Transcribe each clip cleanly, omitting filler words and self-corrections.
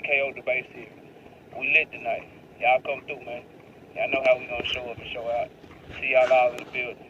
KO debate series. We lit tonight. Y'all come through, man. Y'all know how we gonna show up and show out. See y'all all in the building.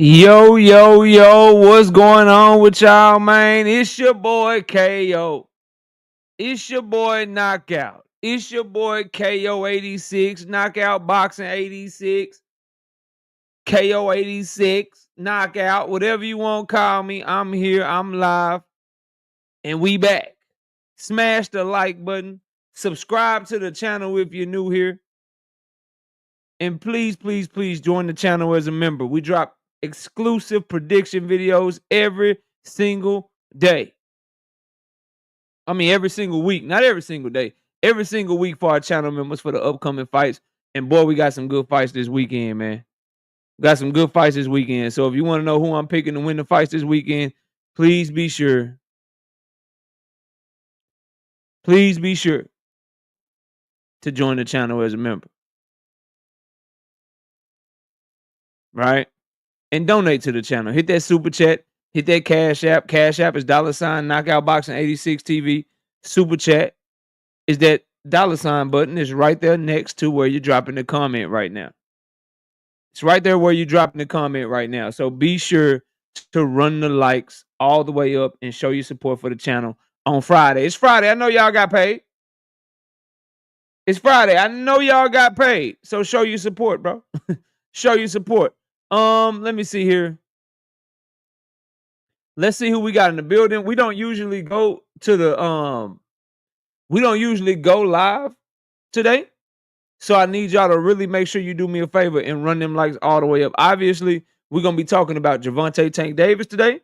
Yo, yo, yo, what's going on with y'all, man? It's your boy KO. It's your boy Knockout. It's your boy KO 86, Knockout Boxing 86, KO 86, Knockout, whatever you want to call me. I'm here, I'm live, and we back. Smash the like button. Subscribe to the channel if you're new here. And please, please, please join the channel as a member. We drop exclusive prediction videos every single day. I mean, every single week. Not every single day. Every single week for our channel members for the upcoming fights. And boy, we got some good fights this weekend, man. Got some good fights this weekend. So if you want to know who I'm picking to win the fights this weekend, please be sure. Please be sure to join the channel as a member. Right? And donate to the channel. Hit that super chat. Hit that Cash App. Cash App is $ Knockout Boxing 86 TV. Super chat is that $ button. Is right there next to where you're dropping the comment right now. It's right there where you're dropping the comment right now. So be sure to run the likes all the way up and show your support for the channel on Friday. It's Friday. I know y'all got paid. It's Friday. I know y'all got paid. So show your support, bro. Show your support. Let me see here. Let's see who we got in the building. We don't usually go to the we don't usually go live today. So I need y'all to really make sure you do me a favor and run them likes all the way up. Obviously, we're going to be talking about Gervonta Tank Davis today.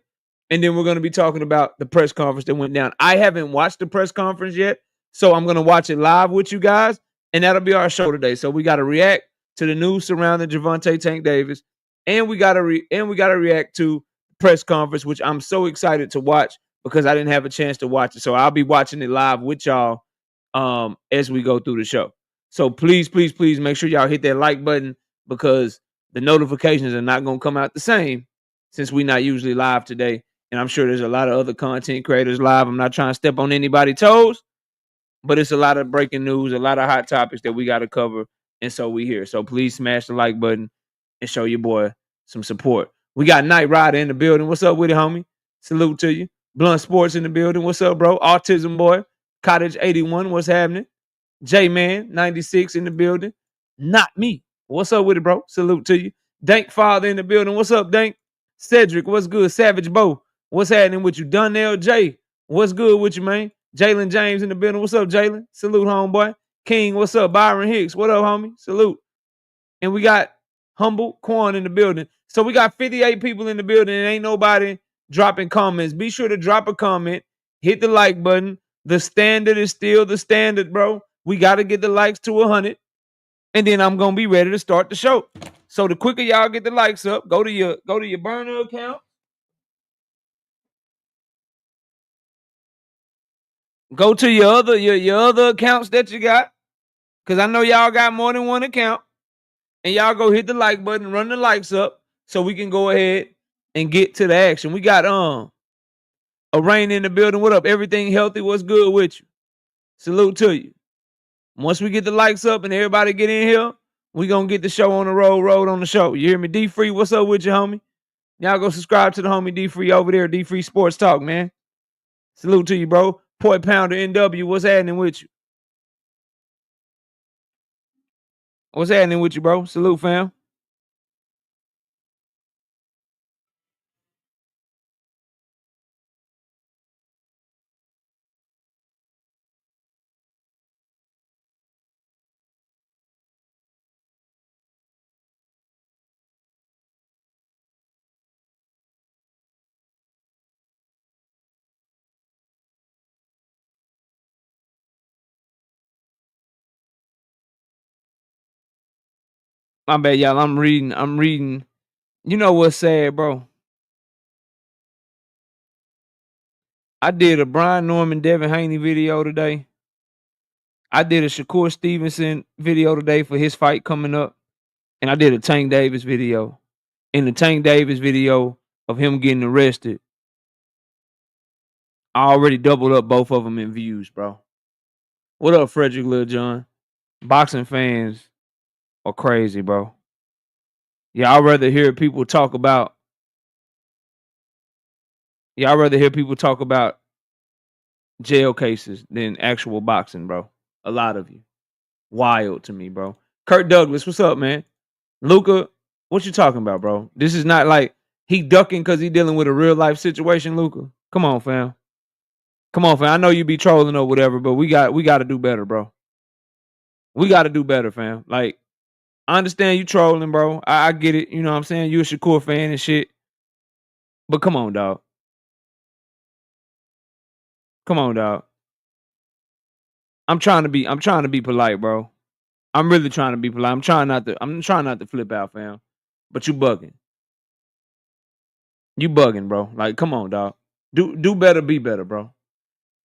And then we're going to be talking about the press conference that went down. I haven't watched the press conference yet, so I'm going to watch it live with you guys, and that'll be our show today. So we got to react to the news surrounding Gervonta Tank Davis, and we got to react to the press conference, which I'm so excited to watch because I didn't have a chance to watch it. So I'll be watching it live with y'all as we go through the show. So please, please, please make sure y'all hit that like button because the notifications are not going to come out the same since we're not usually live today. And I'm sure there's a lot of other content creators live. I'm not trying to step on anybody's toes, but it's a lot of breaking news, a lot of hot topics that we got to cover. And so we here. So please smash the like button and show your boy some support. We got Night Rider in the building. What's up with it, homie? Salute to you. Blunt Sports in the building. What's up, bro? Autism Boy. Cottage 81. What's happening? J-Man 96 in the building. Not me. What's up with it, bro? Salute to you. Dank Father in the building. What's up, Dank? Cedric, what's good? Savage Bo, what's happening with you? Donnell J, what's good with you, man? Jalen James in the building. What's up, Jalen? Salute, homeboy. King, what's up? Byron Hicks, what up, homie? Salute. And we got Humble Quan in the building. So we got 58 people in the building and ain't nobody dropping comments. Be sure to drop a comment. Hit the like button. The standard is still the standard, bro. We got to get the likes to 100. And then I'm going to be ready to start the show. So the quicker y'all get the likes up, go to your burner account. Go to your other accounts that you got. Because I know y'all got more than one account. And y'all go hit the like button, run the likes up so we can go ahead and get to the action. We got a Rain in the building. What up? Everything healthy? What's good with you? Salute to you. Once we get the likes up and everybody get in here, we gonna get the show on the road on the show. You hear me? D Free, what's up with you, homie? Y'all go subscribe to the homie D Free over there, D Free Sports Talk, man. Salute to you, bro. Poi Pounder NW, what's happening with you? What's happening with you, bro? Salute, fam. My bad, y'all. I'm reading. You know what's sad, bro? I did a Brian Norman, Devin Haney video today. I did a Shakur Stevenson video today for his fight coming up. And I did a Tank Davis video. In the Tank Davis video of him getting arrested, I already doubled up both of them in views, bro. What up, Frederick Lil John? Boxing fans are crazy, bro. Yeah, I'd rather hear people talk about jail cases than actual boxing, bro. A lot of you. Wild to me, bro. Kurt Douglas, what's up, man? Luca, what you talking about, bro? This is not like he ducking because he dealing with a real life situation, Luca. Come on, fam. Come on, fam. I know you be trolling or whatever, but we got to do better, bro. We got to do better, fam. Like, I understand you trolling, bro. I get it. You know what I'm saying? You a Shakur fan and shit. But come on, dog. Come on, dog. I'm trying to be polite, bro. I'm really trying to be polite. I'm trying not to flip out, fam. But you bugging. You bugging, bro. Like, come on, dog. Do better, be better, bro.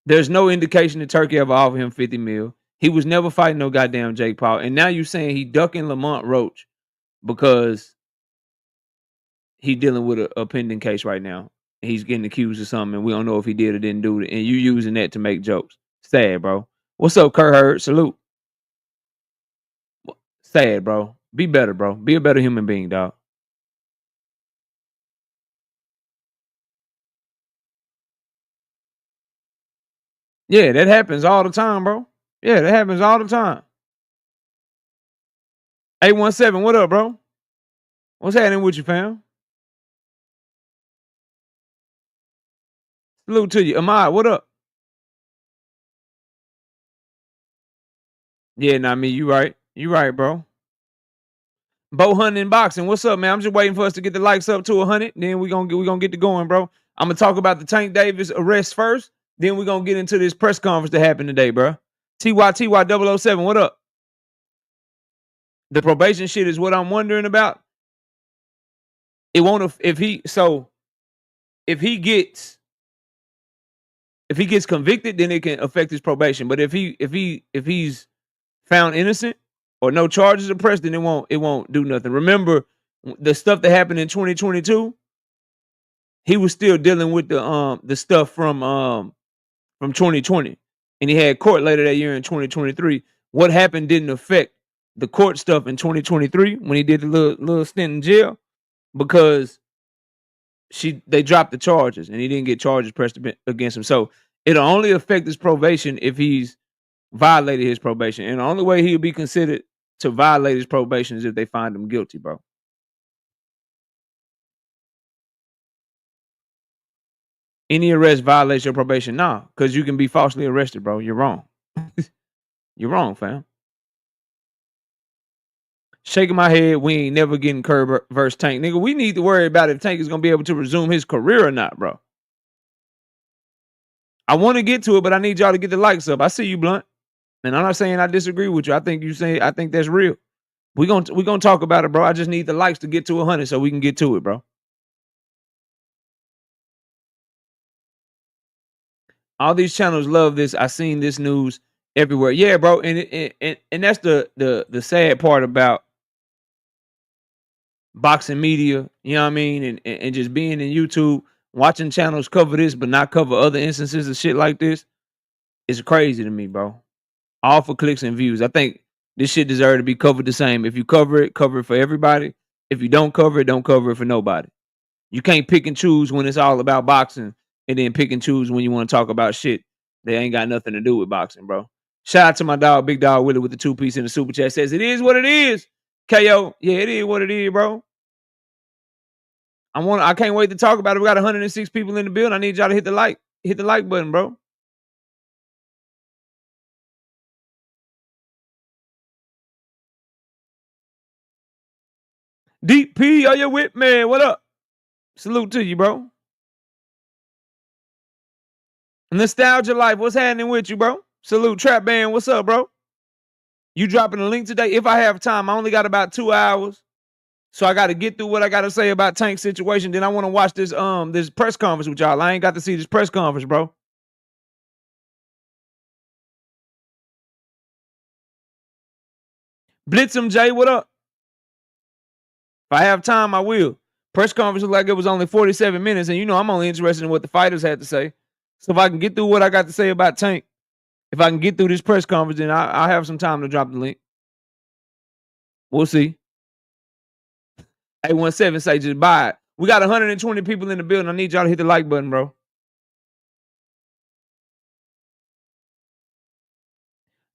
There's no indication that Turkey ever offered him 50 mil. He was never fighting no goddamn Jake Paul. And now you saying he ducking Lamont Roach because he dealing with a pending case right now. He's getting accused of something, and we don't know if he did or didn't do it. And you using that to make jokes. Sad, bro. What's up, Kurt Hurd? Salute. Sad, bro. Be better, bro. Be a better human being, dog. Yeah, that happens all the time, bro. Yeah, that happens all the time. 817, what up, bro? What's happening with you, fam? Salute to you. Ahmad, what up? Yeah, nah, me, you right. You right, bro. Bo hunting and boxing. What's up, man? I'm just waiting for us to get the likes up to 100. Then we gonna get to going, bro. I'm gonna talk about the Tank Davis arrest first. Then we're gonna get into this press conference that happened today, bro. TY 007, what up? The probation shit is what I'm wondering about. It won't if he gets convicted, then it can affect his probation. But if he's found innocent or no charges are pressed, then it won't do nothing. Remember the stuff that happened in 2022? He was still dealing with the stuff from 2020, and he had court later that year in 2023. What happened didn't affect the court stuff in 2023 when he did the little stint in jail because they dropped the charges and he didn't get charges pressed against him. So it'll only affect his probation if he's violated his probation, and the only way he'll be considered to violate his probation is if they find him guilty, bro. Any arrest violates your probation. Nah, because you can be falsely arrested, bro. You're wrong. You're wrong, fam. Shaking my head, we ain't never getting Curb versus Tank. Nigga, we need to worry about if Tank is going to be able to resume his career or not, bro. I want to get to it, but I need y'all to get the likes up. I see you, Blunt. And I'm not saying I disagree with you. I think that's real. We're gonna talk about it, bro. I just need the likes to get to 100 so we can get to it, bro. All these channels love this. I seen this news everywhere. Yeah, bro. And that's the sad part about boxing media, you know what I mean? And just being in YouTube, watching channels cover this, but not cover other instances of shit like this. It's crazy to me, bro. All for clicks and views. I think this shit deserves to be covered the same. If you cover it for everybody. If you don't cover it for nobody. You can't pick and choose when it's all about boxing and then pick and choose when you want to talk about shit that ain't got nothing to do with boxing, bro. Shout out to my dog, Big Dog Willie with the 2-piece in the super chat. Says it is what it is. KO. Yeah, it is what it is, bro. I can't wait to talk about it. We got 106 people in the building. I need y'all to hit the like button, bro. Deep P, are you with me? What up? Salute to you, bro. Nostalgia Life, what's happening with you, bro? Salute Trap Band, what's up, bro? You dropping a link today? If I have time, I only got about 2 hours. So I got to get through what I got to say about Tank's situation. Then I want to watch this press conference with y'all. I ain't got to see this press conference, bro. Blitz'em J, what up? If I have time, I will. Press conference looked like it was only 47 minutes, and you know I'm only interested in what the fighters had to say. So if I can get through what I got to say about Tank, if I can get through this press conference, then I'll have some time to drop the link. We'll see. 817 say just buy it. We got 120 people in the building. I need y'all to hit the like button, bro.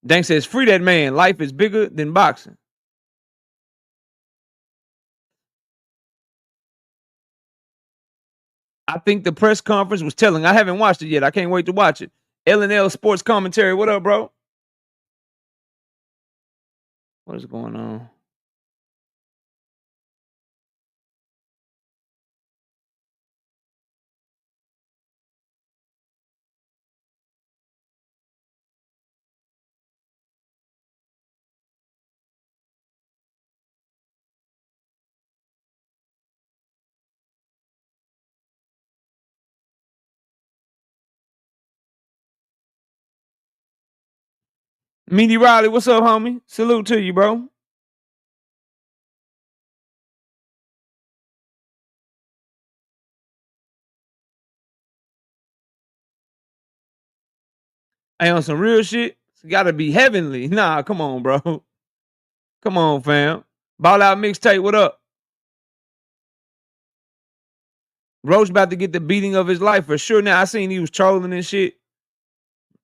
Dank says, free that man. Life is bigger than boxing. I think the press conference was telling. I haven't watched it yet. I can't wait to watch it. L&L Sports Commentary. What up, bro? What is going on? Meaty Riley, what's up, homie? Salute to you, bro. Hey, on some real shit, it's gotta be heavenly. Nah, come on, bro. Come on, fam. Ball Out Mixtape, what up? Roach about to get the beating of his life for sure. Now I seen he was trolling and shit.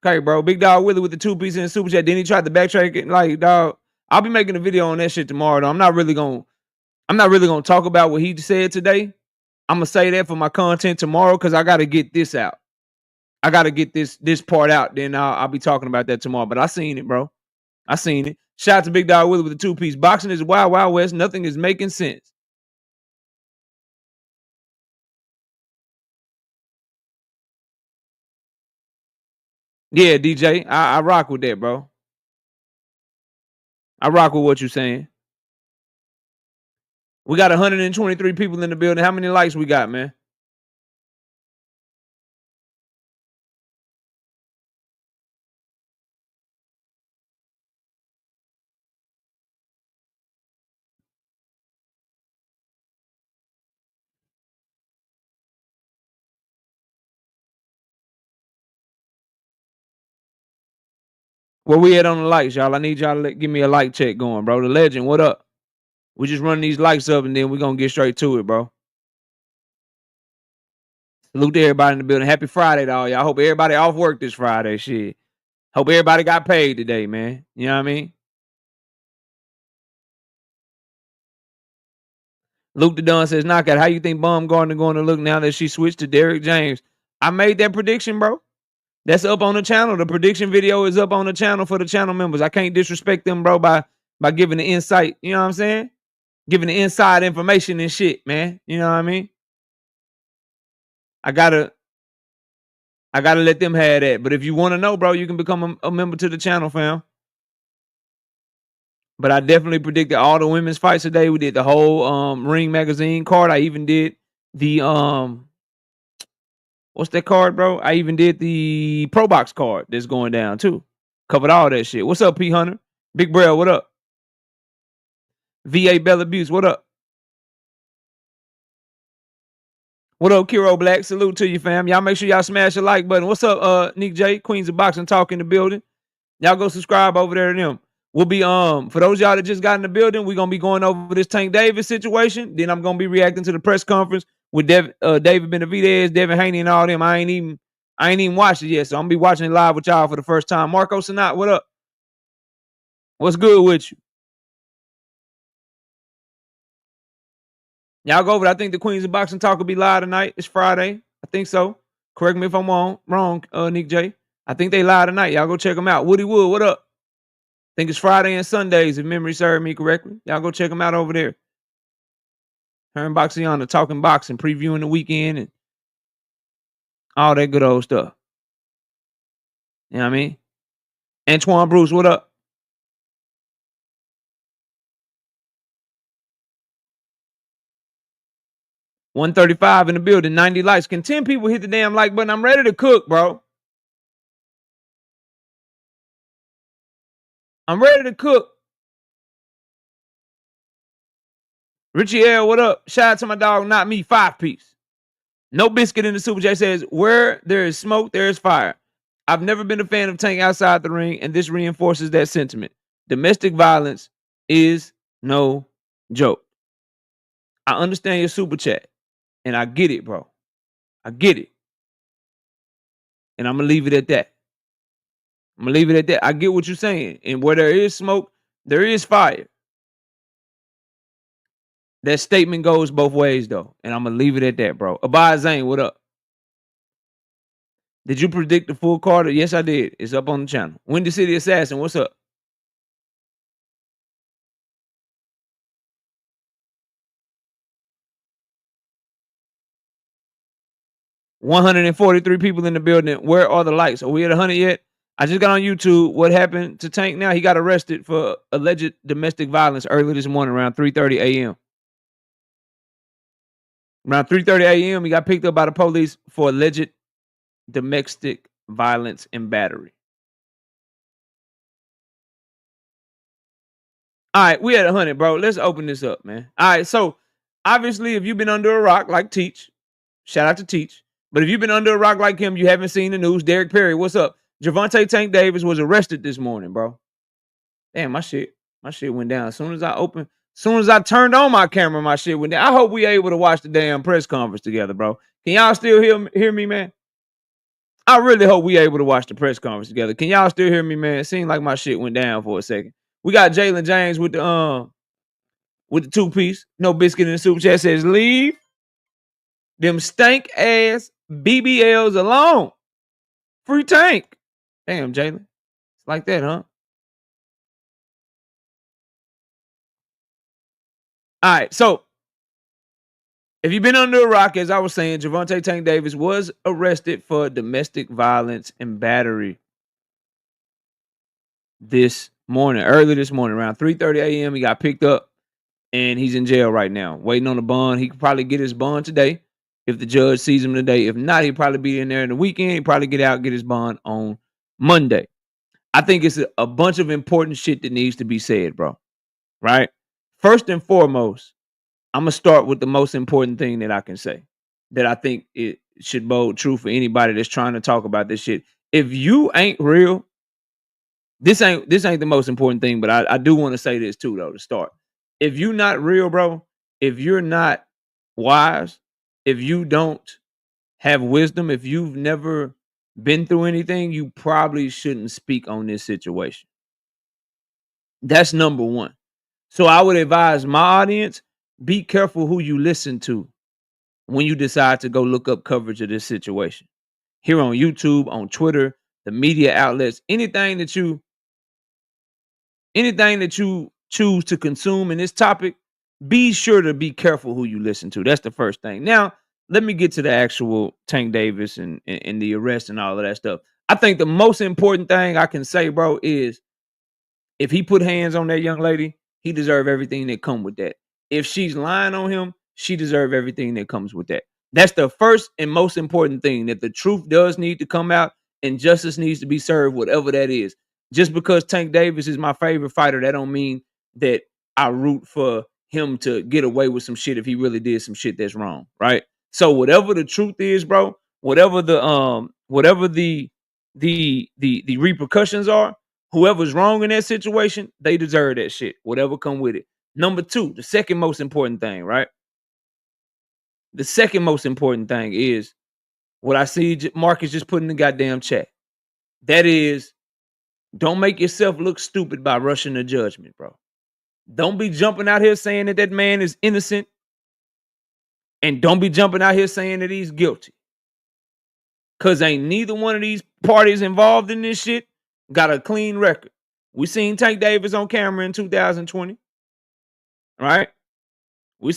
Okay, bro. Big Dog Willie with the 2-piece in the super chat. Then he tried to backtrack it. Like, dog, I'll be making a video on that shit tomorrow. Though. I'm not really gonna talk about what he said today. I'm gonna say that for my content tomorrow because I gotta get this out. I gotta get this part out. Then I'll be talking about that tomorrow. But I seen it, bro. I seen it. Shout out to Big Dog Willie with the 2-piece. Boxing is wild, wild west. Nothing is making sense. Yeah, DJ, I rock with that, bro. I rock with what you're saying. We got 123 people in the building. How many likes we got, man? Where we at on the likes, y'all? I need y'all to give me a like check going, bro. The legend, what up? We just running these likes up and then we're gonna get straight to it, bro. Salute to everybody in the building. Happy Friday to all y'all. Hope everybody off work this Friday. Shit. Hope everybody got paid today, man. You know what I mean? Luke the Don says, knockout. How you think Baumgartner going to look now that she switched to Derrick James? I made that prediction, bro. That's up on the channel. The prediction video is up on the channel for the channel members. I can't disrespect them, bro, by giving the insight. You know what I'm saying? Giving the inside information and shit, man. You know what I mean? I gotta let them have that. But if you want to know, bro, you can become a member to the channel, fam. But I definitely predicted all the women's fights today. We did the whole Ring Magazine card. I even did the what's that card, bro? I even did the Pro Box card that's going down too. Covered all that shit. What's up, P Hunter? Big Braille, what up? VA Bella Abuse, what up? What up, Kiro Black? Salute to you, fam. Y'all make sure y'all smash the like button. What's up, Nick J? Queens of Boxing Talk in the building. Y'all go subscribe over there to them. We'll be for those y'all that just got in the building, we're gonna be going over this Tank Davis situation. Then I'm gonna be reacting to the press conference with David Benavidez, Devin Haney, and all them. I ain't even watched it yet, so I'm gonna be watching it live with y'all for the first time. Marco Sinat, what up? What's good with you? Y'all go over. I think the Queens of Boxing Talk will be live tonight. It's Friday. I think so. Correct me if I'm wrong, Nick J. I think they live tonight. Y'all go check them out. Woody Wood, what up? I think it's Friday and Sundays, if memory serves me correctly. Y'all go check them out over there. Her and Boxiana talking boxing, previewing the weekend, and all that good old stuff. You know what I mean? Antoine Bruce, what up? $135 in the building, 90 likes. Can 10 people hit the damn like button? I'm ready to cook, bro. I'm ready to cook. Richie L, what up? Shout out to my dog, not me, 5-piece. No Biscuit in the Super J says, where there is smoke, there is fire. I've never been a fan of Tank outside the ring, and this reinforces that sentiment. Domestic violence is no joke. I understand your super chat, and I get it, bro. I get it. And I'm going to leave it at that. I get what you're saying. And where there is smoke, there is fire. That statement goes both ways, though. And I'm going to leave it at that, bro. Abad Zane, what up? Did you predict the full card? Yes, I did. It's up on the channel. Windy City Assassin, what's up? $143 people in the building. Where are the likes? Are we at 100 yet? I just got on YouTube. What happened to Tank now? He got arrested for alleged domestic violence early this morning around 3:30 a.m. Around 3:30 a.m., he got picked up by the police for alleged domestic violence and battery. All right, we at 100, bro. Let's open this up, man. All right, so obviously, if you've been under a rock like Teach, shout out to Teach. But if you've been under a rock like him, you haven't seen the news. Derek Perry, what's up? Gervonta Tank Davis was arrested this morning, bro. Damn, my shit went down. As soon as I turned on my camera, my shit went down. I hope we able to watch the damn press conference together, bro. Can y'all still hear me, man? I really hope we able to watch the press conference together. Can y'all still hear me, man? It seemed like my shit went down for a second. We got Jalen James with the 2-piece. No Biscuit in the Super Chat says, leave them stank ass BBLs alone. Free Tank. Damn, Jalen. It's like that, huh? All right, so if you've been under a rock, as I was saying, Gervonta Tank Davis was arrested for domestic violence and battery early this morning, around 3:30 a.m. He got picked up, and he's in jail right now, waiting on a bond. He could probably get his bond today if the judge sees him today. If not, he'll probably be in there in the weekend. He'll probably get out, get his bond on Monday. I think it's a bunch of important shit that needs to be said, bro. Right? First and foremost, I'm going to start with the most important thing that I can say, that I think it should bode true for anybody that's trying to talk about this shit. If you ain't real, this ain't the most important thing, but I do want to say this too, though, to start. If you're not real, bro, if you're not wise, if you don't have wisdom, if you've never been through anything, you probably shouldn't speak on this situation. That's number one. So I would advise my audience, be careful who you listen to when you decide to go look up coverage of this situation. here on YouTube, on Twitter, the media outlets, anything that you choose to consume in this topic, be sure to be careful who you listen to. That's the first thing. Now, let me get to the actual Tank Davis and the arrest and all of that stuff. I think the most important thing I can say, bro, is if he put hands on that young lady, he deserve everything that come with that. If she's lying on him, she deserve everything that comes with that. That's the first and most important thing, that the truth does need to come out and justice needs to be served, whatever that is. Just because Tank Davis is my favorite fighter, that don't mean that I root for him to get away with some shit if he really did some shit that's wrong, right? So whatever the truth is, bro, whatever the repercussions are, whoever's wrong in that situation, they deserve that shit, whatever come with it. Number two, the second most important thing, right? The second most important thing is what I see Marcus just put in the goddamn chat. That is, don't make yourself look stupid by rushing to judgment, bro. Don't be jumping out here saying that that man is innocent, and don't be jumping out here saying that he's guilty. Because ain't neither one of these parties involved in this shit got a clean record. We seen Tank Davis on camera in 2020. Right? We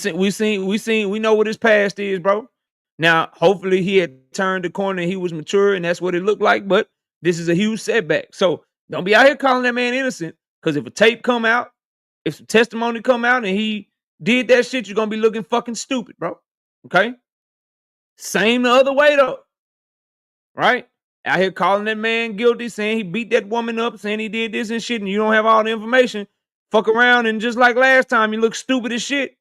know what his past is, bro. Now, hopefully he had turned the corner and he was mature, and that's what it looked like, but this is a huge setback. So don't be out here calling that man innocent, because if a tape come out, if some testimony come out and he did that shit, you're gonna be looking fucking stupid, bro. Okay? Same the other way though. Right? Out here calling that man guilty, saying he beat that woman up, saying he did this and shit, and you don't have all the information. Fuck around, and just like last time, you look stupid as shit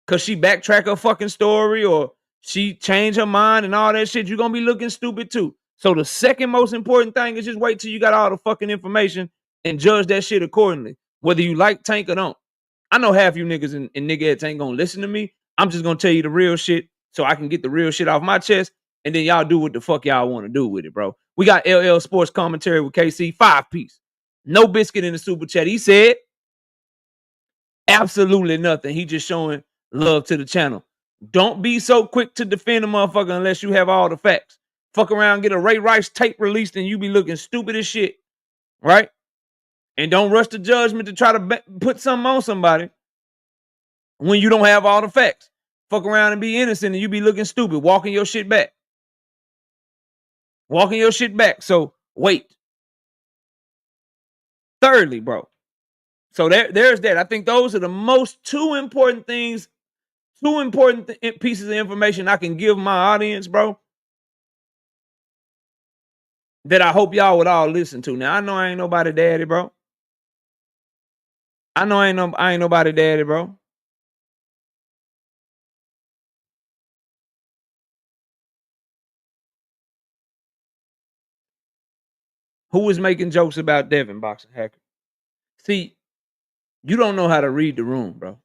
because she backtracked her fucking story or she changed her mind and all that shit. You're gonna be looking stupid too. So the second most important thing is just wait till you got all the fucking information and judge that shit accordingly, whether you like Tank or don't. I know half you niggas and niggas ain't gonna listen to me. I'm just gonna tell you the real shit so I can get the real shit off my chest, and then y'all do what the fuck y'all want to do with it, bro. We got LL Sports Commentary with KC, 5-piece. No biscuit in the super chat. He said absolutely nothing. He just showing love to the channel. Don't be so quick to defend a motherfucker unless you have all the facts. Fuck around, get a Ray Rice tape released, and you be looking stupid as shit, right? And don't rush to judgment to try to put something on somebody when you don't have all the facts. Fuck around and be innocent, and you be looking stupid, walking your shit back. Walking your shit back. So wait. Thirdly, bro. So there's that. I think those are the most two important things, two important pieces of information I can give my audience, bro, that I hope y'all would all listen to. Now, I know I ain't nobody daddy, bro. I know I ain't nobody daddy, bro. Who was making jokes about Devin, boxing hacker? See, you don't know how to read the room, bro.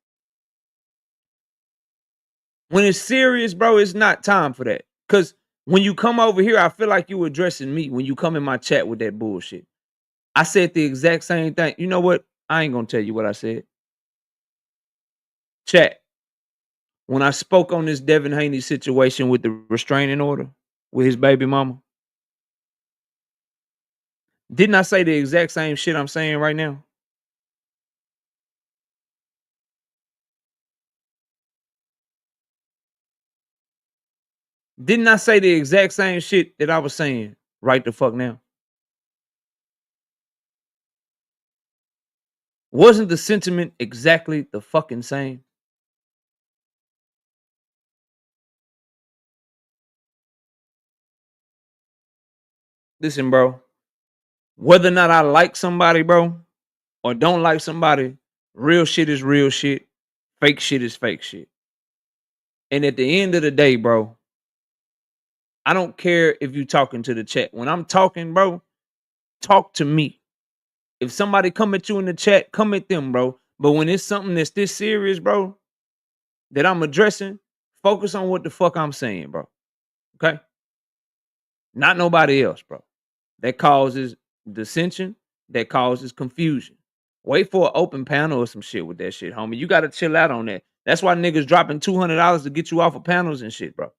When it's serious, bro, it's not time for that. Because when you come over here, I feel like you addressing me when you come in my chat with that bullshit. I said the exact same thing. You know what? I ain't gonna tell you what I said. Chat. When I spoke on this Devin Haney situation with the restraining order with his baby mama, didn't I say the exact same shit I'm saying right now? Didn't I say the exact same shit that I was saying right the fuck now? Wasn't the sentiment exactly the fucking same? Listen, bro. Whether or not I like somebody, bro, or don't like somebody, real shit is real shit. Fake shit is fake shit. And at the end of the day, bro, I don't care if you talking to the chat. When I'm talking, bro, talk to me. If somebody come at you in the chat, come at them, bro. But when it's something that's this serious, bro, that I'm addressing, focus on what the fuck I'm saying, bro. Okay? Not nobody else, bro. That causes dissension, that causes confusion. Wait for an open panel or some shit with that shit, homie. You gotta chill out on that. That's why niggas dropping $200 to get you off of panels and shit, bro.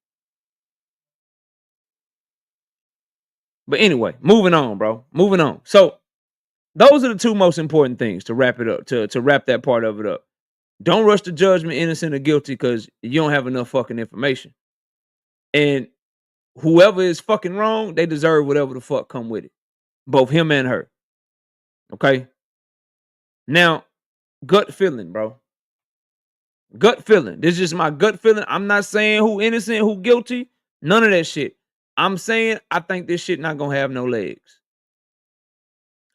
But anyway, moving on, bro. Moving on. So those are the two most important things to wrap it up, to wrap that part of it up. Don't rush to judgment, innocent or guilty, because you don't have enough fucking information. And whoever is fucking wrong, they deserve whatever the fuck come with it. Both him and her. Okay? Now, gut feeling, bro. Gut feeling. This is just my gut feeling. I'm not saying who innocent, who guilty. None of that shit. I'm saying I think this shit not gonna have no legs.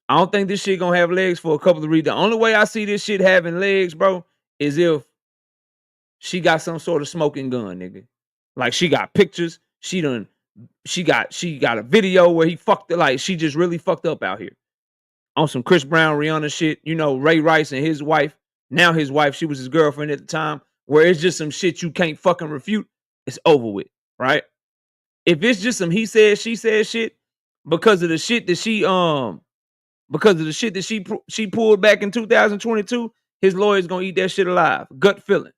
I don't think this shit gonna have legs for a couple of reasons. The only way I see this shit having legs, bro, is if she got some sort of smoking gun, nigga. Like she got pictures. She got a video where he fucked it. Like she just really fucked up out here on some Chris Brown, Rihanna shit. You know, Ray Rice and his wife. Now his wife, she was his girlfriend at the time. Where it's just some shit you can't fucking refute. It's over with, right? If it's just some he said, she said shit because of the shit that she pulled back in 2022, his lawyer's gonna eat that shit alive. Gut feeling.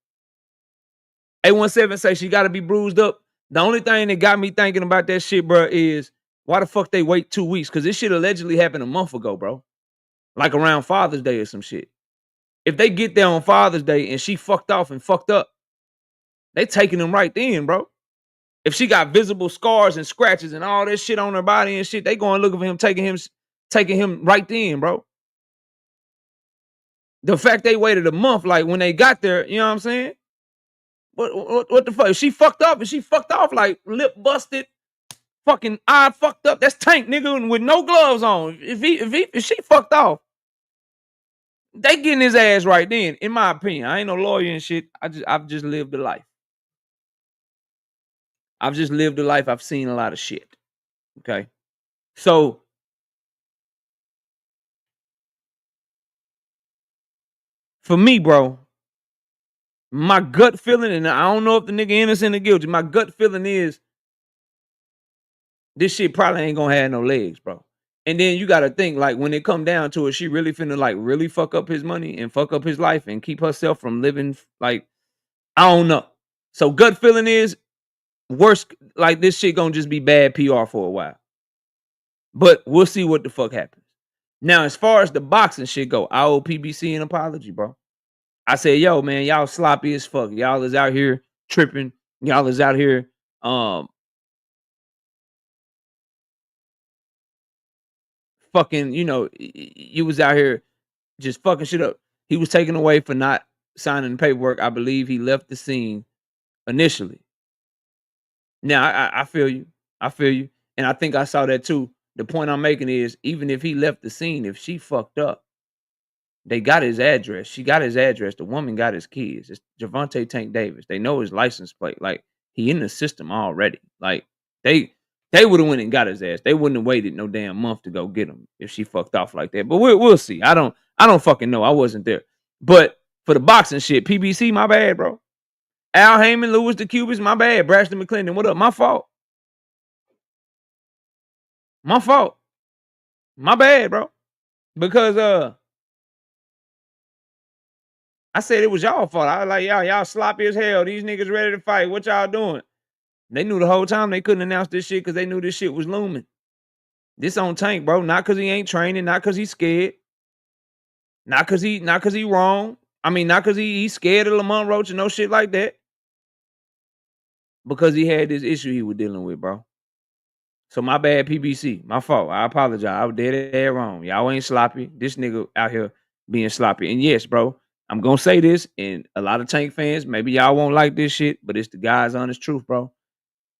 A17 say she gotta be bruised up. The only thing that got me thinking about that shit, bro, is why the fuck they wait 2 weeks? Because this shit allegedly happened a month ago, bro. Like around Father's Day or some shit. If they get there on Father's Day and she fucked off and fucked up, they taking him right then, bro. If she got visible scars and scratches and all that shit on her body and shit, they going looking for him, taking him right then, bro. The fact they waited a month, like when they got there, you know what I'm saying? What the fuck? If she fucked up and she fucked off like lip busted, fucking eye fucked up. That's Tank, nigga, with no gloves on. If she fucked off, they getting his ass right then. In my opinion, I ain't no lawyer and shit. I've just lived the life. I've just lived the life. I've seen a lot of shit. Okay, so for me, bro, my gut feeling, and I don't know if the nigga innocent or guilty. My gut feeling is this shit probably ain't gonna have no legs, bro. And then you gotta think, like, when it come down to it, she really finna like really fuck up his money and fuck up his life and keep herself from living like, I don't know. So gut feeling is worst, like this shit gonna just be bad PR for a while. But we'll see what the fuck happens. Now, as far as the boxing shit go, I owe PBC an apology, bro. I said, yo, man, y'all sloppy as fuck. Y'all is out here tripping. Y'all is out here fucking, you know, you was out here just fucking shit up. He was taken away for not signing the paperwork. I believe he left the scene initially. Now, I feel you. I feel you. And I think I saw that too. The point I'm making is, even if he left the scene, if she fucked up, they got his address. She got his address. The woman got his kids. It's Gervonta Tank Davis. They know his license plate. Like, he in the system already. Like, they would have went and got his ass. They wouldn't have waited no damn month to go get him if she fucked off like that. But we'll see. I don't fucking know. I wasn't there. But for the boxing shit, PBC, my bad, bro. Al Heyman, Louis the Cubist, my bad. Braxton McClendon, what up? My fault. My fault. My bad, bro. Because I said it was y'all fault. I was like, y'all sloppy as hell. These niggas ready to fight. What y'all doing? They knew the whole time they couldn't announce this shit because they knew this shit was looming. This on Tank, bro. Not because he ain't training, not because he's scared. Not because he wrong. I mean, not because he's scared of Lamont Roach and no shit like that. Because he had this issue he was dealing with, bro. So my bad, PBC. My fault. I apologize. I was dead wrong. Y'all ain't sloppy. This nigga out here being sloppy. And yes, bro, I'm gonna say this, and a lot of Tank fans, maybe y'all won't like this shit, but it's the guy's honest truth, bro.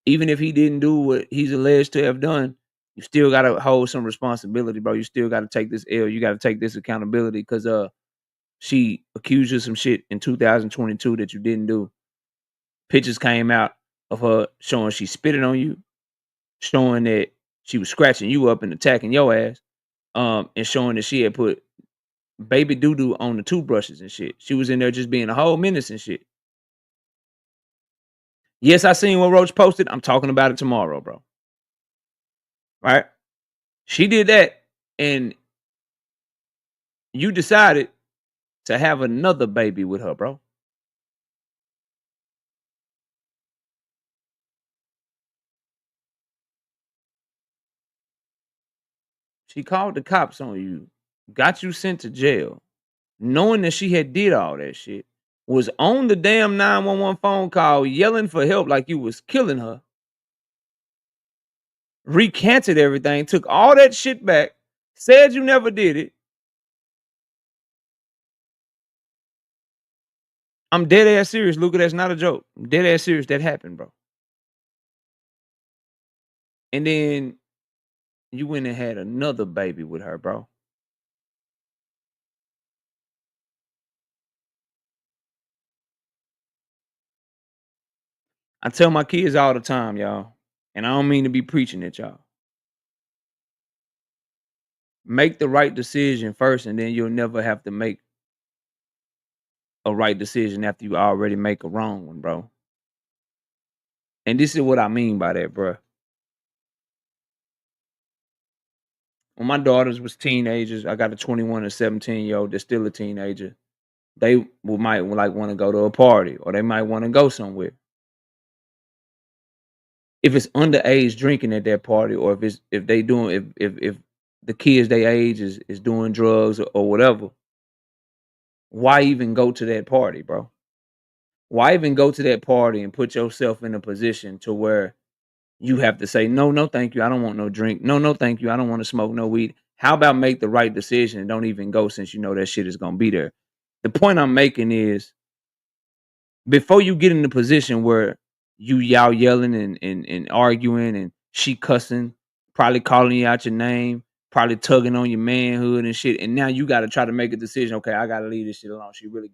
Even if he didn't do what he's alleged to have done, you still gotta hold some responsibility, bro. You still gotta take this L. You gotta take this accountability because she accused you of some shit in 2022 that you didn't do. Pictures came out of her showing she spitted on you, showing that she was scratching you up and attacking your ass, and showing that she had put baby doo-doo on the toothbrushes and shit. She was in there just being a whole menace and shit. Yes, I seen what Roach posted. I'm talking about it tomorrow, bro. Right? She did that, and you decided to have another baby with her, bro. She called the cops on you, got you sent to jail, knowing that she had did all that shit, was on the damn 911 phone call yelling for help like you was killing her, recanted everything, took all that shit back, said you never did it. I'm dead ass serious, Luca. That's not a joke. I'm dead ass serious. That happened, bro. And then you went and had another baby with her, bro. I tell my kids all the time, y'all, and I don't mean to be preaching at y'all. Make the right decision first, and then you'll never have to make a right decision after you already make a wrong one, bro. And this is what I mean by that, bro. When my daughters was teenagers, I got a 21 and 17-year-old that's still a teenager. They might like want to go to a party, or they might want to go somewhere. If it's underage drinking at that party, or if they doing if the kids they age is doing drugs or whatever, why even go to that party, bro? Why even go to that party and put yourself in a position to where you have to say, no, no, thank you. I don't want no drink. No, no, thank you. I don't want to smoke no weed. How about make the right decision and don't even go, since you know that shit is gonna be there? The point I'm making is, before you get in the position where y'all yelling and arguing and she cussing, probably calling you out your name, probably tugging on your manhood and shit, and now you gotta try to make a decision. Okay, I gotta leave this shit alone. She really,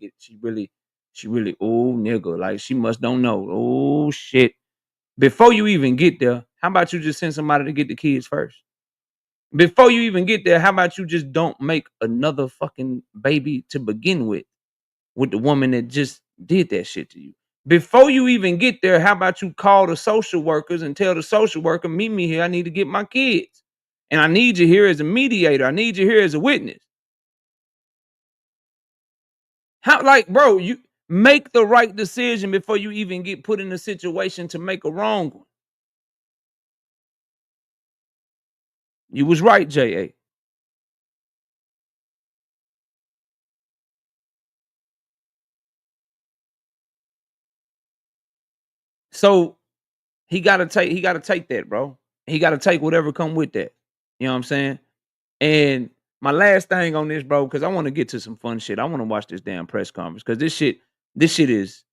oh nigga, like she must don't know. Oh shit. Before you even get there, how about you just send somebody to get the kids first? Before you even get there, how about you just don't make another fucking baby to begin with the woman that just did that shit to you? Before you even get there, how about you call the social workers and tell the social worker, meet me here. I need to get my kids. And I need you here as a mediator. I need you here as a witness. How, like, bro, you make the right decision before you even get put in a situation to make a wrong one. You was right, J.A. So he gotta take that, bro. He gotta take whatever come with that. You know what I'm saying? And my last thing on this, bro, because I want to get to some fun shit. I want to watch this damn press conference because this shit is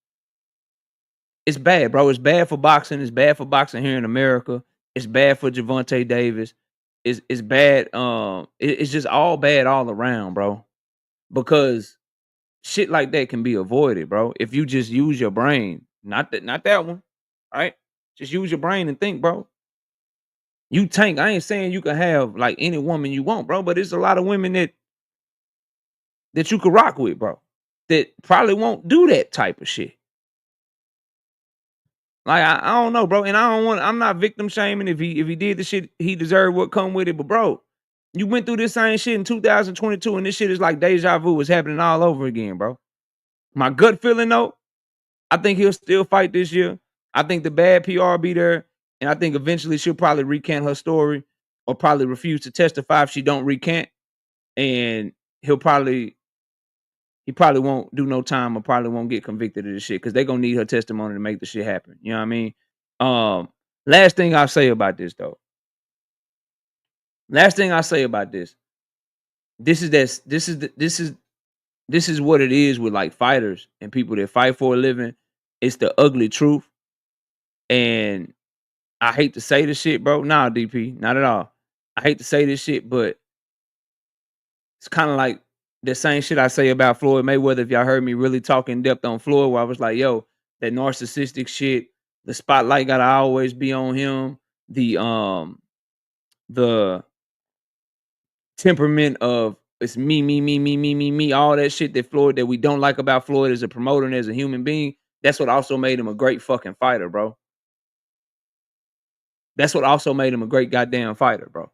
it's bad, bro. It's bad for boxing. It's bad for boxing here in America. It's bad for Gervonta Davis. It's bad. It's just all bad all around, bro. Because shit like that can be avoided, bro. If you just use your brain, not that one, right? Just use your brain and think, bro. You tank. I ain't saying you can have like any woman you want, bro, but it's a lot of women that you could rock with, bro, that probably won't do that type of shit. Like I don't know, bro, and I'm not victim shaming. If he did the shit, he deserved what come with it. But bro, you went through this same shit in 2022, and this shit is like deja vu. It's happening all over again, bro. My gut feeling though, I think he'll still fight this year. I think the bad PR be there, and I think eventually she'll probably recant her story or probably refuse to testify if she don't recant, and he'll probably he probably won't do no time or probably won't get convicted of this shit because they're gonna need her testimony to make the shit happen. You know what I mean? Um, last thing I'll say about this though. Last thing I'll say about this. This is what it is with like fighters and people that fight for a living. It's the ugly truth. And I hate to say this shit, bro. Nah, DP, not at all. I hate to say this shit, but it's kind of like the same shit I say about Floyd Mayweather. If y'all heard me really talk in depth on Floyd, where I was like, yo, that narcissistic shit, the spotlight gotta always be on him. The temperament of it's me, all that shit that Floyd that we don't like about Floyd as a promoter and as a human being. That's what also made him a great fucking fighter, bro. That's what also made him a great goddamn fighter, bro.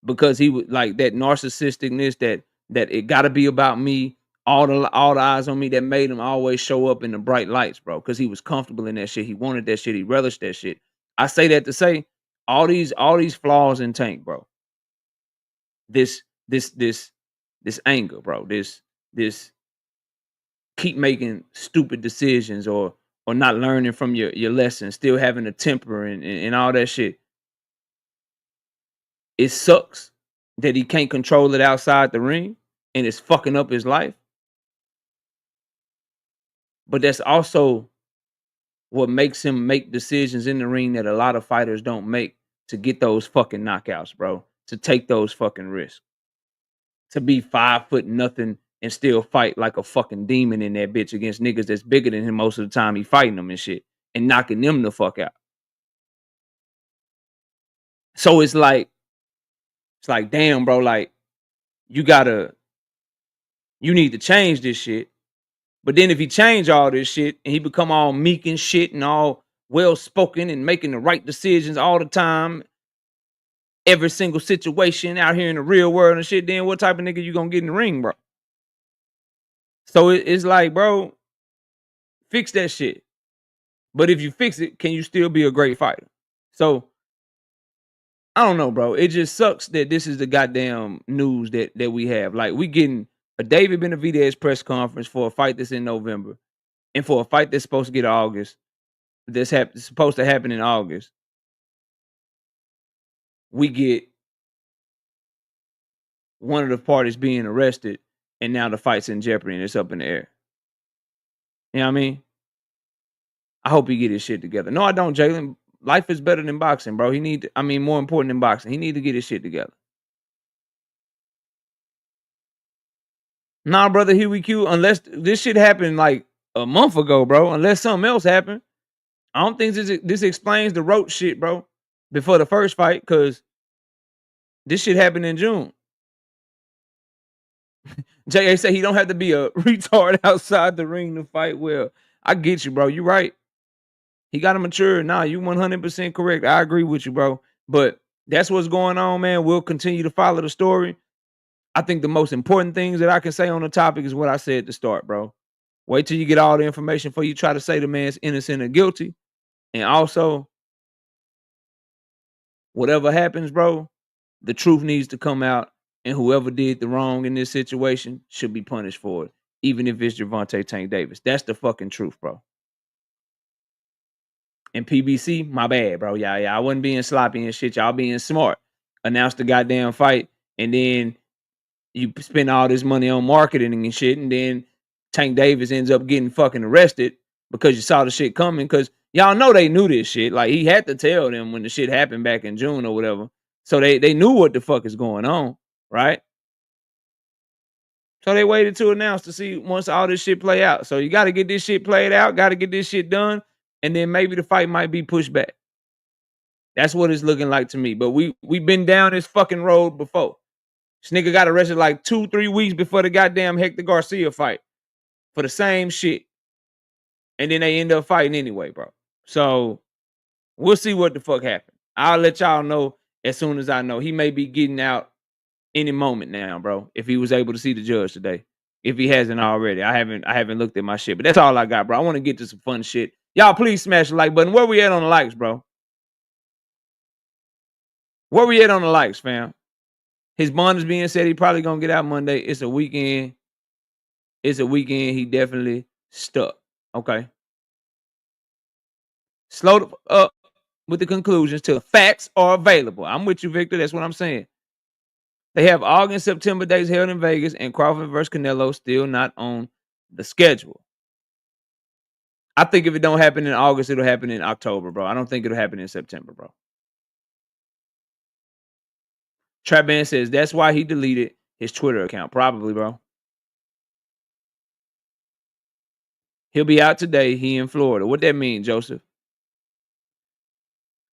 Because he was like that narcissisticness that it got to be about me, all the eyes on me, that made him always show up in the bright lights, bro, because he was comfortable in that shit. He wanted that shit. He relished that shit. I say that to say all these flaws in Tank, bro. This anger, bro. This keep making stupid decisions or not learning from your lessons, still having a temper and all that shit. It sucks that he can't control it outside the ring and it's fucking up his life. But that's also what makes him make decisions in the ring that a lot of fighters don't make to get those fucking knockouts, bro. To take those fucking risks. To be 5 foot nothing and still fight like a fucking demon in that bitch against niggas that's bigger than him most of the time. He fighting them and shit and knocking them the fuck out. So it's like, damn, bro, like you need to change this shit. But then if he change all this shit and he become all meek and shit and all well spoken and making the right decisions all the time, every single situation out here in the real world and shit, then what type of nigga you gonna get in the ring, bro? So it's like, bro, fix that shit. But if you fix it, can you still be a great fighter? So I don't know, bro. It just sucks that this is the goddamn news that we have. Like, we getting a David Benavidez press conference for a fight that's in November, and for a fight that's supposed to get August, that's supposed to happen in August. We get one of the parties being arrested, and now the fight's in jeopardy and it's up in the air. You know what I mean? I hope he get his shit together. No, I don't, Jalen. Life is better than boxing, bro. More important than boxing. He need to get his shit together. Nah, brother, here we Q. Unless this shit happened like a month ago, bro. Unless something else happened. I don't think this explains the roach shit, bro. Before the first fight, because this shit happened in June. J.A. said he don't have to be a retard outside the ring to fight well. I get you, bro. You right. He got to mature. Nah, you 100% correct. I agree with you, bro. But that's what's going on, man. We'll continue to follow the story. I think the most important things that I can say on the topic is what I said to start, bro. Wait till you get all the information before you try to say the man's innocent or guilty. And also, whatever happens, bro, the truth needs to come out. And whoever did the wrong in this situation should be punished for it. Even if it's Gervonta Tank Davis. That's the fucking truth, bro. And PBC, my bad, bro. Yeah, I wasn't being sloppy and shit. Y'all being smart. Announce the goddamn fight. And then you spend all this money on marketing and shit. And then Tank Davis ends up getting fucking arrested because you saw the shit coming. Because y'all know they knew this shit. Like, he had to tell them when the shit happened back in June or whatever. So they knew what the fuck is going on, right? So they waited to announce to see once all this shit play out. So you got to get this shit played out, got to get this shit done, and then maybe the fight might be pushed back. That's what it's looking like to me. But we've been down this fucking road before. This nigga got arrested like 2-3 weeks before the goddamn Hector Garcia fight for the same shit. And then they end up fighting anyway, bro. So we'll see what the fuck happened. I'll let y'all know as soon as I know. He may be getting out any moment now, bro. If he was able to see the judge today. If he hasn't already. I haven't looked at my shit. But that's all I got, bro. I want to get to some fun shit. Y'all please smash the like button. Where we at on the likes, bro? Where we at on the likes, fam? His bond is being said he probably gonna get out Monday. It's a weekend. It's a weekend. He definitely stuck. Okay. Slow up with the conclusions till the facts are available. I'm with you, Victor. That's what I'm saying. They have August and September days held in Vegas, and Crawford versus Canelo still not on the schedule. I think if it don't happen in August, it'll happen in October, bro. I don't think it'll happen in September, bro. Trap Man says that's why he deleted his Twitter account. Probably, bro. He'll be out today. He in Florida. What that mean, Joseph?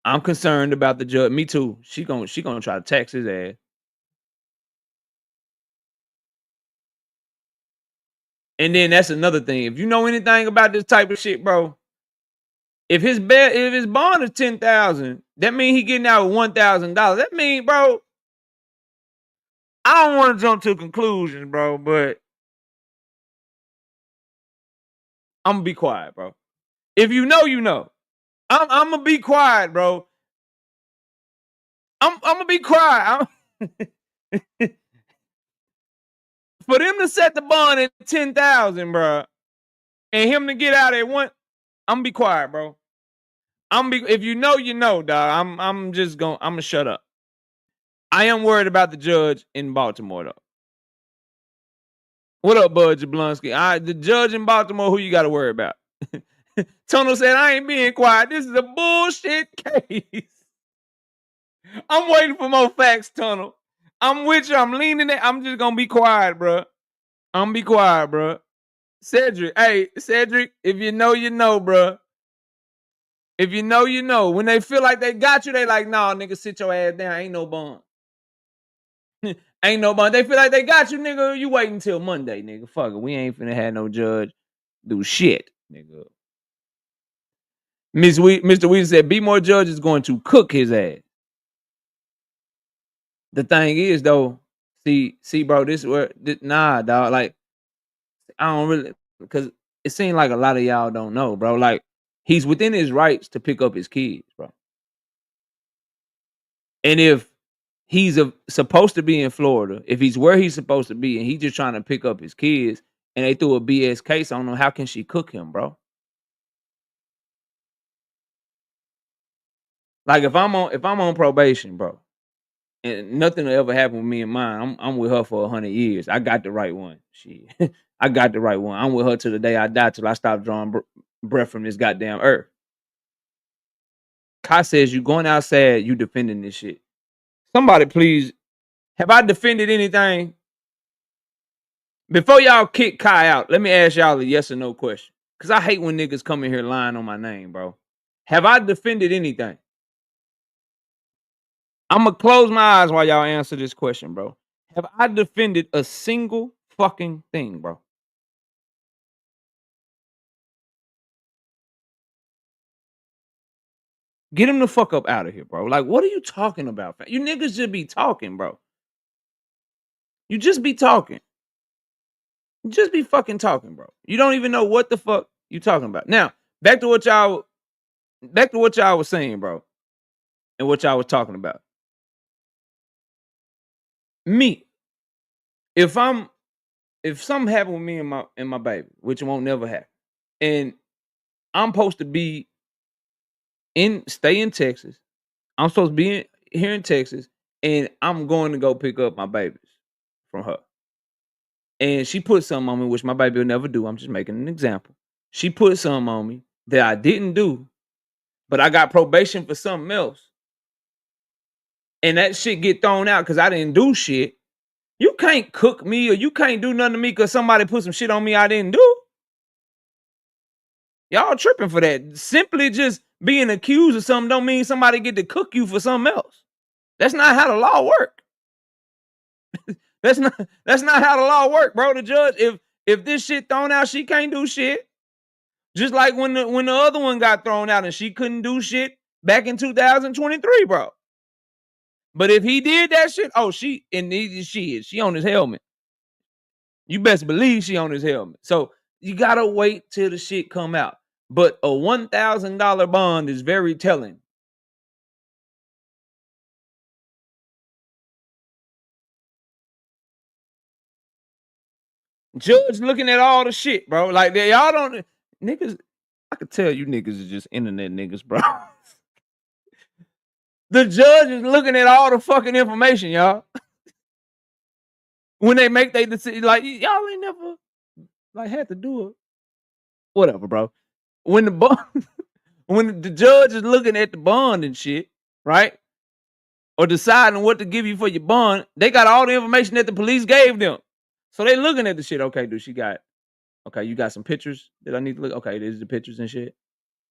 I'm concerned about the judge. Me too. She gonna try to text his ass. And then that's another thing. If you know anything about this type of shit, bro, if his bond is $10,000, that means he getting out with $1,000. That mean, bro, I don't want to jump to conclusions, bro, but I'm gonna be quiet, bro. If you know, you know. I'm gonna be quiet, bro. I'm gonna be quiet. For them to set the bond at 10,000, bro, and him to get out at one, I'm gonna be quiet, bro. If you know, you know, dog. I'm gonna shut up. I am worried about the judge in Baltimore, though. What up, Bud Jablonski? The judge in Baltimore, who you got to worry about? Tunnel said, I ain't being quiet. This is a bullshit case. I'm waiting for more facts, Tunnel. I'm with you. I'm leaning it. I'm just going to be quiet, bro. I'm going to be quiet, bro. Cedric, if you know, you know, bro. If you know, you know. When they feel like they got you, they like, nah, nigga, sit your ass down. Ain't no bond. Ain't no bond. They feel like they got you, nigga. You wait until Monday, nigga. Fuck it. We ain't finna have no judge do shit, nigga. Mr. Weezy said, "Be more judge is going to cook his ass." The thing is, though, see, bro, nah, dog. Like, I don't really, because it seems like a lot of y'all don't know, bro. Like, he's within his rights to pick up his kids, bro. And if he's supposed to be in Florida, if he's where he's supposed to be, and he's just trying to pick up his kids, and they threw a BS case on him, how can she cook him, bro? Like, if I'm on probation, bro, and nothing will ever happen with me and mine. I'm with her for 100 years. I got the right one. I got the right one. I'm with her till the day I die, till I stop drawing breath from this goddamn earth. Kai says, you going outside, you defending this shit. Somebody please, have I defended anything? Before y'all kick Kai out, let me ask y'all a yes or no question. Because I hate when niggas come in here lying on my name, bro. Have I defended anything? I'm going to close my eyes while y'all answer this question, bro. Have I defended a single fucking thing, bro? Get him the fuck up out of here, bro. Like, what are you talking about, fam? You niggas just be talking, bro. You just be talking. You just be fucking talking, bro. You don't even know what the fuck you talking about. Now, back to what y'all was saying, bro, and what y'all was talking about. Me, if something happened with me and my baby, which won't never happen, and I'm supposed to be stay in Texas. I'm supposed to be here in Texas, and I'm going to go pick up my babies from her. And she put something on me, which my baby will never do. I'm just making an example. She put something on me that I didn't do, but I got probation for something else. And that shit get thrown out because I didn't do shit. You can't cook me or you can't do nothing to me because somebody put some shit on me I didn't do. Y'all tripping for that. Simply just being accused of something don't mean somebody get to cook you for something else. That's not how the law work. That's not how the law work, bro. The judge, if this shit thrown out, she can't do shit. Just like when the other one got thrown out and she couldn't do shit back in 2023, bro. But if he did that shit, she on his helmet. You best believe she on his helmet. So you gotta wait till the shit come out. But a $1,000 bond is very telling. Judge looking at all the shit, bro. Like y'all don't niggas. I could tell you niggas is just internet niggas, bro. The judge is looking at all the fucking information, y'all. When they make their decision, like y'all ain't never like had to do it. Whatever, bro. When the bond, when the judge is looking at the bond and shit, right? Or deciding what to give you for your bond, they got all the information that the police gave them. So they looking at the shit. Okay, dude, you got some pictures that I need to look. Okay, these are the pictures and shit.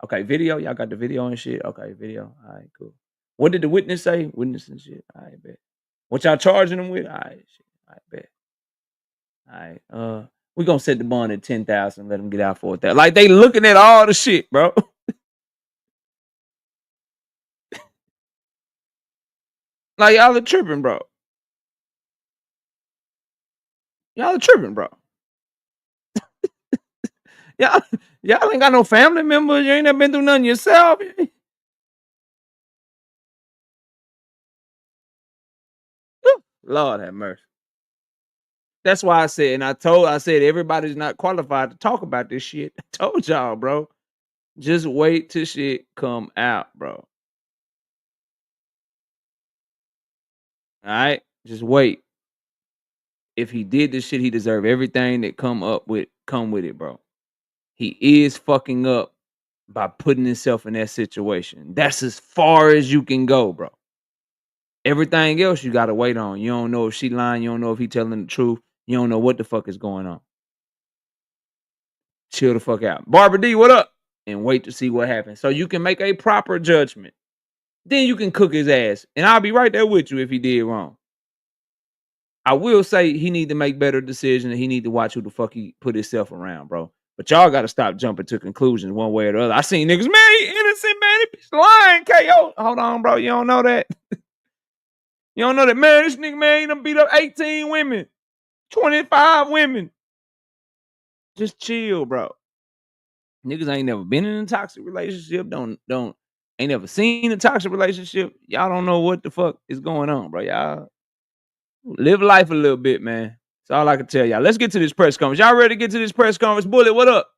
Okay, video. Y'all got the video and shit. Okay, video. All right, cool. What did the witness say? Witness and shit. All right, bet. What y'all charging them with? All right, shit. All right, bet. All right. We gonna set the bond at 10,000. Let them get out for that. Like they looking at all the shit, bro. Like y'all are tripping, bro. Y'all are tripping, bro. y'all ain't got no family members. You ain't never been through nothing yourself. Lord have mercy. That's why I said, and I said everybody's not qualified to talk about this shit. I told y'all, bro. Just wait till shit come out, bro. All right, just wait. If he did this shit, he deserve everything that come with it, bro. He is fucking up by putting himself in that situation. That's as far as you can go, bro. Everything else you gotta wait on. You don't know if she lying. You don't know if he telling the truth. You don't know what the fuck is going on. Chill the fuck out. Barbara D, what up? And wait to see what happens. So you can make a proper judgment. Then you can cook his ass. And I'll be right there with you if he did wrong. I will say he need to make better decisions and he need to watch who the fuck he put himself around, bro. But y'all got to stop jumping to conclusions one way or the other. I seen niggas, man, he innocent, man. He lying, KO. Hold on, bro. You don't know that. You don't know that, man. This nigga, man, he done beat up 18 women, 25 women. Just chill, bro. Niggas ain't never been in a toxic relationship. Ain't never seen a toxic relationship. Y'all don't know what the fuck is going on, bro. Y'all live life a little bit, man. That's all I can tell y'all. Let's get to this press conference. Y'all ready to get to this press conference? Bullet, what up?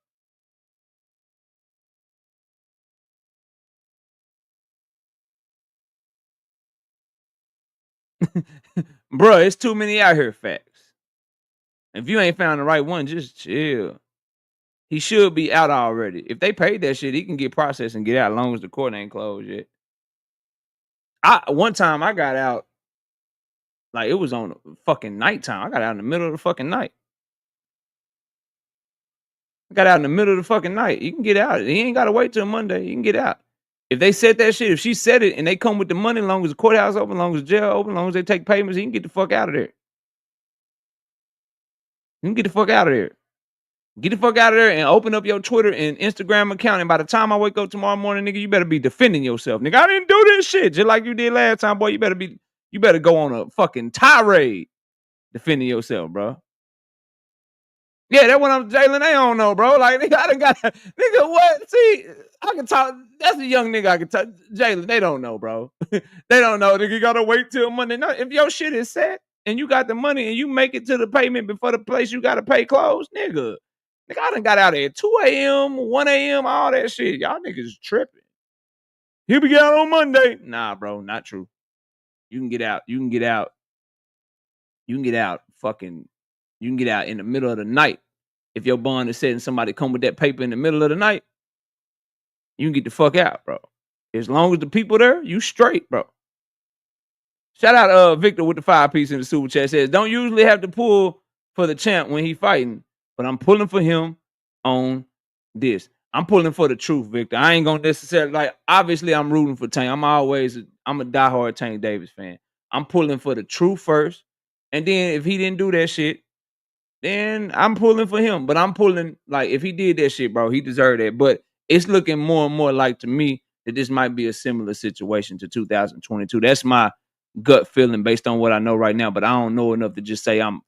Bruh, it's too many out here facts. If you ain't found the right one, just chill. He should be out already. If they paid that shit, he can get processed and get out as long as the court ain't closed yet. One time I got out, like it was on fucking nighttime. I got out in the middle of the fucking night. I got out in the middle of the fucking night. You can get out. He ain't gotta wait till Monday. You can get out. If they said that shit, if she said it and they come with the money, as long as the courthouse open, as long as the jail open, as long as they take payments, he can get the fuck out of there. You can get the fuck out of there. Get the fuck out of there and open up your Twitter and Instagram account. And by the time I wake up tomorrow morning, nigga, you better be defending yourself. Nigga, I didn't do this shit. Just like you did last time, boy. You better go on a fucking tirade defending yourself, bro. Yeah, that's what I'm Jalen. They don't know, bro. Like, nigga, I done got nigga, what? See, I can talk. That's a young nigga I can talk. Jalen, they don't know, bro. They don't know. Nigga, you gotta wait till Monday. No, if your shit is set and you got the money and you make it to the payment before the place you gotta pay close, nigga. Nigga, I done got out at 2 a.m., 1 a.m., all that shit. Y'all niggas tripping. He'll be out on Monday. Nah, bro, not true. You can get out. You can get out. You can get out fucking, you can get out in the middle of the night. If your bond is set and somebody come with that paper in the middle of the night, you can get the fuck out, bro. As long as the people there, you straight, bro. Shout out Victor with the 5-piece in the super chat. Says, don't usually have to pull for the champ when he fighting, but I'm pulling for him on this. I'm pulling for the truth, Victor. I ain't gonna necessarily, like, obviously I'm rooting for Tank. I'm a diehard Tank Davis fan. I'm pulling for the truth first. And then if he didn't do that shit, then I'm pulling for him. But I'm pulling, like, if he did that shit, bro, he deserved that. But it's looking more and more like to me that this might be a similar situation to 2022. That's my gut feeling based on what I know right now. But I don't know enough to just say I'm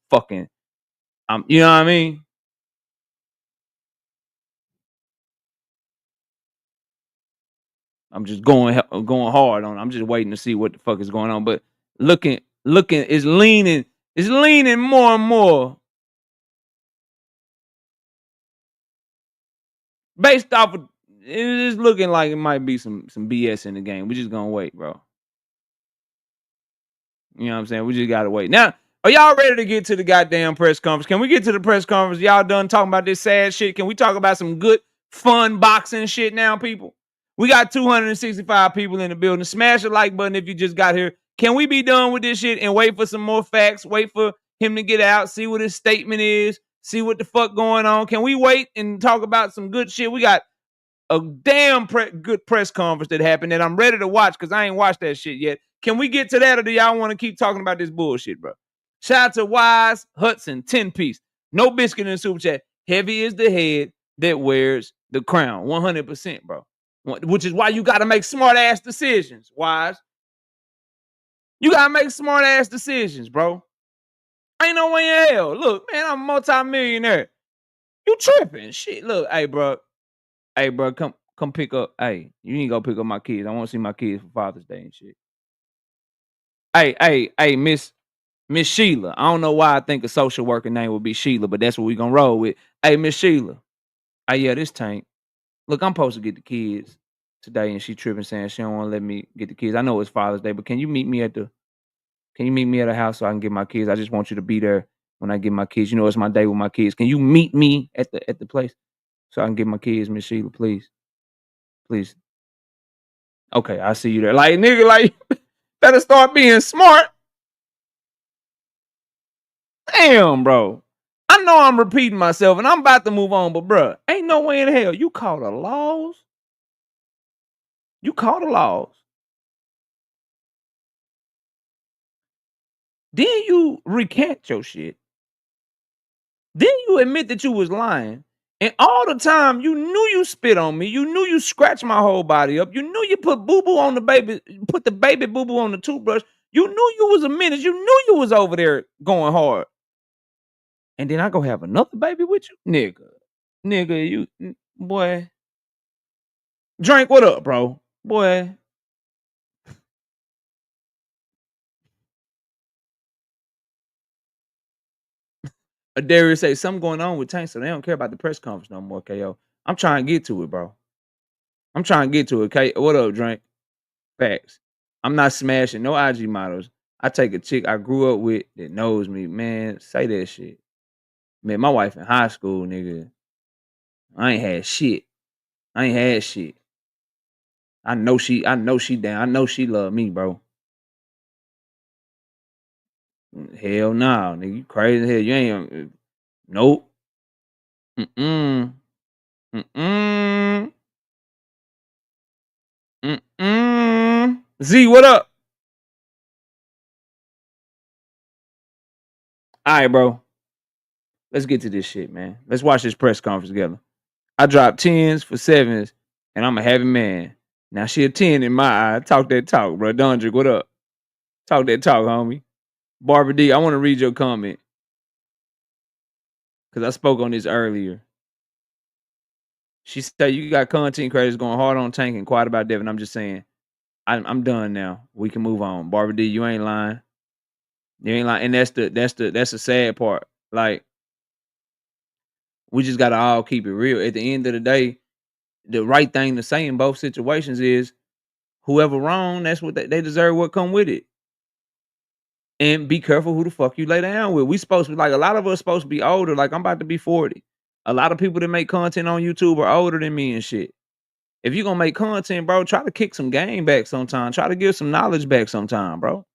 you know what I mean? I'm just going hard on. I'm just waiting to see what the fuck is going on. But looking, it's leaning more and more based off of. It is looking like it might be some BS in the game. We're just gonna wait, bro. You know what I'm saying? We just gotta wait. Now, are y'all ready to get to the goddamn press conference? Can we get to the press conference? Y'all done talking about this sad shit? Can we talk about some good, fun boxing shit now, people? We got 265 people in the building. Smash the like button if you just got here. Can we be done with this shit and wait for some more facts? Wait for him to get out, see what his statement is, see what the fuck going on. Can we wait and talk about some good shit? We got a damn good press conference that happened that I'm ready to watch because I ain't watched that shit yet. Can we get to that or do y'all want to keep talking about this bullshit, bro? Shout out to Wise Hudson, 10-piece. No biscuit in the super chat. Heavy is the head that wears the crown. 100%, bro. Which is why you got to make smart-ass decisions, Wise. You got to make smart-ass decisions, bro. Ain't no way in hell. Look, man, I'm a multi-millionaire. You tripping. Shit, look, hey, bro. Hey, bro, come pick up. Hey, you need to go pick up my kids. I want to see my kids for Father's Day and shit. Hey, Miss. Miss Sheila. I don't know why I think a social worker name would be Sheila, but that's what we gonna roll with. Hey, Miss Sheila. Hey, yeah, this Tank. Look, I'm supposed to get the kids today, and she tripping saying she don't want to let me get the kids. I know it's Father's Day, but can you meet me at the house so I can get my kids? I just want you to be there when I get my kids. You know, it's my day with my kids. Can you meet me at the place so I can get my kids, Miss Sheila, please? Please. Okay, I'll see you there. Like, nigga, like, better start being smart. Damn, bro. I know I'm repeating myself and I'm about to move on, but bro, ain't no way in hell you call the laws. You call the laws. Then you recant your shit. Then you admit that you was lying. And all the time you knew you spit on me. You knew you scratched my whole body up. You knew you put boo-boo on the baby, put the baby boo-boo on the toothbrush. You knew you was a menace. You knew you was over there going hard. And then I go have another baby with you? Nigga, you, boy. Drink, what up, bro? Boy. Darius say something going on with Tank, so they don't care about the press conference no more, KO. I'm trying to get to it, bro. I'm trying to get to it, K. What up, Drink? Facts. I'm not smashing no IG models. I take a chick I grew up with that knows me. Man, say that shit. Man, my wife in high school, nigga. I ain't had shit. I ain't had shit. I know she down. I know she love me, bro. Hell no, nigga. You crazy as hell. You ain't nope. Mm-mm. Mm-mm. Mm-mm. Z, what up? All right, bro. Let's get to this shit, man. Let's watch this press conference together. I dropped 10s for 7s, and I'm a happy man. Now she a 10 in my eye. Talk that talk, bro. Dondrick, what up? Talk that talk, homie. Barbara D, I want to read your comment. Because I spoke on this earlier. She said you got content creators going hard on Tank and quiet about Devin. I'm just saying. I'm done now. We can move on. Barbara D, you ain't lying. You ain't lying. And that's the sad part. Like, we just gotta all keep it real. At the end of the day, the right thing to say in both situations is whoever wrong, that's what they deserve what come with it. And be careful who the fuck you lay down with. We supposed to be like, a lot of us supposed to be older. Like, I'm about to be 40. A lot of people that make content on YouTube are older than me and shit. If you're gonna make content, bro, try to kick some game back sometime. Try to give some knowledge back sometime, bro.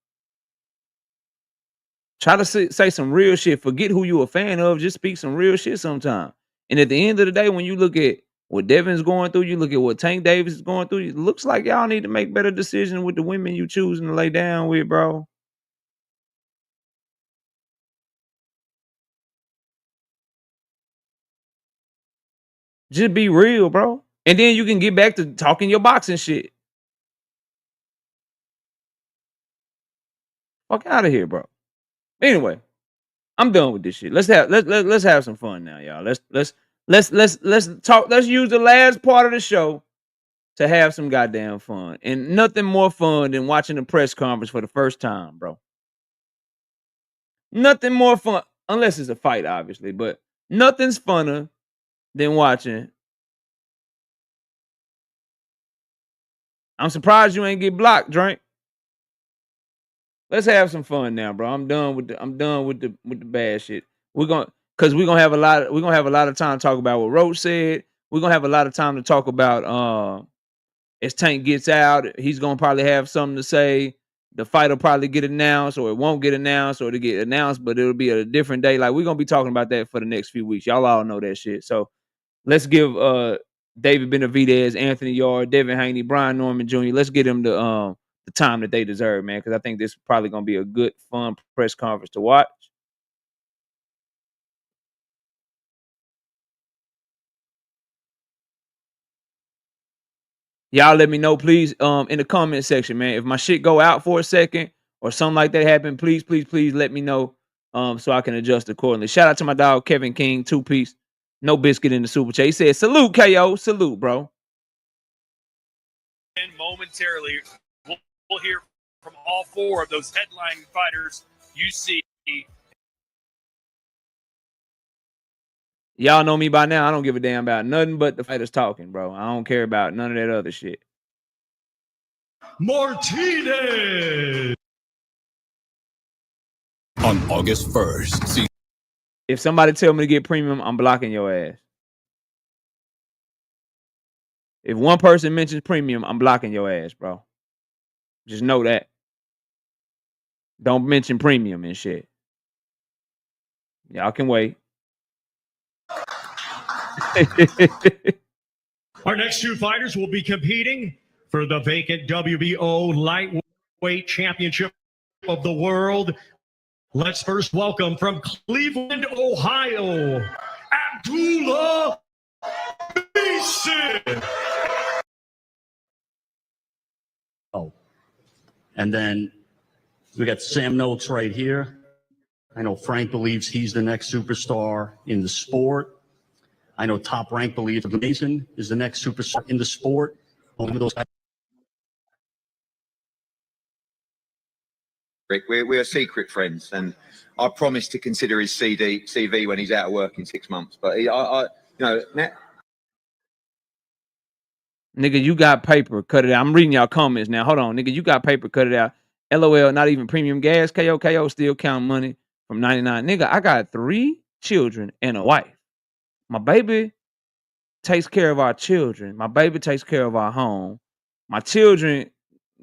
Try to say some real shit. Forget who you a fan of. Just speak some real shit sometime. And at the end of the day, when you look at what Devin's going through, you look at what Tank Davis is going through, it looks like y'all need to make better decisions with the women you choosing to lay down with, bro. Just be real, bro. And then you can get back to talking your boxing shit. Fuck out of here, bro. Anyway, I'm done with this shit. Let's have some fun now, y'all. Let's talk. Let's use the last part of the show to have some goddamn fun. And nothing more fun than watching the press conference for the first time, bro. Nothing more fun, unless it's a fight, obviously, but nothing's funner than watching. I'm surprised you ain't get blocked, Drink. Let's have some fun now, bro. I'm done with the bad shit. We're gonna have a lot of time to talk about what Roach said. We're gonna have a lot of time to talk about as Tank gets out, he's gonna probably have something to say. The fight will probably get announced, or it won't get announced, or it'll get announced, but it'll be a different day. Like, we're gonna be talking about that for the next few weeks. Y'all all know that shit. So let's give David Benavidez, Anthony Yarde, Devin Haney, Brian Norman Jr. Let's get them the time that they deserve, man, because I think this is probably gonna be a good, fun press conference to watch. Y'all let me know, please, in the comment section, man. If my shit go out for a second or something like that happen, please let me know, so I can adjust accordingly. Shout out to my dog Kevin King, 2-piece, no biscuit in the super chat. He said, "Salute, KO, salute, bro." And momentarily, we'll hear from all four of those headline fighters you see. Y'all know me by now. I don't give a damn about nothing but the fighters talking, bro. I don't care about none of that other shit. Martinez. On August 1st, see. If somebody tell me to get premium, I'm blocking your ass. If one person mentions premium, I'm blocking your ass, bro. Just know that. Don't mention premium and shit. Y'all can wait. Our next two fighters will be competing for the vacant WBO lightweight championship of the world. Let's first welcome from Cleveland, Ohio, Abdullah Mason. Oh, and then we got Sam Noakes right here. I know Frank believes he's the next superstar in the sport. I know Top Rank believes Mason is the next superstar in the sport. One of those guys. Rick, we're secret friends, and I promise to consider his CV when he's out of work in 6 months. But you know, nigga, you got paper, cut it out. I'm reading y'all comments now. Hold on, nigga, you got paper, cut it out. LOL, not even premium gas. KO still count money from 99. Nigga, I got 3 children and a wife. My baby takes care of our children. My baby takes care of our home. My children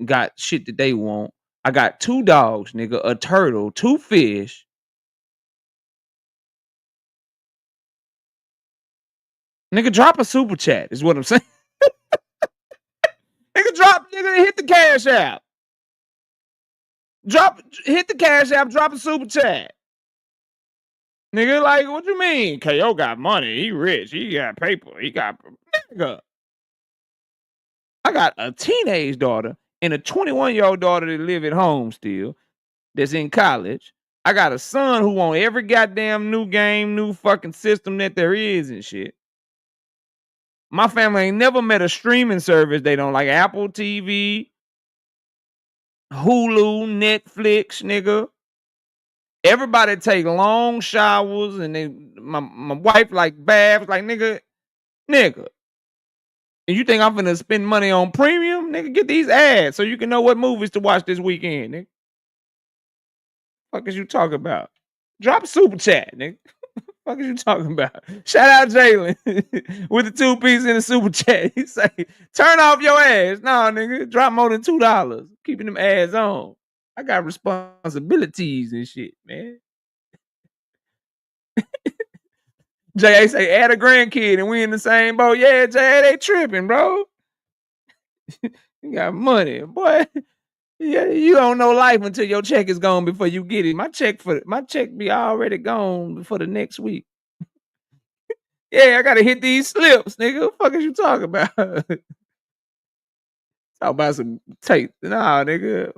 got shit that they want. I got 2 dogs, nigga, a turtle, 2 fish. Nigga, drop a super chat is what I'm saying. Nigga, hit the cash app. Hit the cash app, drop a super chat. Nigga, like, what you mean? KO got money. He rich. He got paper. He got, nigga. I got a teenage daughter and a 21-year-old daughter that live at home still, that's in college. I got a son who want every goddamn new game, new fucking system that there is and shit. My family ain't never met a streaming service they don't like. Apple TV, Hulu, Netflix, nigga. Everybody take long showers, and my wife like baths, like nigga. And you think I'm finna spend money on premium? Nigga, get these ads so you can know what movies to watch this weekend, nigga. Fuck is you talking about? Drop a super chat, nigga. Fuck is you talking about? Shout out Jalen with the 2 piece in the super chat. He say, turn off your ads. No, nigga, drop more than $2. Keeping them ads on. I got responsibilities and shit, man. Jay say, add a grandkid and we in the same boat. Yeah, Jay, they tripping, bro. You got money, boy. Yeah, you don't know life until your check is gone before you get it. My check be already gone before the next week. Yeah, I gotta hit these slips, nigga. What the fuck is you talking about? Talk about some tape. Nah, nigga.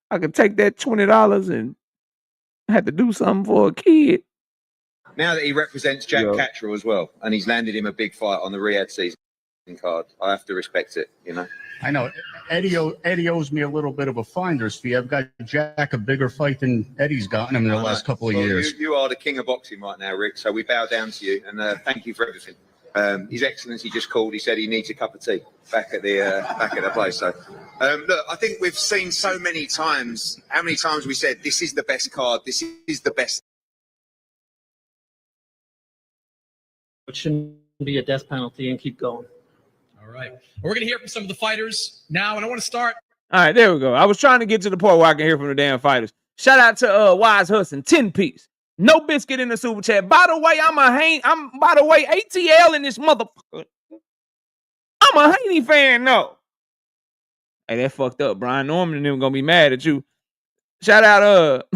I could take that $20 and have to do something for a kid. now that he represents Jack Cattrall as well, and he's landed him a big fight on the Riyadh season card, I have to respect it, you know. I know Eddie owes me a little bit of a finder's fee. I've got Jack a bigger fight than Eddie's gotten him in the last couple of years. You are the king of boxing right now, Rick. So we bow down to you, and thank you for everything. His Excellency just called. He said he needs a cup of tea back at the place. So look, I think we've seen so many times. How many times we said this is the best card. This is the best. It shouldn't be a death penalty and keep going. All right. We're going to hear from some of the fighters now, and I want to start. All right, there we go. I was trying to get to the point where I can hear from the damn fighters. Shout out to Wise Hudson, 10 piece. No biscuit in the super chat. By the way, I'm ATL in this motherfucker. I'm a Haney fan, no. Hey, that fucked up. Brian Norman and them gonna be mad at you. Shout out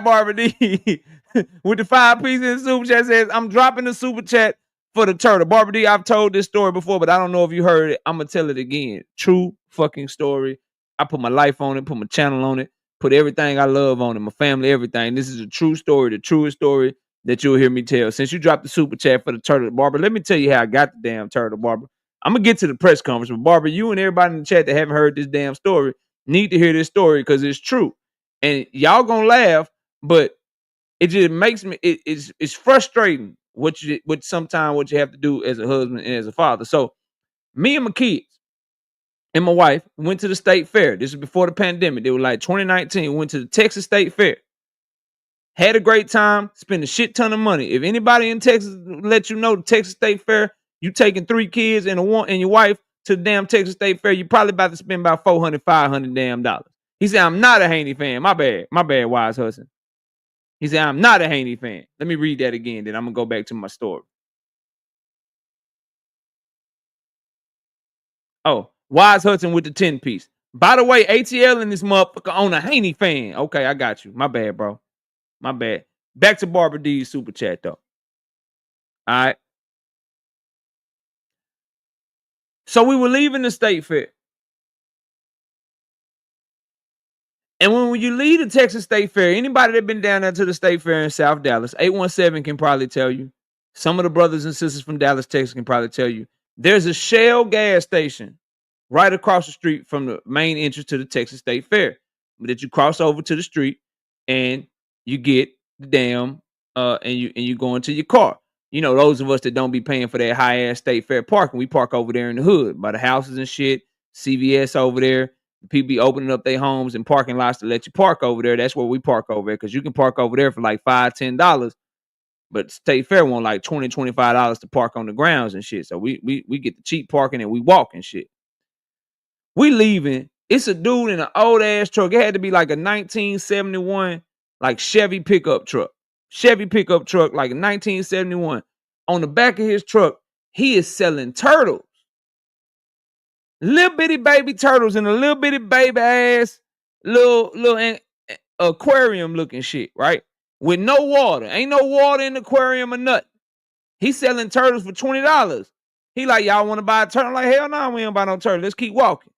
Barbara D with the 5 pieces in the super chat says, I'm dropping the super chat for the turtle. Barbara D, I've told this story before, but I don't know if you heard it. I'm gonna tell it again. True fucking story. I put my life on it, put my channel on it, put everything I love on it, my family, everything. This is a true story, the truest story that you'll hear me tell. Since you dropped the super chat for the turtle, Barbara, let me tell you how I got the damn turtle, Barbara. I'm gonna get to the press conference, but Barbara, you and everybody in the chat that haven't heard this damn story need to hear this story because it's true. And y'all gonna laugh, but it just makes me it's frustrating what sometimes what you have to do as a husband and as a father. So me and my kids and my wife went to the state fair. This is before the pandemic. They were like 2019. Went to the Texas State Fair. Had a great time. Spent a shit ton of money. If anybody in Texas let you know the Texas State Fair, you taking 3 kids and your wife to the damn Texas State Fair, you probably about to spend about $400, $500 damn dollars. He said, I'm not a Haney fan. My bad, Wise Hudson. He said, I'm not a Haney fan. Let me read that again, then I'm going to go back to my story. Oh, Wise Hudson with the 10-piece. By the way, ATL and this motherfucker on a Haney fan. Okay, I got you. My bad, bro. My bad. Back to Barbara D's super chat, though. All right. So we were leaving the state fair. And when you leave the Texas State Fair, anybody that been down there to the state fair in South Dallas, 817 can probably tell you. Some of the brothers and sisters from Dallas, Texas can probably tell you. There's a Shell gas station right across the street from the main entrance to the Texas State Fair. That you cross over to the street and you get the damn and you go into your car. You know, those of us that don't be paying for that high ass state fair parking, we park over there in the hood by the houses and shit. CVS over there. People be opening up their homes and parking lots to let you park over there. That's where we park over there because you can park over there for like $5, $10. But State Fair want like $20, $25 to park on the grounds and shit. So we get the cheap parking and we walk and shit. We leaving. It's a dude in an old ass truck. It had to be like a 1971 like Chevy pickup truck. Chevy pickup truck like a 1971. On the back of his truck, he is selling turtles. Little bitty baby turtles in a little bitty baby ass little aquarium looking shit, right? With no water. Ain't no water in the aquarium or nothing. He's selling turtles for $20. He like, y'all want to buy a turtle? I'm like, hell no, we don't buy no turtle. Let's keep walking.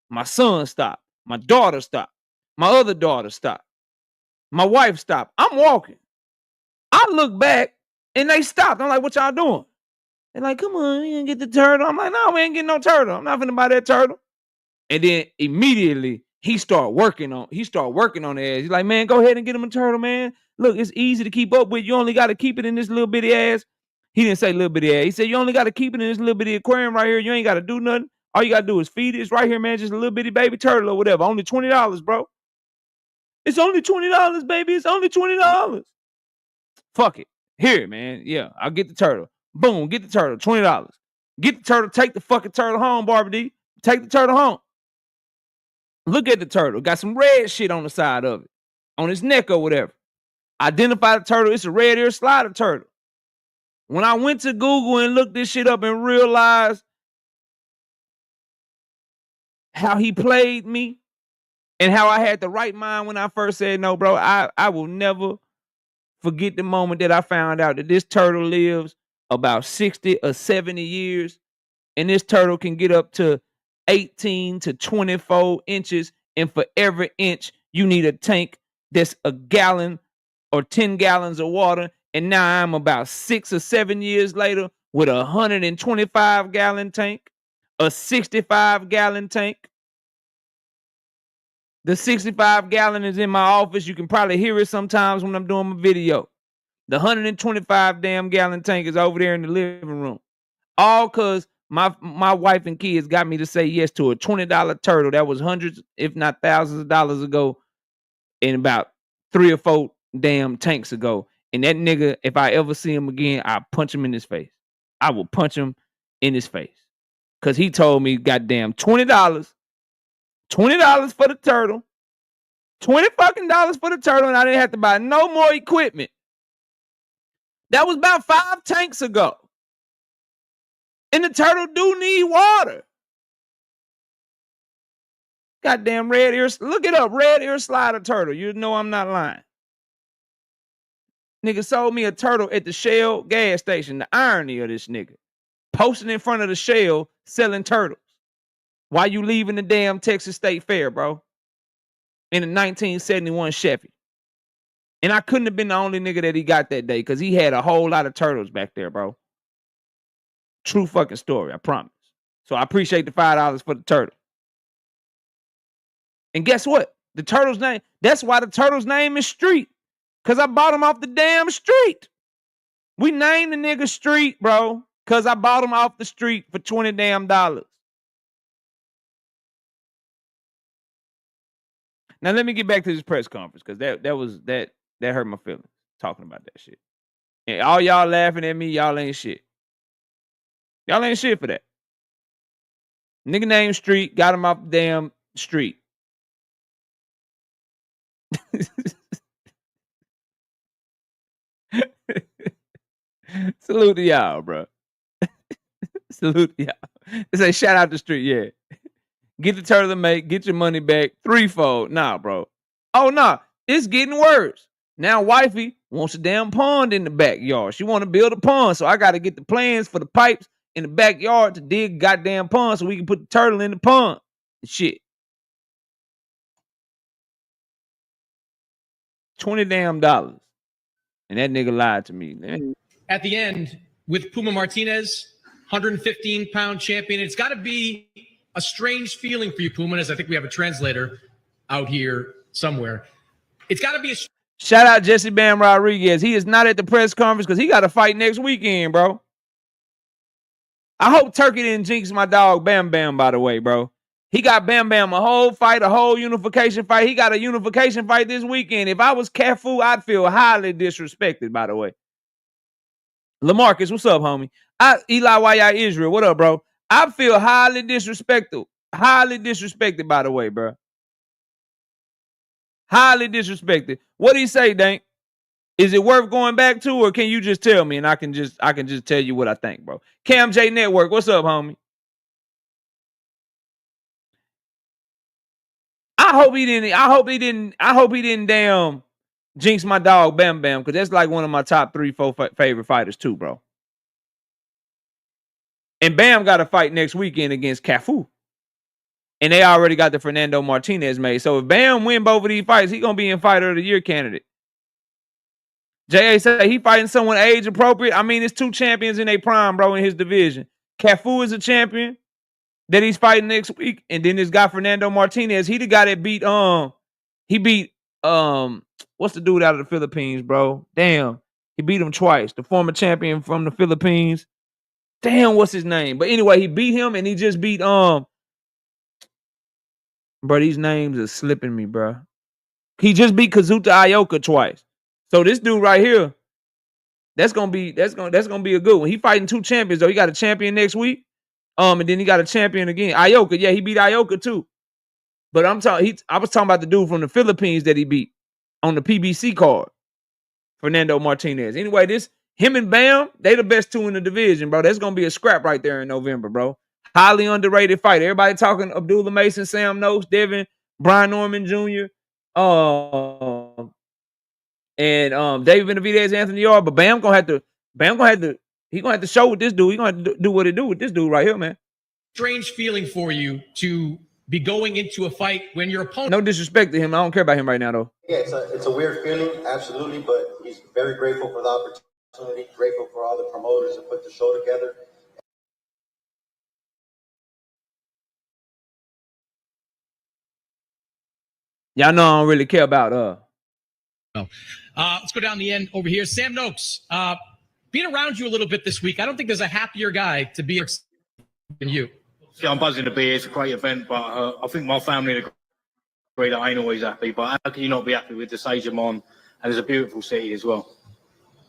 My son stopped. My daughter stopped. My other daughter stopped. My wife stopped. I'm walking. I look back and they stopped. I'm like, what y'all doing? They're like, come on, we gonna get the turtle. I'm like, no, we ain't getting no turtle. I'm not finna buy that turtle. And then immediately he start working on the ass. He's like, man, go ahead and get him a turtle, man. Look, it's easy to keep up with. You only got to keep it in this little bitty ass. He didn't say little bitty ass. He said, you only got to keep it in this little bitty aquarium right here. You ain't got to do nothing. All you got to do is feed it. It's right here, man. Just a little bitty baby turtle or whatever. Only $20, bro. It's only $20, baby. It's only $20. Fuck it. Here, man. Yeah, I'll get the turtle. Boom, get the turtle. $20. Get the turtle. Take the fucking turtle home, Barbara D. Take the turtle home. Look at the turtle. Got some red shit on the side of it. On his neck or whatever. Identify the turtle. It's a red ear slider turtle. When I went to Google and looked this shit up and realized how he played me and how I had the right mind when I first said no, bro, I will never forget the moment that I found out that this turtle lives about 60 or 70 years, and this turtle can get up to 18 to 24 inches, and for every inch, you need a tank that's a gallon or 10 gallons of water, and now I'm about 6 or 7 years later with a 125-gallon tank, a 65-gallon tank. The 65-gallon is in my office. You can probably hear it sometimes when I'm doing my video. The 125 damn gallon tank is over there in the living room. All because my wife and kids got me to say yes to a $20 turtle that was hundreds, if not thousands of dollars ago, and about 3 or 4 damn tanks ago. And that nigga, if I ever see him again, I'll punch him in his face. I will punch him in his face. Because he told me, goddamn, $20 for the turtle, $20 fucking for the turtle, and I didn't have to buy no more equipment. That was about 5 tanks ago. And the turtle do need water. Goddamn red ear. Look it up. Red ear slider turtle. You know I'm not lying. Nigga sold me a turtle at the Shell gas station. The irony of this nigga. Posting in front of the Shell selling turtles. Why you leaving the damn Texas State Fair, bro? In a 1971 Chevy. And I couldn't have been the only nigga that he got that day because he had a whole lot of turtles back there, bro. True fucking story, I promise. So I appreciate the $5 for the turtle. And guess what? The turtle's name, that's why the turtle's name is Street. Because I bought him off the damn street. We named the nigga Street, bro, because I bought him off the street for $20 damn. Now let me get back to this press conference because that hurt my feelings talking about that shit. And all y'all laughing at me, y'all ain't shit. Y'all ain't shit for that. Nigga named Street, got him off the damn street. Salute to y'all, bro. Salute to y'all. Say shout out the street, yeah. Get the turtle mate, get your money back threefold. Nah, bro. Oh, nah. It's getting worse. Now wifey wants a damn pond in the backyard. She want to build a pond, so I got to get the plans for the pipes in the backyard to dig goddamn pond so we can put the turtle in the pond. Shit. $20 damn. And that nigga lied to me, man. At the end, with Puma Martinez, 115-pound champion, it's got to be a strange feeling for you, Puma, as I think we have a translator out here somewhere. It's got to be a... Shout out Jesse Bam Rodriguez. He is not at the press conference because he got a fight next weekend, bro. I hope Turkey didn't jinx my dog Bam Bam, by the way, bro. He got Bam Bam a whole fight, a whole unification fight. He got a unification fight this weekend. If I was Cafu, I'd feel highly disrespected, by the way. LaMarcus, what's up, homie? Eli Waya Israel, what up, bro? I feel highly disrespected. Highly disrespected, by the way, bro. Highly disrespected. What do you say, Dank? Is it worth going back to, or can you just tell me and I can just tell you what I think, bro? Cam J Network, what's up, homie? I hope he didn't damn jinx my dog Bam Bam, because that's like one of my top 3-4 favorite fighters too, bro. And Bam got a fight next weekend against Cafu. And they already got the Fernando Martinez made. So if Bam win both of these fights, he gonna be in Fighter of the Year candidate. J.A. said he fighting someone age appropriate. I mean, it's two champions in their prime, bro, in his division. Cafu is a champion that he's fighting next week. And then this guy Fernando Martinez, he the guy that beat what's the dude out of the Philippines, bro? Damn. He beat him twice. The former champion from the Philippines. Damn, what's his name? But anyway, he beat him and he just beat bro, these names are slipping me, bro. He just beat Kazuta Ioka twice. So this dude right here, that's gonna be a good one. He fighting two champions though. He got a champion next week, and then he got a champion again. Ioka, yeah, he beat Ioka too. But I was talking about the dude from the Philippines that he beat on the PBC card, Fernando Martinez. Anyway, him and Bam, they the best two in the division, bro. That's gonna be a scrap right there in November, bro. Highly underrated fight. Everybody talking Abdullah Mason, Sam Noakes, Devin, Brian Norman Jr., and David Benavidez, Anthony Yarde. But Bam gonna have to show with this dude. He gonna have to do what he do with this dude right here, man. Strange feeling for you to be going into a fight when your opponent... No disrespect to him. I don't care about him right now, though. Yeah, it's a weird feeling, absolutely, but he's very grateful for the opportunity, grateful for all the promoters that put the show together. Y'all know I don't really care about let's go down the end over here. Sam Noakes, being around you a little bit this week, I don't think there's a happier guy to be than you. Yeah, I'm buzzing to be here. It's a great event, but I think my family agree that I ain't always happy. But how can you not be happy with the stage I'm on? And it's a beautiful city as well.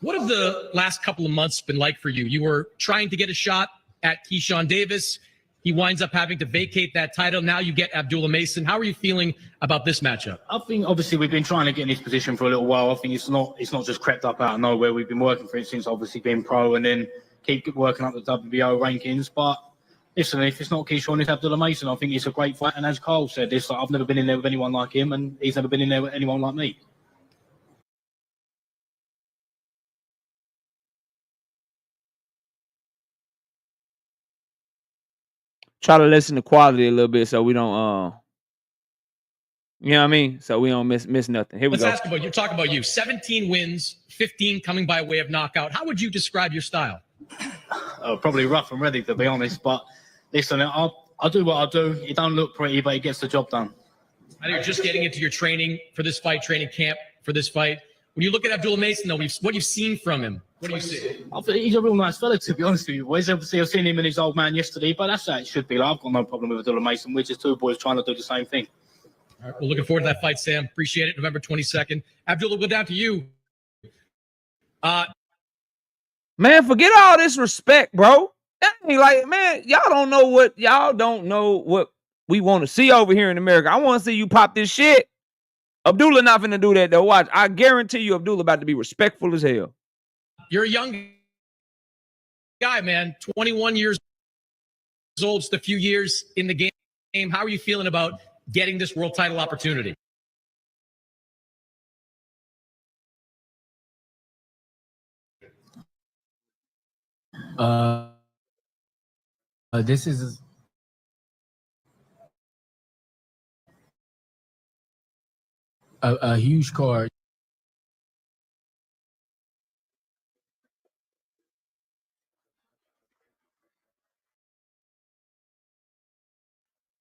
What have the last couple of months been like for you? You were trying to get a shot at Keyshawn Davis. He winds up having to vacate that title. Now you get Abdullah Mason. How are you feeling about this matchup? I think obviously we've been trying to get in this position for a little while. I think it's not just crept up out of nowhere. We've been working for it since obviously being pro and then keep working up the WBO rankings. But listen, if it's not Keyshawn, it's Abdullah Mason. I think it's a great fight. And as Carl said, I've never been in there with anyone like him, and he's never been in there with anyone like me. Try to listen to quality a little bit so we don't you know what I mean? So we don't miss nothing. Here we go. You're talking about you. 17 wins, 15 coming by way of knockout. How would you describe your style? Probably rough and ready, to be honest. But listen, I'll do what I do. It don't look pretty, but it gets the job done. I know you're just getting into your training for this fight, training camp for this fight. When you look at Abdullah Mason, though, what you've seen from him, what do you see? I think he's a real nice fella, to be honest with you, boys. Obviously, I've seen him and his old man yesterday, but that's how it should be. Like, I've got no problem with Abdullah Mason. We're just two boys trying to do the same thing. All right, we're looking forward to that fight, Sam. Appreciate it. November 22nd. Abdullah, we'll go down to you. Man, forget all this respect, bro. That ain't like, man, y'all don't know what we want to see over here in America. I want to see you pop this shit. Abdullah not finna do that, though. Watch. I guarantee you Abdullah about to be respectful as hell. You're a young guy, man. 21 years old, just a few years in the game. How are you feeling about getting this world title opportunity? This is a huge card.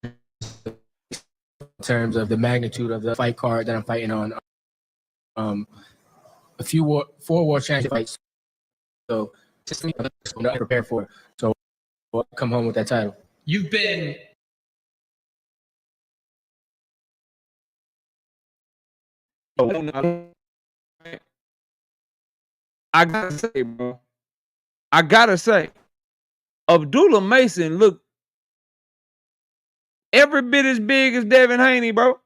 In terms of the magnitude of the fight card that I'm fighting on, four world championship fights. So just me, I'm not prepared for it. So I'll come home with that title. You've been I gotta say, bro. I gotta say, Abdullah Mason look every bit as big as Devin Haney, bro.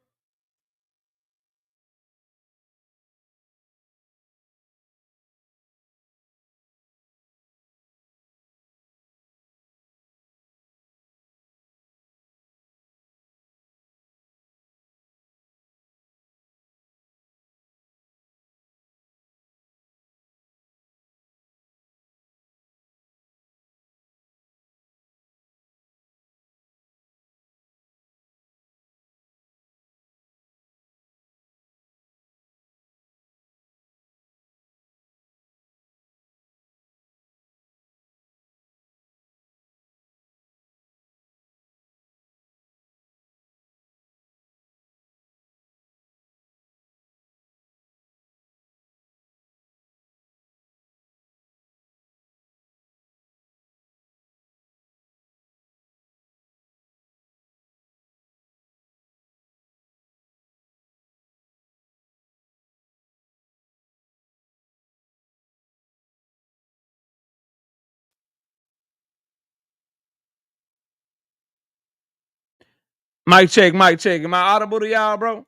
Mic check, mic check. Am I audible to y'all, bro?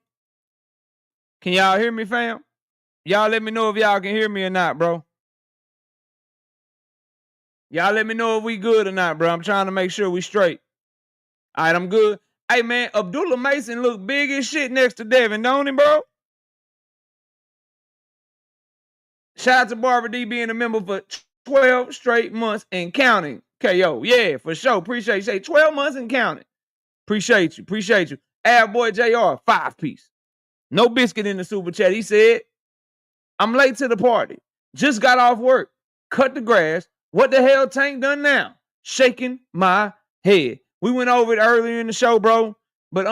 Can y'all hear me, fam? Y'all let me know if y'all can hear me or not, bro. Y'all let me know if we good or not, bro. I'm trying to make sure we straight. All right, I'm good. Hey, man, Abdullah Mason look big as shit next to Devin, don't he, bro? Shout out to Barbara D being a member for 12 straight months and counting. KO, yeah, for sure. Appreciate you. Say 12 months and counting. Appreciate you. Appreciate you. Ad boy JR, 5-piece. No biscuit in the super chat. He said, I'm late to the party. Just got off work. Cut the grass. What the hell Tank done now? Shaking my head. We went over it earlier in the show, bro. But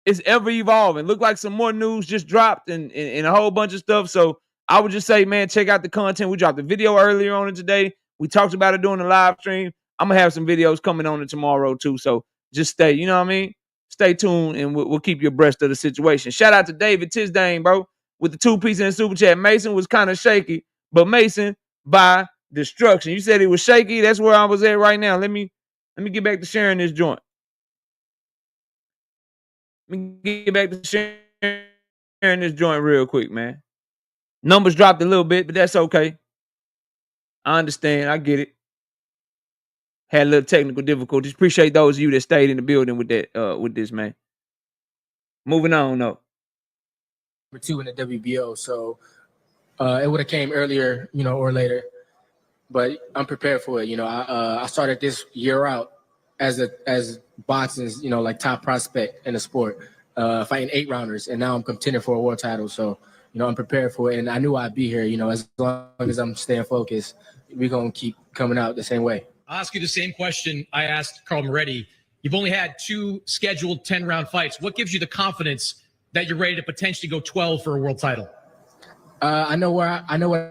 it's ever evolving. Look like some more news just dropped and a whole bunch of stuff. So I would just say, man, check out the content. We dropped a video earlier on it today. We talked about it during the live stream. I'm going to have some videos coming on it tomorrow, too. So just stay, you know what I mean? Stay tuned, and we'll keep you abreast of the situation. Shout out to David Tisdane, bro, with the 2-piece in the super chat. Mason was kind of shaky, but Mason by destruction. You said he was shaky. That's where I was at right now. Let me get back to sharing this joint. Let me get back to sharing this joint real quick, man. Numbers dropped a little bit, but that's okay. I understand. I get it. Had a little technical difficulties. Appreciate those of you that stayed in the building with that, with this, man. Moving on, though. Number 2 in the WBO, so it would have came earlier, or later. But I'm prepared for it. I started this year out as boxing's, like top prospect in the sport, fighting 8-rounders, and now I'm contending for a world title. So, I'm prepared for it, and I knew I'd be here. As long as I'm staying focused, we're gonna keep coming out the same way. I'll ask you the same question I asked Carl Moretti. You've only had 2 scheduled 10-round fights. What gives you the confidence that you're ready to potentially go 12 for a world title? I know what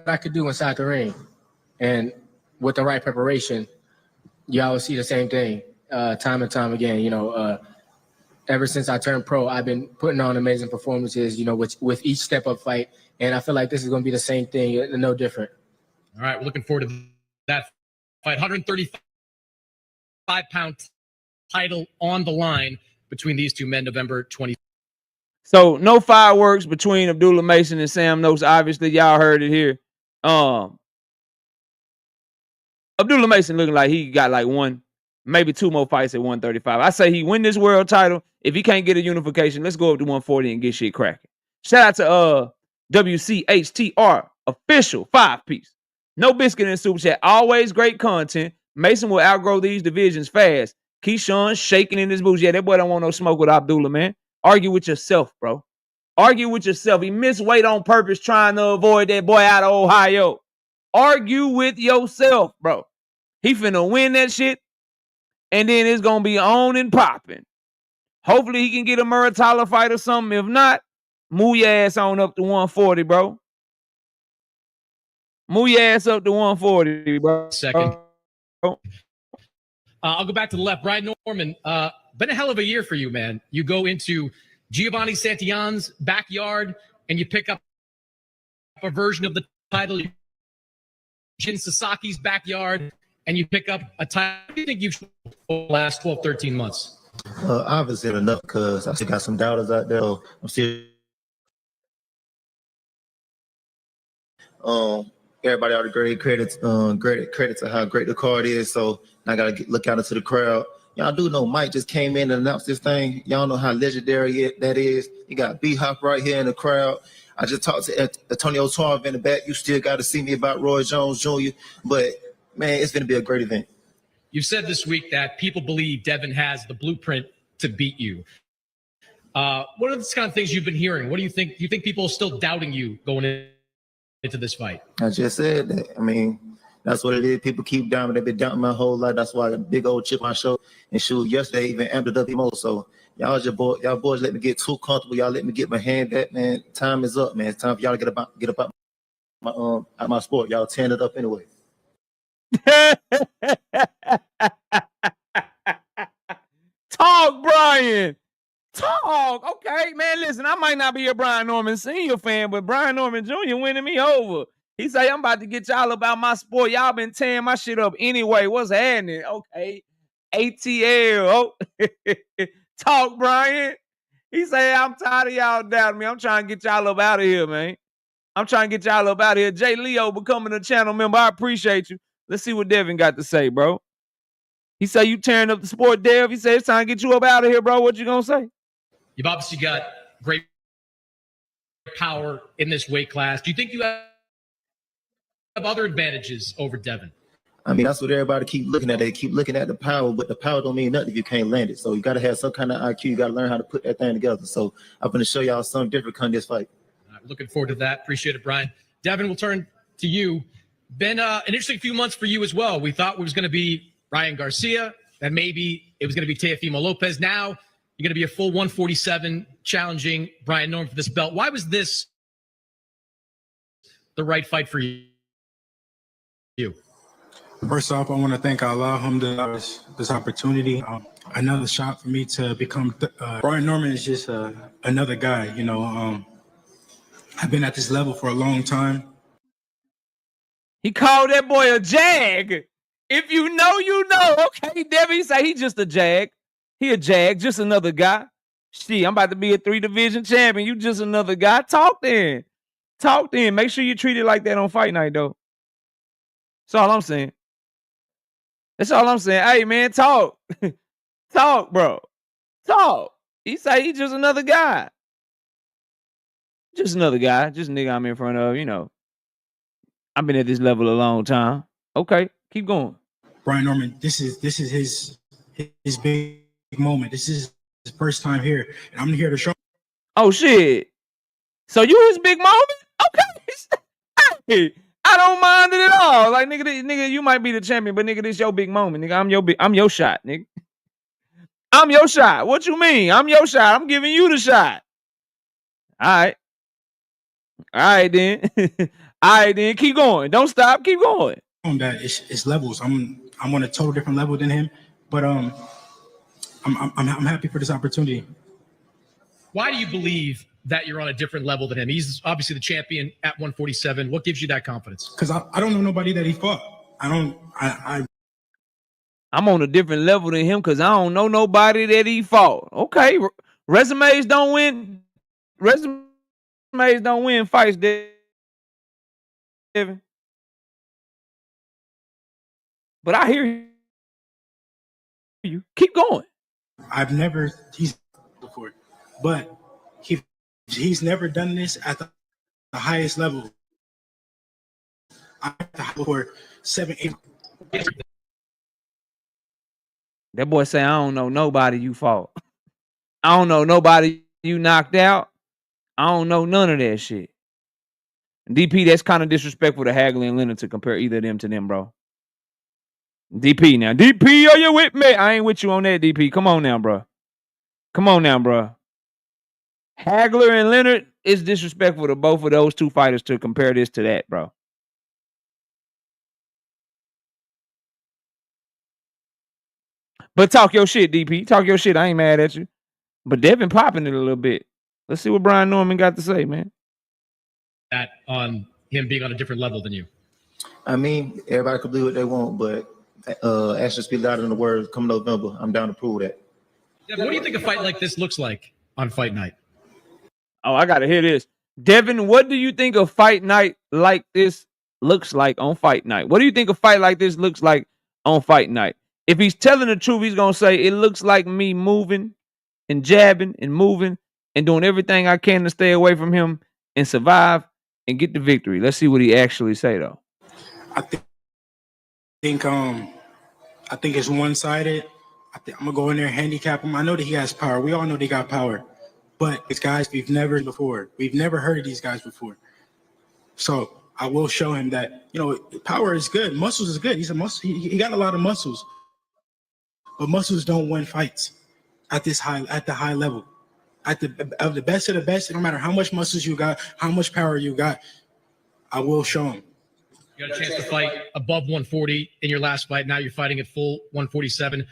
I could do inside the ring, and with the right preparation, you always see the same thing time and time again. You know, ever since I turned pro, I've been putting on amazing performances. You know, with each step up fight, and I feel like this is going to be the same thing, no different. All right, we're looking forward to that fight. 135-pound title on the line between these two men, November 20th. So no fireworks between Abdullah Mason and Sam Noakes. Obviously, y'all heard it here. Abdullah Mason looking like he got like one, maybe two more fights at 135. I say he win this world title. If he can't get a unification, let's go up to 140 and get shit cracking. Shout out to WCHTR official 5-piece. No biscuit in the super chat. Always great content. Mason will outgrow these divisions fast. Keyshawn shaking in his boots. Yeah, that boy don't want no smoke with Abdullah, man. Argue with yourself, bro. Argue with yourself. He missed weight on purpose trying to avoid that boy out of Ohio. Argue with yourself, bro. He finna win that shit, and then it's gonna be on and popping. Hopefully he can get a Muratalla fight or something. If not, move your ass on up to 140, bro. Move your ass up to 140, bro. Second. I'll go back to the left. Brian Norman, been a hell of a year for you, man. You go into Giovanni Santillan's backyard and you pick up a version of the title. Jin Sasaki's backyard and you pick up a title. What do you think you've shown over the last 12, 13 months? Obviously enough because I still got some doubters out there. I'm still everybody ought to great credit to how great the card is. So I gotta look out into the crowd. Y'all do know Mike just came in and announced this thing. Y'all know how legendary that is. You got B-Hop right here in the crowd. I just talked to Antonio Tarv in the back. You still got to see me about Roy Jones Jr. But, man, it's going to be a great event. You said this week that people believe Devin has the blueprint to beat you. What are the kind of things you've been hearing? What do you think? Do you think people are still doubting you going into this fight? I just said that. I mean, that's what it is. People keep doubting. They've been doubting my whole life. That's why I got a big old chip on my shoulder. And shoot, yesterday even amped it up even more. So y'all boys let me get too comfortable. Y'all let me get my hand back, man. Time is up, man. It's time for y'all to get up out my sport. Y'all tearing it up anyway. Talk, Brian. Talk. Okay, man, listen, I might not be a Brian Norman Sr. fan, but Brian Norman Jr. winning me over. He say, I'm about to get y'all about my sport. Y'all been tearing my shit up anyway. What's happening? Okay. ATL. Oh. Talk, Brian. He say, I'm tired of y'all doubting me. I'm trying to get y'all up out of here, man. I'm trying to get y'all up out of here. Jay Leo becoming a channel member. I appreciate you. Let's see what Devin got to say, bro. He say, you tearing up the sport, Dev. He said, it's time to get you up out of here, bro. What you gonna say? You've obviously got great power in this weight class. Do you think you have other advantages over Devin? I mean, that's what everybody keep looking at. They keep looking at the power, but the power don't mean nothing if you can't land it. So you got to have some kind of IQ. You got to learn how to put that thing together. So I'm going to show y'all something different come this fight. Looking forward to that. Appreciate it, Brian. Devin, we'll turn to you. Been an interesting few months for you as well. We thought it was going to be Ryan Garcia, and maybe it was going to be Teofimo Lopez. Now you're going to be a full 147 challenging Brian Norman for this belt. Why was this the right fight for you? First off, I want to thank Allah for this opportunity. Another shot for me to become Brian Norman is just another guy. You know, I've been at this level for a long time. He called that boy a jag. If you know, you know. Okay, Devin say he just a jag. He a jag, just another guy. Shit, I'm about to be a 3-division champion. You just another guy. Talk then. Talk then. Make sure you treat it like that on fight night, though. That's all I'm saying. That's all I'm saying. Hey, man, talk. Talk, bro. Talk. He say he just another guy. Just another guy. Just a nigga I'm in front of, you know. I've been at this level a long time. Okay, keep going. Brian Norman, this is his big moment. This is his first time here, and I'm here to show. Oh shit! So you his big moment? Okay. Hey, I don't mind it at all. Like nigga, you might be the champion, but nigga, this your big moment, nigga. I'm your shot, nigga. I'm your shot. What you mean? I'm your shot. I'm giving you the shot. All right. All right, then. All right, then. Keep going. Don't stop. Keep going. That it's levels. I'm on a total different level than him, but I'm happy for this opportunity. Why do you believe that you're on a different level than him? He's obviously the champion at 147. What gives you that confidence? Because I don't know nobody that he fought. I'm on a different level than him because I don't know nobody that he fought. Okay, resumes don't win. Resumes don't win fights, Devin. But I hear you. Keep going. I've never he's before, but he's never done this at the highest level. I'm at the high for 7, 8. That boy say I don't know nobody you fought. I don't know nobody you knocked out. I don't know none of that shit. DP, that's kind of disrespectful to Hagler and Leonard to compare either of them to them, bro. DP now. DP, are you with me? I ain't with you on that, DP. Come on now, bro. Come on now, bro. Hagler and Leonard is disrespectful to both of those two fighters to compare this to that, bro. But talk your shit, DP. Talk your shit. I ain't mad at you. But Devin popping it a little bit. Let's see what Brian Norman got to say, man. That on him being on a different level than you. I mean, everybody can believe what they want, but actions speak louder than the words. Come November, I'm down to prove that. Devin, what do you think a fight like this looks like on fight night? Oh, I gotta hear this. Devin, what do you think a fight night like this looks like on fight night? What do you think a fight like this looks like on fight night? If he's telling the truth, he's gonna say it looks like me moving and jabbing and moving and doing everything I can to stay away from him and survive and get the victory. Let's see what he actually say though. I think it's one-sided. I'm gonna go in there and handicap him. I know that he has power. We all know they got power, but these guys we've never heard of these guys before. So I will show him that power is good, muscles is good. He's a muscle. He got a lot of muscles, but muscles don't win fights at the high level. Of the best of the best, no matter how much muscles you got, how much power you got, I will show him. You got a chance to fight above 140 in your last fight. Now you're fighting at full 147.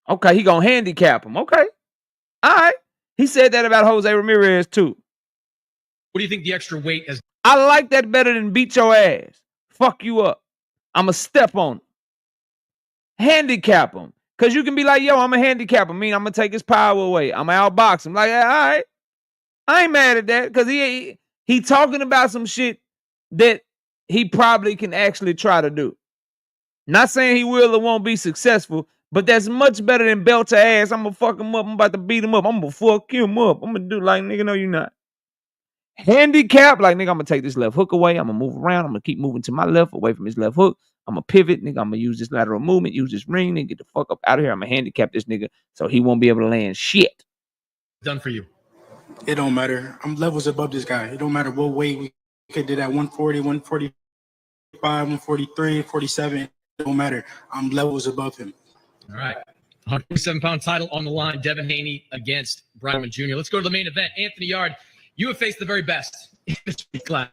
Okay, he gonna handicap him. Okay. All right. He said that about Jose Ramirez too. What do you think the extra weight has? I like that better than beat your ass. Fuck you up. I'ma step on him. Handicap him. Cause you can be like, yo, I'm a handicap him. I mean, I'm gonna take his power away. I'm gonna outbox him. Like, all right. I ain't mad at that. Cause he talking about some shit that he probably can actually try to do. Not saying he will or won't be successful, but that's much better than belt to ass. I'm gonna fuck him up. I'm about to beat him up. I'm gonna fuck him up. I'm gonna do like, nigga, no, you're not. Handicap, like, nigga, I'm gonna take this left hook away. I'm gonna move around. I'm gonna keep moving to my left, away from his left hook. I'm gonna pivot, nigga. I'm gonna use this lateral movement, use this ring, and get the fuck up out of here. I'm gonna handicap this nigga so he won't be able to land shit. Done for you. It don't matter. I'm levels above this guy. It don't matter what weight we could do that 140, 145, 143, 47. It don't matter. I'm levels above him. All right. 147-pound title on the line. Devin Haney against Brian Jr. Let's go to the main event. Anthony Yarde, you have faced the very best in this class.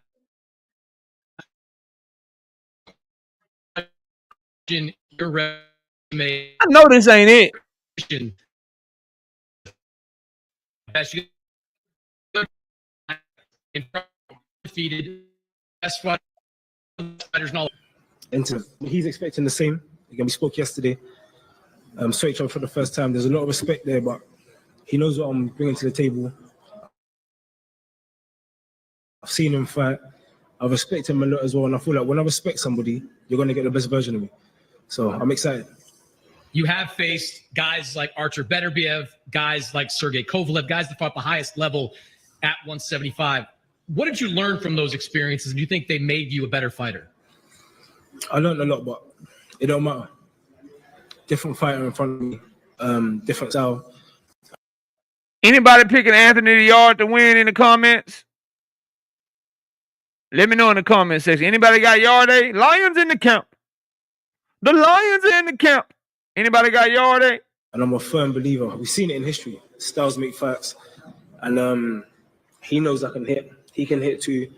Your resume. I know this ain't it. Defeated best fighters and all. And he's expecting the same. Again, we spoke yesterday. Straight up for the first time. There's a lot of respect there, but he knows what I'm bringing to the table. I've seen him fight. I respect him a lot as well, and I feel like when I respect somebody, you're going to get the best version of me. So I'm excited. You have faced guys like Artur Beterbiev, guys like Sergey Kovalev, guys that fought the highest level at 175. What did you learn from those experiences? And do you think they made you a better fighter? I learned a lot, but it don't matter. Different fighter in front of me, different style. Anybody picking Anthony Yarde to win in the comments? Let me know in the comment section. Anybody got Yarde? Lions in the camp. The Lions are in the camp. Anybody got Yarde? And I'm a firm believer. We've seen it in history. Styles make fights. And He knows I can hit. He can hit too.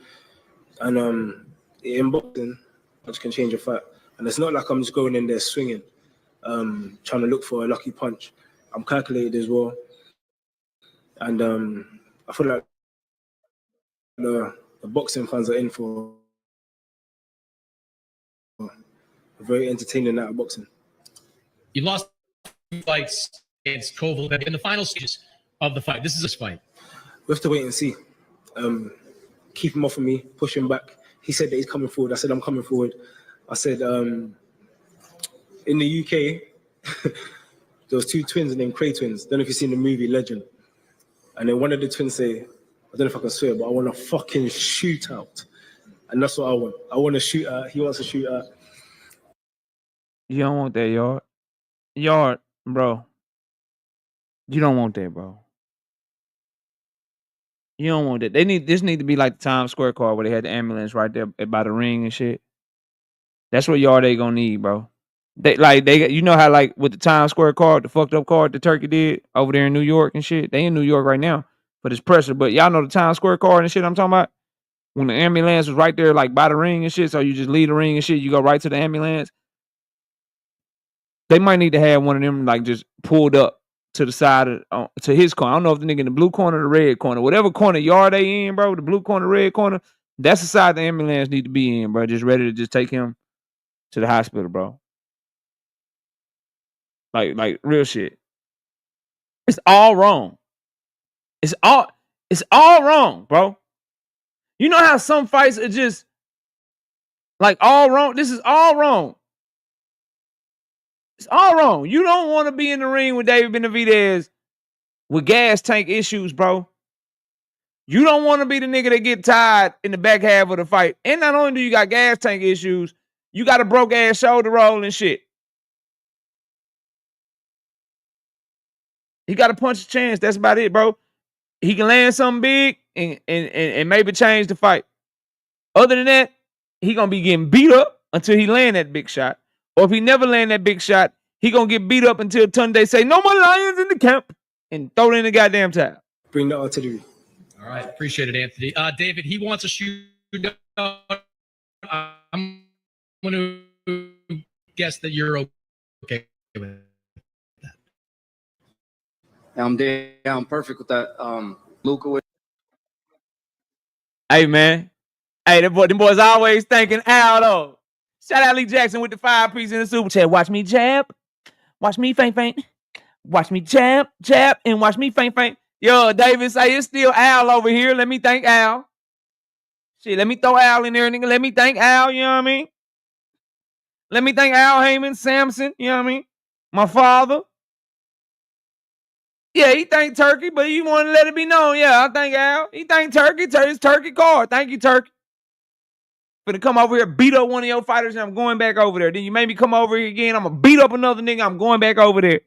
And in boxing, punch can change a fight. And it's not like I'm just going in there swinging, trying to look for a lucky punch. I'm calculated as well. And I feel like the boxing fans are in for a very entertaining night of boxing. You lost fights against Kovalev in the final stages of the fight. This is a fight. We have to wait and see. Keep him off of me, push him back. He said that he's coming forward. I said, I'm coming forward. I said, in the UK, there was two twins named Cray twins. Don't know if you've seen the movie Legend. And then one of the twins say, I don't know if I can swear, but I want a fucking shootout. And that's what I want. I want a shootout. He wants a shootout. You don't want that, Yarde. Yarde, bro. You don't want that, bro. You don't want that. This need to be like the Times Square card where they had the ambulance right there by the ring and shit. That's what Yarde gonna need, bro. You know how like with the Times Square card, the fucked up card the Turkey did over there in New York and shit. They in New York right now for this pressure. But y'all know the Times Square card and shit I'm talking about? When the ambulance was right there like by the ring and shit, so you just leave the ring and shit, you go right to the ambulance. They might need to have one of them like just pulled up to the side of to his corner. I don't know if the nigga in the blue corner or the red corner. Whatever corner Yarde they in, bro, the blue corner, red corner, that's the side the ambulance need to be in, bro. Just ready to just take him to the hospital, bro. Like real shit. It's all wrong. It's all wrong, bro. You know how some fights are just like all wrong? This is all wrong. It's all wrong. You don't want to be in the ring with David Benavidez with gas tank issues, bro. You don't want to be the nigga that get tired in the back half of the fight. And not only do you got gas tank issues, you got a broke ass shoulder roll and shit. He got a punch chance. That's about it, bro. He can land something big and maybe change the fight. Other than that, he gonna be getting beat up until he land that big shot. Or if he never land that big shot, he gonna get beat up until Tunde say, no more lions in the camp, and throw it in the goddamn towel. Bring the artillery. All right, appreciate it, Anthony. David, he wants a shootout. I'm going to guess that you're okay with that. I'm there. I'm perfect with that. Luka. Hey, man. Hey, them boys always thinking Al, though. Shout out Lee Jackson with the 5-piece in the super chat. Watch me jab. Watch me feint. Watch me jab, and watch me feint. Yo, David say it's still Al over here. Let me thank Al. Shit, let me throw Al in there, nigga. Let me thank Al, you know what I mean? Let me thank Al Heyman, Samson, you know what I mean? My father. Yeah, he thanked Turkey, but he wanted to let it be known. Yeah, I thank Al. He thanked Turkey. It's Turkey card. Thank you, Turkey. Finna come over here, beat up one of your fighters, and I'm going back over there. Then you make me come over here again. I'm gonna beat up another nigga. I'm going back over there.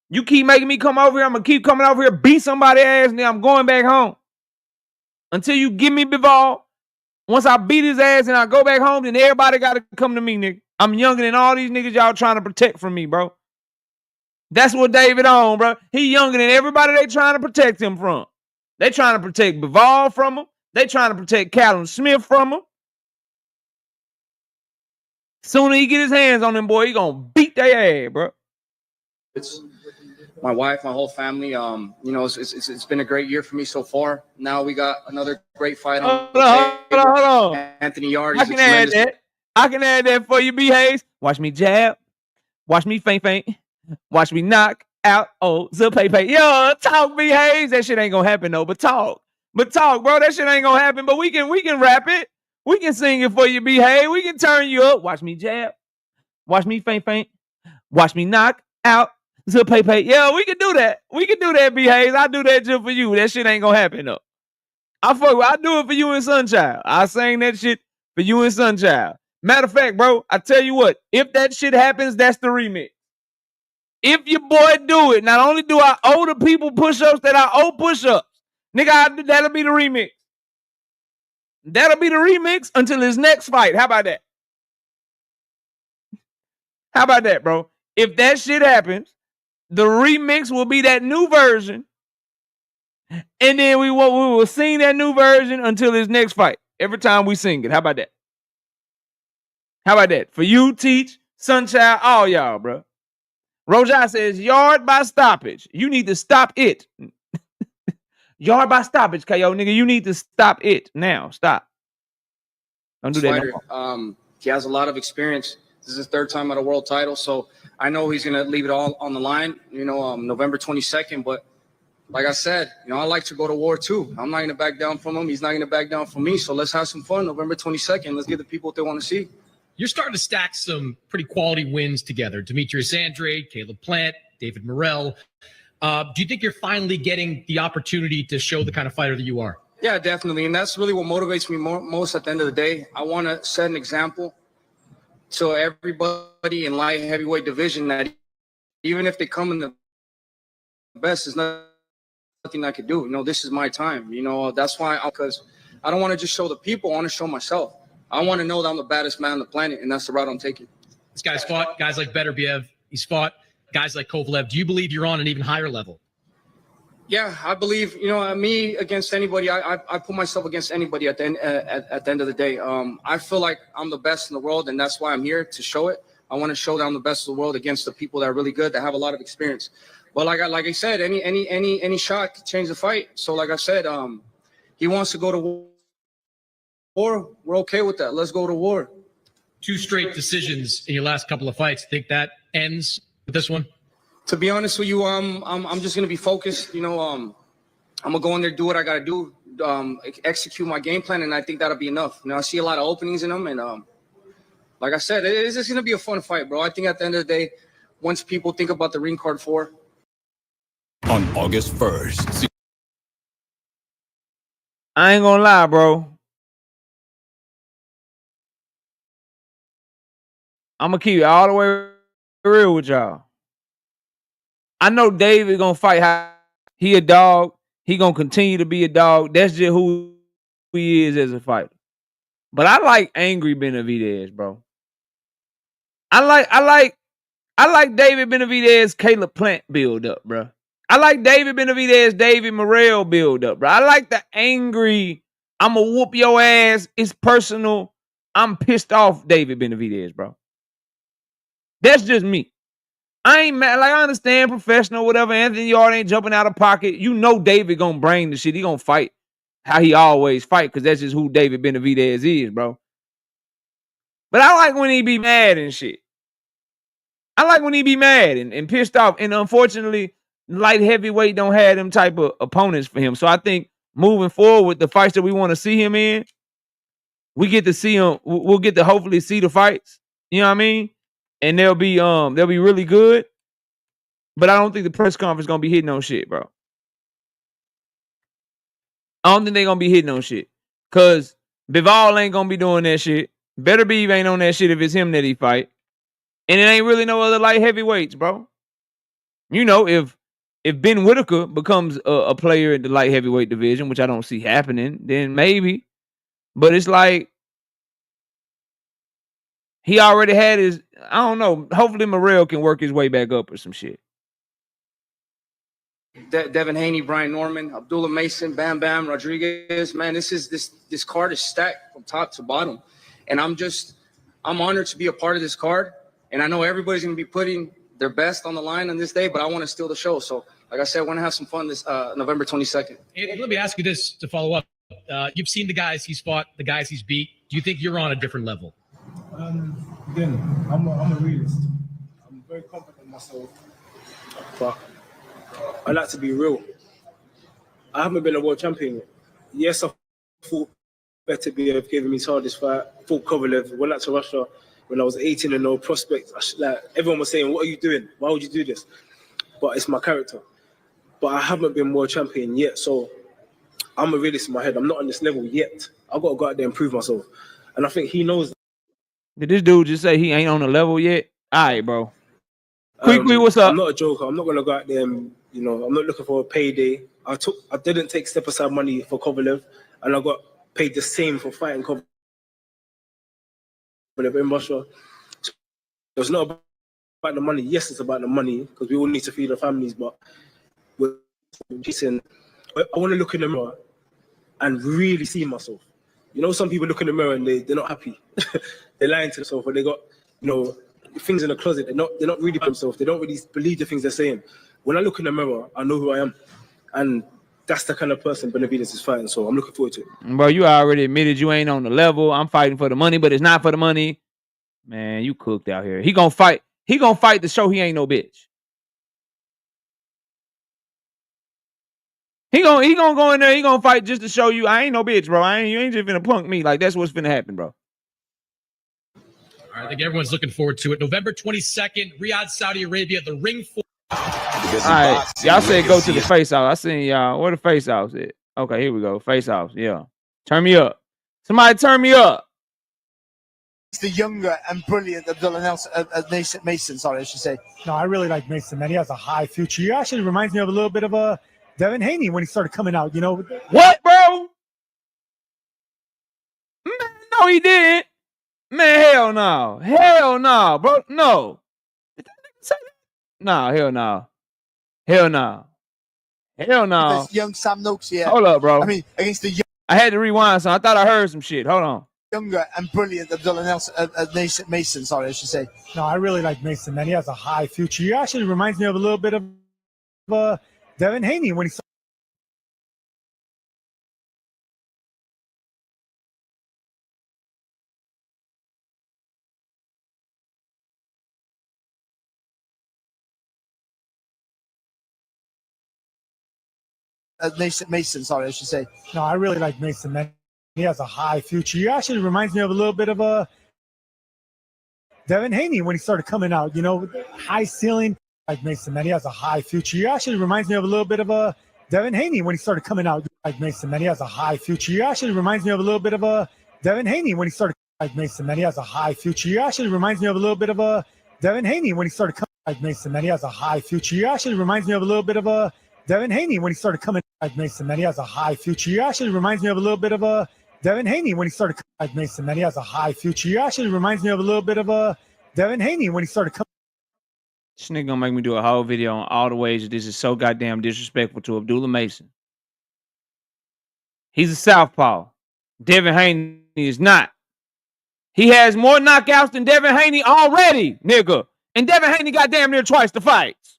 You keep making me come over here. I'm gonna keep coming over here, beat somebody's ass, and then I'm going back home. Until you give me Bivol. Once I beat his ass and I go back home, then everybody gotta come to me, nigga. I'm younger than all these niggas y'all trying to protect from me, bro. That's what David on, bro. He younger than everybody they trying to protect him from. They trying to protect Bivol from him. They trying to protect Callum Smith from him. Soon as he get his hands on them, boy, he gonna beat their ass, bro. It's my wife, my whole family. It's been a great year for me so far. Now we got another great fight on. Hold on. Anthony Yarde. I can add that. I can add that for you, B. Hayes. Watch me jab. Watch me feint. Watch me knock out. Oh, Pay. Yo, talk, B. Hayes. That shit ain't gonna happen though. But talk, bro. That shit ain't gonna happen. But we can rap it. We can sing it for you, B. Hayes. We can turn you up. Watch me jab. Watch me feint. Watch me knock out. Pay. Yo, we can do that. We can do that, B. Hayes. I do that just for you. That shit ain't gonna happen though. I do it for you and Sunchild. I sing that shit for you and Sunchild. Matter of fact, bro, I tell you what, if that shit happens, that's the remix. If your boy do it, not only do I owe the people push-ups that I owe push-ups, nigga, that'll be the remix. That'll be the remix until his next fight. How about that? How about that, bro? If that shit happens, the remix will be that new version And then we will sing that new version until his next fight. Every time we sing it. How about that? How about that? For you, Teach, Sunchild, all y'all, bro. Roja says, Yarde by stoppage. You need to stop it. Yarde by stoppage, KO, nigga. You need to stop it now. Stop. Don't do that fighter. no more. He has a lot of experience. This is his third time at a world title, so I know he's gonna leave it all on the line. November 22nd. But like I said, I like to go to war too. I'm not gonna back down from him. He's not gonna back down from me. So let's have some fun. November 22nd. Let's give the people what they want to see. You're starting to stack some pretty quality wins together. Demetrius Andrade, Caleb Plant, David Morrell. Do you think you're finally getting the opportunity to show the kind of fighter that you are? Yeah, definitely. And that's really what motivates me most at the end of the day. I want to set an example to everybody in light heavyweight division that even if they come in the best, there's nothing I could do. This is my time. That's why, because I don't want to just show the people. I want to show myself. I want to know that I'm the baddest man on the planet, and that's the route I'm taking. This guy's fought guys like Benavidez. He's fought guys like Kovalev. Do you believe you're on an even higher level? Yeah, I believe, me against anybody. I put myself against anybody at the end of the day. I feel like I'm the best in the world, and that's why I'm here to show it. I want to show that I'm the best in the world against the people that are really good, that have a lot of experience. But like I said, any shot could change the fight. So like I said, he wants to go to war. We're okay with that. Let's go to war. 2 straight decisions in your last couple of fights. Think that ends with this one? To be honest with you, I'm just gonna be focused. I'm gonna go in there, do what I gotta do, execute my game plan, and I think that'll be enough. I see a lot of openings in them, and like I said, it's just gonna be a fun fight, bro. I think at the end of the day, once people think about the ring card 4. On August 1st. I ain't gonna lie, bro. I'm gonna keep it all the way real with y'all. I know David gonna fight how he a dog. He gonna continue to be a dog. That's just who he is as a fighter. But I like angry Benavidez, bro. I like David Benavidez, Caleb Plant build up, bro. I like David Benavidez, David Morrell build up, bro. I like the angry, I'ma whoop your ass. It's personal. I'm pissed off, David Benavidez, bro. That's just me. I ain't mad. Like, I understand professional, whatever. Anthony Yarde ain't jumping out of pocket. David gonna bring the shit. He gonna fight how he always fight, because that's just who David Benavidez is, bro. But I like when he be mad and shit. I like when he be mad and pissed off. And unfortunately, light heavyweight don't have them type of opponents for him. So I think moving forward with the fights that we want to see him in, we get to see him. We'll get to hopefully see the fights. You know what I mean? And they'll be really good. But I don't think the press conference gonna be hitting on shit, bro. I don't think they're gonna be hitting on shit. Cause Bivol ain't gonna be doing that shit. Better Beef ain't on that shit if it's him that he fight. And it ain't really no other light heavyweights, bro. If Ben Whitaker becomes a player in the light heavyweight division, which I don't see happening, then maybe. But it's like he already had his, I don't know. Hopefully Morrell can work his way back up or some shit. Devin Haney, Brian Norman, Abdullah Mason, Bam Bam, Rodriguez. Man, this card is stacked from top to bottom. And I'm honored to be a part of this card. And I know everybody's going to be putting their best on the line on this day, but I want to steal the show. So, like I said, I want to have some fun this November 22nd. Hey, let me ask you this to follow up. You've seen the guys he's fought, the guys he's beat. Do you think you're on a different level? Again, I'm a realist. I'm very confident in myself. But I like to be real. I haven't been a world champion yet. Yes, I thought better be have given me this fight. Fought Kovalev, went out to Russia when I was 18 and no prospect. Everyone was saying, "What are you doing? Why would you do this?" But it's my character. But I haven't been world champion yet, so I'm a realist in my head. I'm not on this level yet. I've got to go out there and prove myself. And I think he knows that. Did this dude just say he ain't on the level yet? All right, bro. Quick, what's up? I'm not a joker. I'm not going to go out there and, I'm not looking for a payday. I didn't take step aside money for Kovalev, and I got paid the same for fighting Kovalev in Russia. So it's not about the money. Yes, it's about the money, because we all need to feed our families, but we're chasing I want to look in the mirror and really see myself. You know, some people look in the mirror and they're not happy. They're lying to themselves, or they got, you know, things in the closet. They're not really themselves. They don't really believe the things they're saying. When I look in the mirror, I know who I am, and that's the kind of person Benavidez is fighting. So I'm looking forward to it. Bro, you already admitted you ain't on the level. I'm fighting for the money, but it's not for the money. Man, you cooked out here. He gonna fight. He gonna fight to show he ain't no bitch. He gonna go in there. He gonna fight just to show you I ain't no bitch, bro. You ain't just finna punk me. Like, that's what's finna happen, bro. All right, I think everyone's looking forward to it. November 22nd, Riyadh, Saudi Arabia, the ring. All right, y'all said go to the face off. I seen y'all. Where the face offs at? Okay, here we go. Face offs. Yeah, turn me up. Somebody turn me up. It's the younger and brilliant Abdullah Mason. Sorry, I should say. No, I really like Mason, man. He has a high future. He actually reminds me of a little bit of a Devin Haney when he started coming out. You know what, bro? Man, no, he didn't. Man, hell no, bro. No. Did that nigga say that? No, hell no. Young Sam Noakes, yeah. Hold up, bro. I mean, against the I had to rewind, so I thought I heard some shit. Hold on. Younger and brilliant Abdullah Mason. Sorry, I should say. No, I really like Mason, man. He has a high future. He actually reminds me of a little bit of Devin Haney when he started. Mason, sorry, I should say. No, I really like Mason, man. He has a high future. He actually reminds me of a little bit of Devin Haney when he started coming out. You know, high ceiling. Like Mason, man. He has a high future. He actually reminds me of a little bit of Devin Haney when he started coming out. Like Mason, man. He has a high future. He actually reminds me of a little bit of Devin Haney when he started. Like Mason, man. He has a high future. He actually reminds me of a little bit of Devin Haney when he started coming. Like Mason, man. He has a high future. He actually reminds me of a little bit of Devin Haney when he started coming. Like Mason, man. He has a high future. He actually reminds me of a little bit of Devin Haney when he started. Like Mason, man. He has a high future. He actually reminds me of a little bit of Devin Haney when he started coming. This nigga gonna make me do a whole video on all the ways that this is so goddamn disrespectful to Abdullah Mason. He's a southpaw. Devin Haney is not. He has more knockouts than Devin Haney already, nigga. And Devin Haney got damn near twice the fights.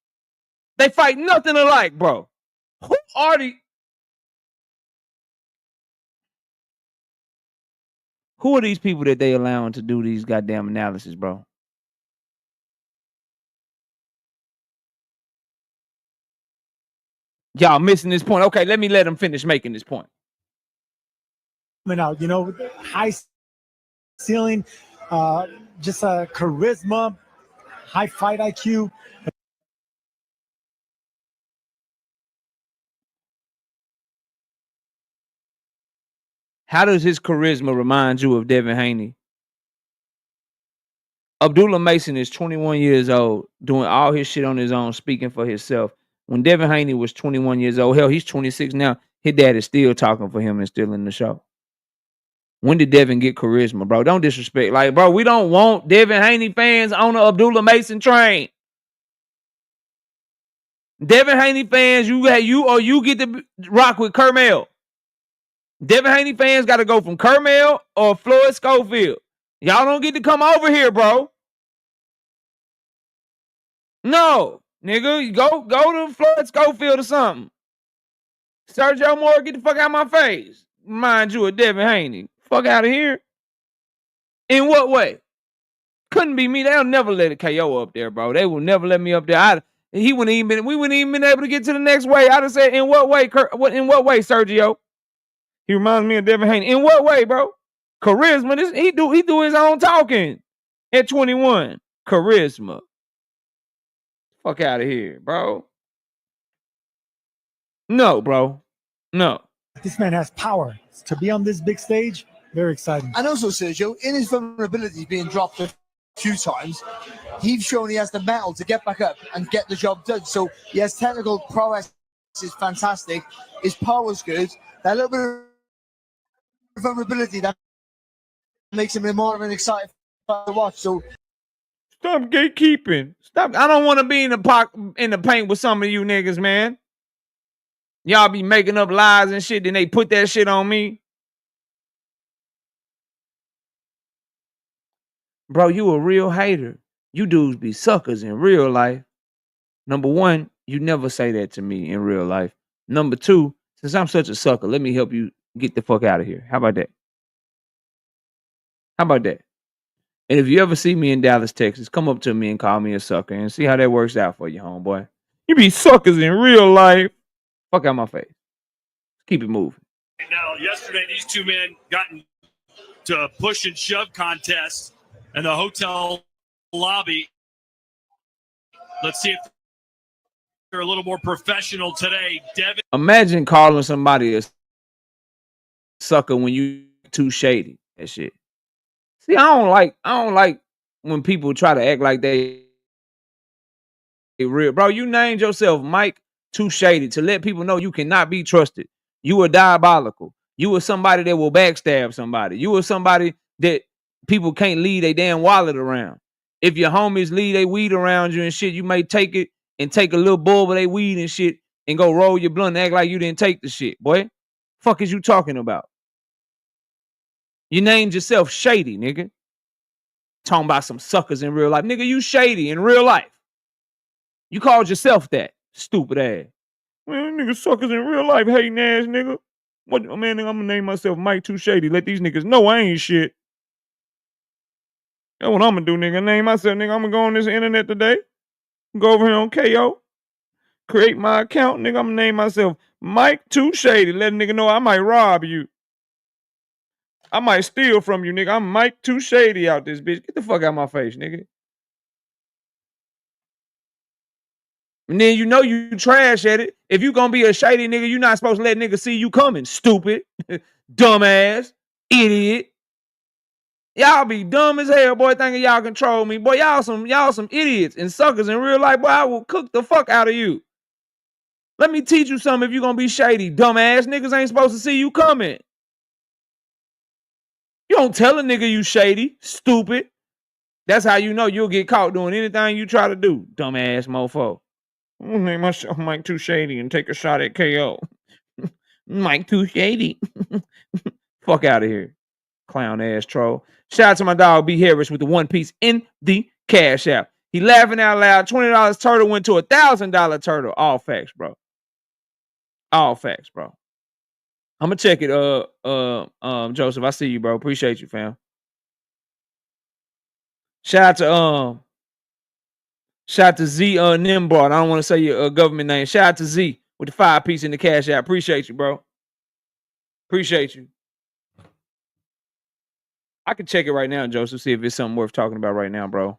They fight nothing alike, bro. Who are the... Who are these people that they allowing to do these goddamn analysis, bro? Y'all missing this point. Okay, let me let him finish making this point. Coming out, you know, high ceiling, just a charisma, high fight IQ. How does his charisma remind you of Devin Haney? Abdullah Mason is 21 years old, doing all his shit on his own, speaking for himself. When Devin Haney was 21 years old, hell, he's 26 now. His dad is still talking for him and still in the show. When did Devin get charisma, bro? Don't disrespect. Like, bro, we don't want Devin Haney fans on the Abdullah Mason train. Devin Haney fans, you get to rock with Kermel. Devin Haney fans got to go from Kermel or Floyd Schofield. Y'all don't get to come over here, bro. No, nigga, you go to Floyd Schofield or something. Sergio Moore, get the fuck out of my face. Mind you of Devin Haney. Fuck out of here. In what way? Couldn't be me. They'll never let a KO up there, bro. They will never let me up there. We wouldn't even been able to get to the next way. I'd have said, in what way, in what way, Sergio? He reminds me of Devin Haney. In what way, bro? Charisma. He do his own talking at 21. Charisma. Fuck out of here, bro. No, bro. No. This man has power. To be on this big stage, very exciting. And also, Sergio, in his vulnerability being dropped a few times, he's shown he has the mettle to get back up and get the job done. So he has technical prowess is fantastic. His power's good. That little bit of vulnerability that makes him more of an exciting fight to watch. So stop gatekeeping. Stop. I don't want to be in the paint with some of you niggas, man. Y'all be making up lies and shit, then they put that shit on me. Bro, you a real hater. You dudes be suckers in real life. Number one, you never say that to me in real life. Number two, since I'm such a sucker, let me help you get the fuck out of here. How about that? How about that? And if you ever see me in Dallas, Texas, come up to me and call me a sucker and see how that works out for you, homeboy. You be suckers in real life. Fuck out my face. Keep it moving. Now, yesterday, these two men got into a push and shove contest in the hotel lobby. Let's see if they're a little more professional today. Devin. Imagine calling somebody a sucker when you too shady. That shit. See, I don't like when people try to act like they real. Bro, you named yourself Mike Too Shady to let people know you cannot be trusted. You are diabolical. You are somebody that will backstab somebody. You are somebody that people can't leave their damn wallet around. If your homies leave their weed around you and shit, you may take it and take a little bulb of their weed and shit and go roll your blunt and act like you didn't take the shit, boy. Fuck is you talking about? You named yourself Shady, nigga. Talking about some suckers in real life. Nigga, you shady in real life. You called yourself that. Stupid ass. Man, nigga suckers in real life, hating ass nigga. What, man, nigga, I'm gonna name myself Mike Too Shady. Let these niggas know I ain't shit. That's what I'm gonna do, nigga. Name myself, nigga. I'm gonna go on this internet today. Go over here on KO. Create my account, nigga. I'm gonna name myself Mike Too Shady. Let a nigga know I might rob you. I might steal from you, nigga. I'm Mike Too Shady out this bitch. Get the fuck out of my face, nigga. And then you know you trash at it. If you gonna be a shady nigga, you not supposed to let niggas see you coming. Stupid. Dumbass. Idiot. Y'all be dumb as hell, boy, thinking y'all control me. Boy, y'all some idiots and suckers in real life. Boy, I will cook the fuck out of you. Let me teach you something if you gonna be shady. Dumbass. Niggas ain't supposed to see you coming. You don't tell a nigga you shady. Stupid. That's how you know you'll get caught doing anything you try to do. Dumbass mofo. I'm gonna name myself Mike Too Shady and take a shot at KO. Mike Too Shady. Fuck out of here. Clown ass troll. Shout out to my dog B Harris with the one piece in the Cash App. He laughing out loud. $20 turtle went to $1,000 turtle. All facts, bro. All facts, bro. I'm gonna check it, Joseph. I see you, bro. Appreciate you, fam. Shout out to Z Nimbrod. I don't want to say your government name. Shout out to Z with the 5 piece in the Cash App. Appreciate you, bro. Appreciate you. I can check it right now, Joseph, see if it's something worth talking about right now, bro.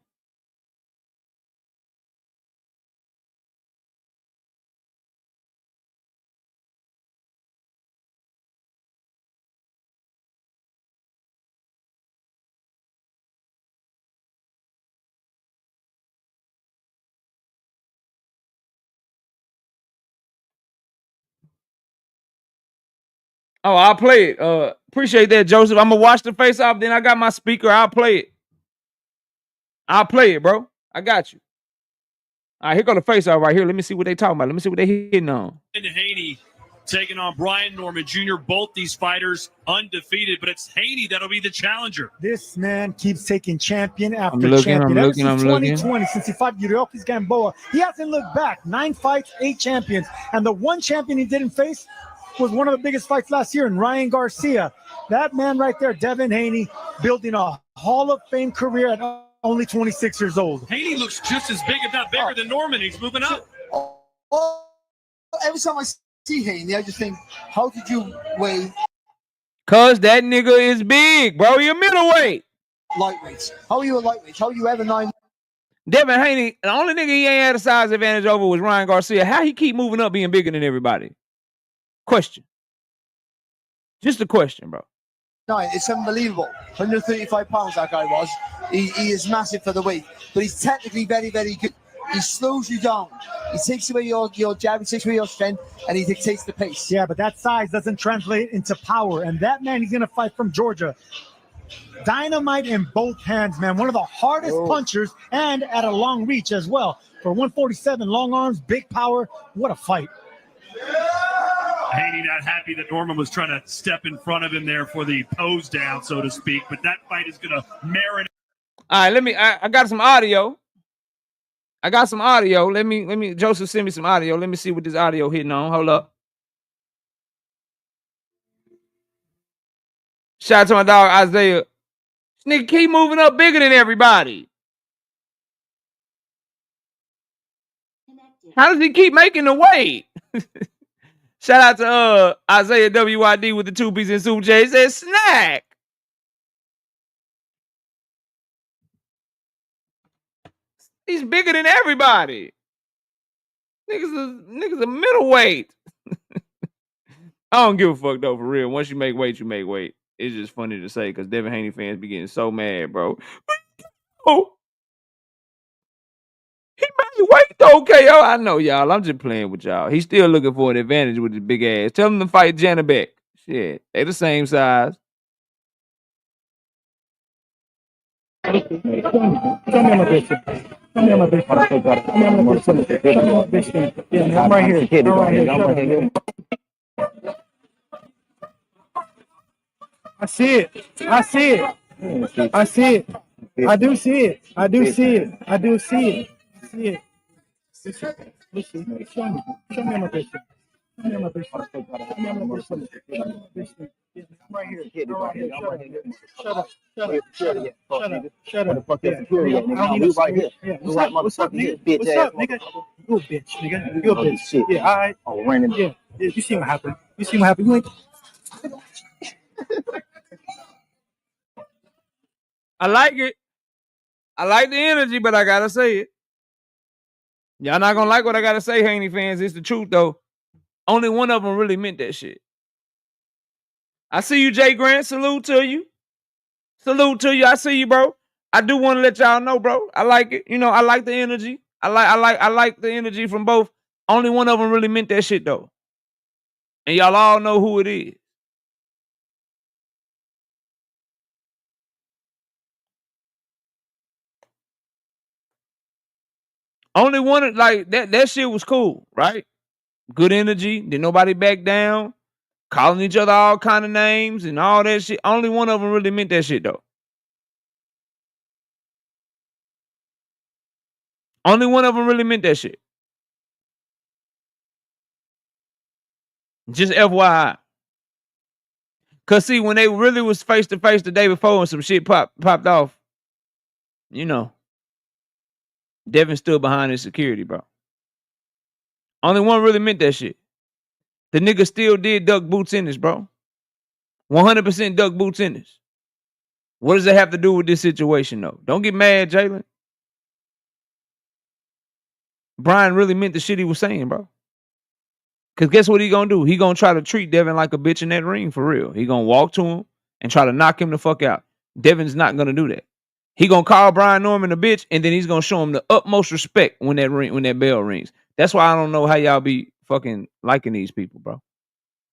Oh, I'll play it. Appreciate that, Joseph. I'm gonna watch the face off. Then I got my speaker. I'll play it. I'll play it, bro. I got you. All right, here go the face off right here. Let me see what they talking about. Let me see what they hitting on. Devin Haney taking on Brian Norman Jr. Both these fighters undefeated, but it's Haney that'll be the challenger. This man keeps taking champion after champion. Ever since 2020, since he fought Yuriokis Gamboa, he hasn't looked back. 9 fights, 8 champions. And the one champion he didn't face was one of the biggest fights last year in Ryan Garcia. That man right there, Devin Haney, building a Hall of Fame career at only 26 years old. Haney looks just as big, if not bigger, than Norman. He's moving up. Every time I see Haney, I just think, how did you weigh? Cause that nigga is big, bro. You're middleweight. Lightweights. How are you a lightweight? How are you ever 9? Devin Haney, the only nigga he ain't had a size advantage over was Ryan Garcia. How he keep moving up being bigger than everybody? Question. Just a question, bro. No, it's unbelievable. 135 pounds that guy was. He is massive for the weight, but he's technically very, very good. He slows you down. He takes away your jab, he takes away your strength, and he dictates the pace. Yeah, but that size doesn't translate into power. And that man, he's going to fight from Georgia. Dynamite in both hands, man. One of the hardest punchers and at a long reach as well. For 147, long arms, big power. What a fight. Haney not happy that Norman was trying to step in front of him there for the pose down, so to speak. But that fight is going to marinate. All right, I got some audio. Let me Joseph send me some audio. Let me see what this audio hitting on. Hold up. Shout out to my dog Isaiah. This nigga keep moving up bigger than everybody. How does he keep making the weight? Shout out to Isaiah WYD with the 2-piece and Super J. He said snack. He's bigger than everybody. Niggas a middleweight. I don't give a fuck though, for real. Once you make weight, you make weight. It's just funny to say because Devin Haney fans be getting so mad, bro. Oh, he made weight though, KO. I know y'all. I'm just playing with y'all. He's still looking for an advantage with his big ass. Tell him to fight Janabek. Shit, they the same size. Tell me I'm a bitch. Tell me I'm a bitch. Tell me I'm a bitch. Yeah, I'm right here. I'm right here. I see it. I see it. I see it. I do see it. I do see it. I do see it. I see it. Listen. Show me I'm a bitch. Tell me I'm a bitch. Tell me I'm a bitch. I'm right here. I'm right here. Shut up. Shut up. Fuck that security, nigga. We right here. Yeah. What's up, nigga? What's up, nigga? You a bitch, nigga. You a bitch. Shit. Yeah, all right. Oh, random. Yeah. You see what happened. You ain't. I like it. I like the energy, but I gotta say it. Y'all not gonna like what I gotta say, Haney fans. It's the truth, though. Only one of them really meant that shit. I see you, Jay Grant. Salute to you. I see you, bro. I do want to let y'all know, bro. I like it. You know, I like the energy. I like the energy from both. Only one of them really meant that shit, though. And y'all all know who it is. Only one, like, that shit was cool, right? Good energy. Did nobody back down? Calling each other all kind of names and all that shit. Only one of them really meant that shit, though. Only one of them really meant that shit. Just FYI. Cause see, when they really was face to face the day before and some shit popped off, you know, Devin stood behind his security, bro. Only one really meant that shit. The nigga still did duck boots in this, bro. 100% duck boots in this. What does that have to do with this situation, though? Don't get mad, Jalen. Brian really meant the shit he was saying, bro. Because guess what he gonna do? He gonna try to treat Devin like a bitch in that ring, for real. He gonna walk to him and try to knock him the fuck out. Devin's not gonna do that. He gonna call Brian Norman a bitch, and then he's gonna show him the utmost respect when that bell rings. That's why I don't know how y'all be fucking liking these people, bro.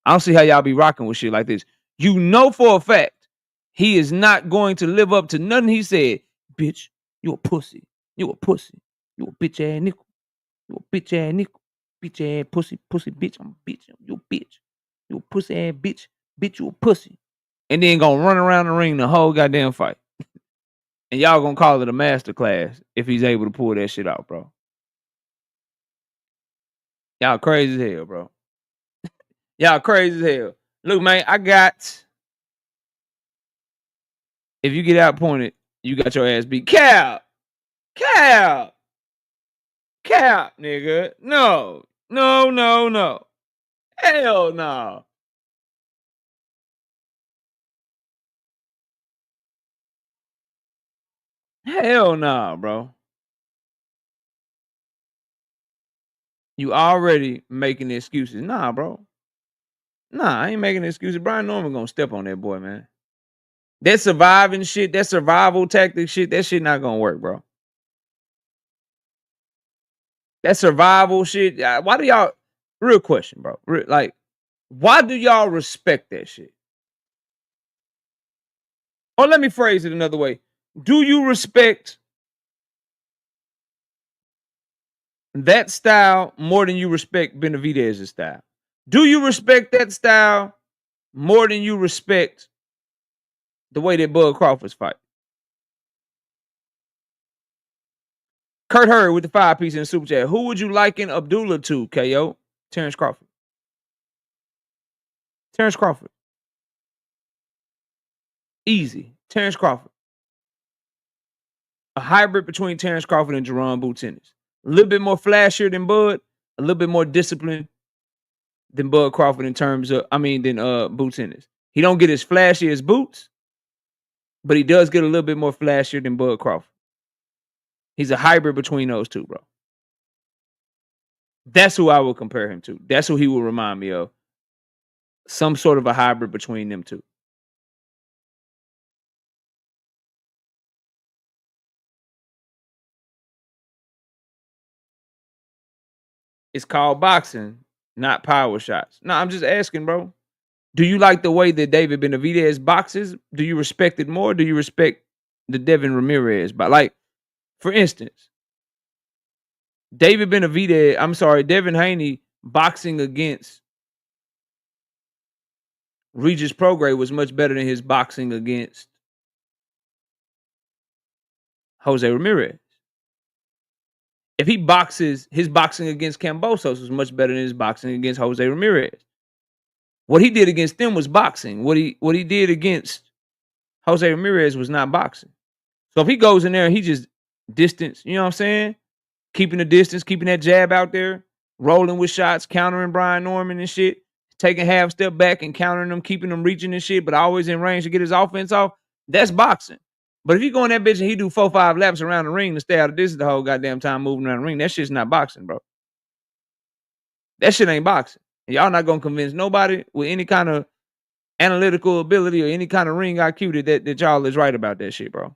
I don't see how y'all be rocking with shit like this. You know for a fact he is not going to live up to nothing he said. Bitch, you a pussy. You a pussy. You a bitch ass nickel. You a bitch ass nickel. Bitch ass pussy bitch. I'm a bitch. You a bitch. You a pussy ass bitch. Bitch, you a pussy. And then gonna run around the ring the whole goddamn fight. And y'all gonna call it a masterclass if he's able to pull that shit out, bro. Y'all crazy as hell, bro. Y'all crazy as hell. Look, man, if you get outpointed, you got your ass beat. Cap, nigga. No. Hell no. Hell no, bro. You already making excuses. Nah, bro. Nah, I ain't making excuses. Brian Norman gonna step on that boy, man. That surviving shit, that survival tactic shit, that shit not gonna work, bro. That survival shit. Why do y'all, real question, bro. Why do y'all respect that shit? Or let me phrase it another way. Do you respect that style more than you respect Benavidez's style? Do you respect that style more than you respect the way that Bud Crawford's fight? Kurt Hurd with the 5-piece in the super chat. Who would you liken Abdullah to, KO? Terrence Crawford. Terrence Crawford. Easy. Terrence Crawford. A hybrid between Terrence Crawford and Jerron Boots Ennis. A little bit more flashier than Bud, a little bit more disciplined than Bud Crawford in terms of, than Boots Ennis. He don't get as flashy as Boots, but he does get a little bit more flashier than Bud Crawford. He's a hybrid between those two, bro. That's who I would compare him to. That's who he will remind me of. Some sort of a hybrid between them two. It's called boxing, not power shots. No, I'm just asking, bro. Do you like the way that David Benavidez boxes? Do you respect it more? Do you respect the Devin Ramirez? But like, for instance, Devin Haney boxing against Regis Prograis was much better than his boxing against Jose Ramirez. If he boxes, his boxing against Kambosos was much better than his boxing against Jose Ramirez. What he did against them was boxing. What he did against Jose Ramirez was not boxing. So if he goes in there and he just distance, you know what I'm saying? Keeping the distance, keeping that jab out there, rolling with shots, countering Brian Norman and shit, taking half step back and countering them, keeping them reaching and shit, but always in range to get his offense off, that's boxing. But if he go in that bitch and he do 4-5 laps around the ring to stay out of this the whole goddamn time moving around the ring, that shit's not boxing, bro. That shit ain't boxing. And y'all not gonna convince nobody with any kind of analytical ability or any kind of ring IQ that y'all is right about that shit, bro.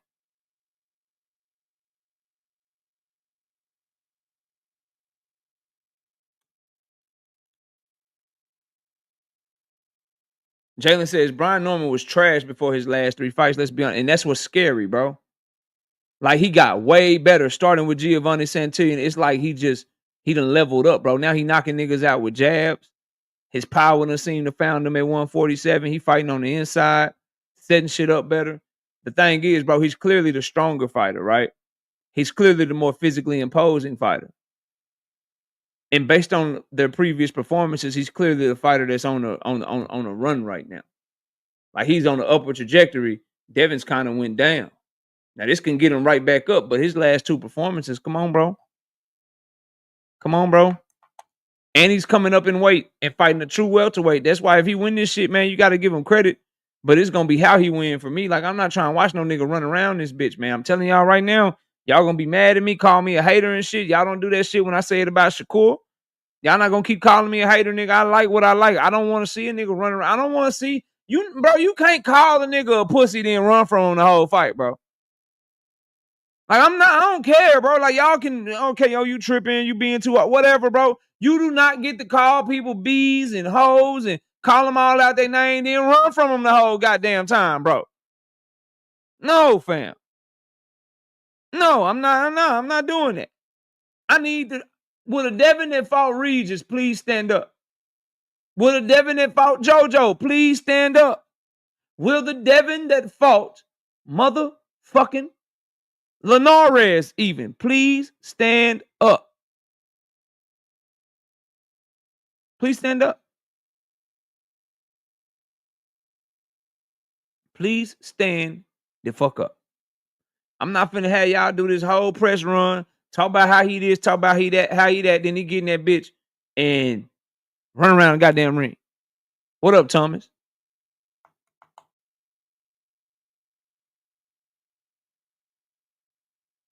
Jalen says Brian Norman was trash before his last 3 fights. Let's be honest. And that's what's scary, bro. Like, he got way better starting with Gervonta Santillan. It's like he done leveled up, bro. Now he knocking niggas out with jabs. His power done seemed to found him at 147. He fighting on the inside, setting shit up better. The thing is, bro, he's clearly the stronger fighter, right? He's clearly the more physically imposing fighter. And based on their previous performances, he's clearly the fighter that's on a run right now. Like, he's on the upward trajectory. Devin's kind of went down. Now, this can get him right back up, but his last 2 performances, come on, bro. Come on, bro. And he's coming up in weight and fighting a true welterweight. That's why if he win this shit, man, you got to give him credit. But it's going to be how he win for me. Like, I'm not trying to watch no nigga run around this bitch, man. I'm telling y'all right now, y'all going to be mad at me, call me a hater and shit. Y'all don't do that shit when I say it about Shakur. Y'all not going to keep calling me a hater, nigga. I like what I like. I don't want to see a nigga run around. I don't want to see you, bro. You can't call a nigga a pussy then run from him the whole fight, bro. Like, I don't care, bro. Like, y'all can, okay, yo, you tripping, you being too, whatever, bro. You do not get to call people bees and hoes and call them all out their name, then run from them the whole goddamn time, bro. No, fam. No, I'm not doing that. I need to, will the Devin that fought Regis please stand up? Will the Devin that fought JoJo please stand up? Will the Devin that fought motherfucking Linares even please stand up? Please stand up. Please stand the fuck up. I'm not finna have y'all do this whole press run, talk about how he this, talk about how he that, then he get in that bitch and run around the goddamn ring. What up, Thomas?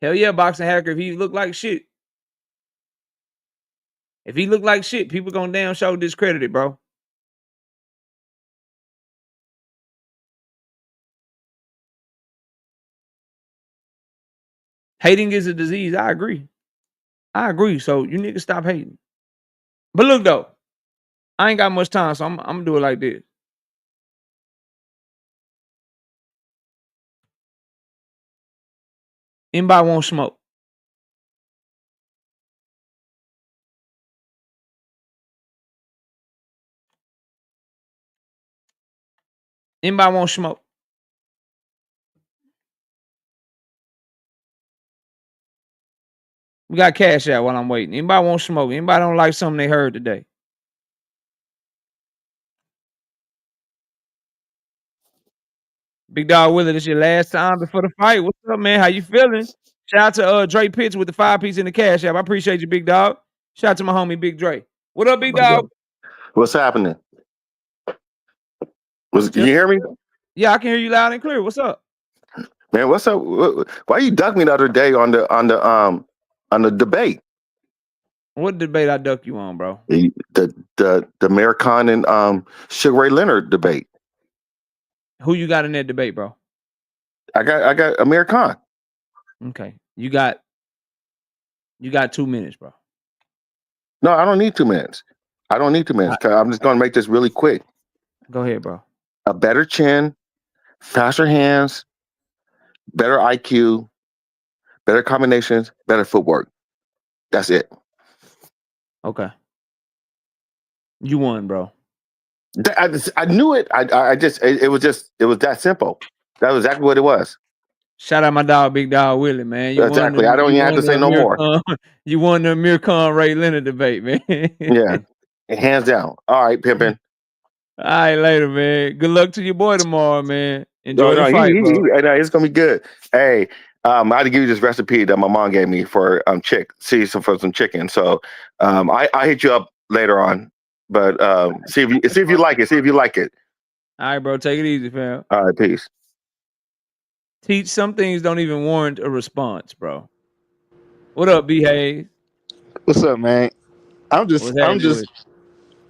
Hell yeah, boxing hacker. If he look like shit. If he look like shit, people gonna damn show discredit it, bro. Hating is a disease. I agree. So you need to stop hating. But look though, I ain't got much time, so I'm gonna do it like this. Anybody want smoke? Anybody want smoke? We got cash out while I'm waiting. Anybody want smoke? Anybody don't like something they heard today? Big Dog Willie, this your last time before the fight. What's up, man? How you feeling? Shout out to Dre Pitts with the 5-piece in the cash app. I appreciate you, Big Dog. Shout out to my homie Big Dre. What up, Big Dog? What's happening? Can you hear me? Yeah, I can hear you loud and clear. What's up? Man, what's up? Why you ducked me the other day on the debate? What debate I duck you on, bro? The Mayor Khan and Sugar Ray Leonard debate. Who you got in that debate, bro? I got Amir Khan. Okay. You got 2 minutes, bro. No, I don't need 2 minutes. I don't need 2 minutes. I'm just gonna make this really quick. Go ahead, bro. A better chin, faster hands, better IQ, better combinations, better footwork. That's it. Okay. You won, bro. I knew it. It was that simple. That was exactly what it was. Shout out my dog, Big Dog Willie, man. You exactly. I don't even have to say no more. You won the Amir Khan Ray Leonard debate, man. Yeah. Hands down. All right, pimpin'. All right, later, man. Good luck to your boy tomorrow, man. Enjoy the fight, bro. It's gonna be good. Hey, I had to give you this recipe that my mom gave me for some chicken. So I hit you up later on, but see if you like it. See if you like it. All right, bro. Take it easy, fam. All right, peace. Teach some things don't even warrant a response, bro. What up, B Hayes? What's up, man? I'm just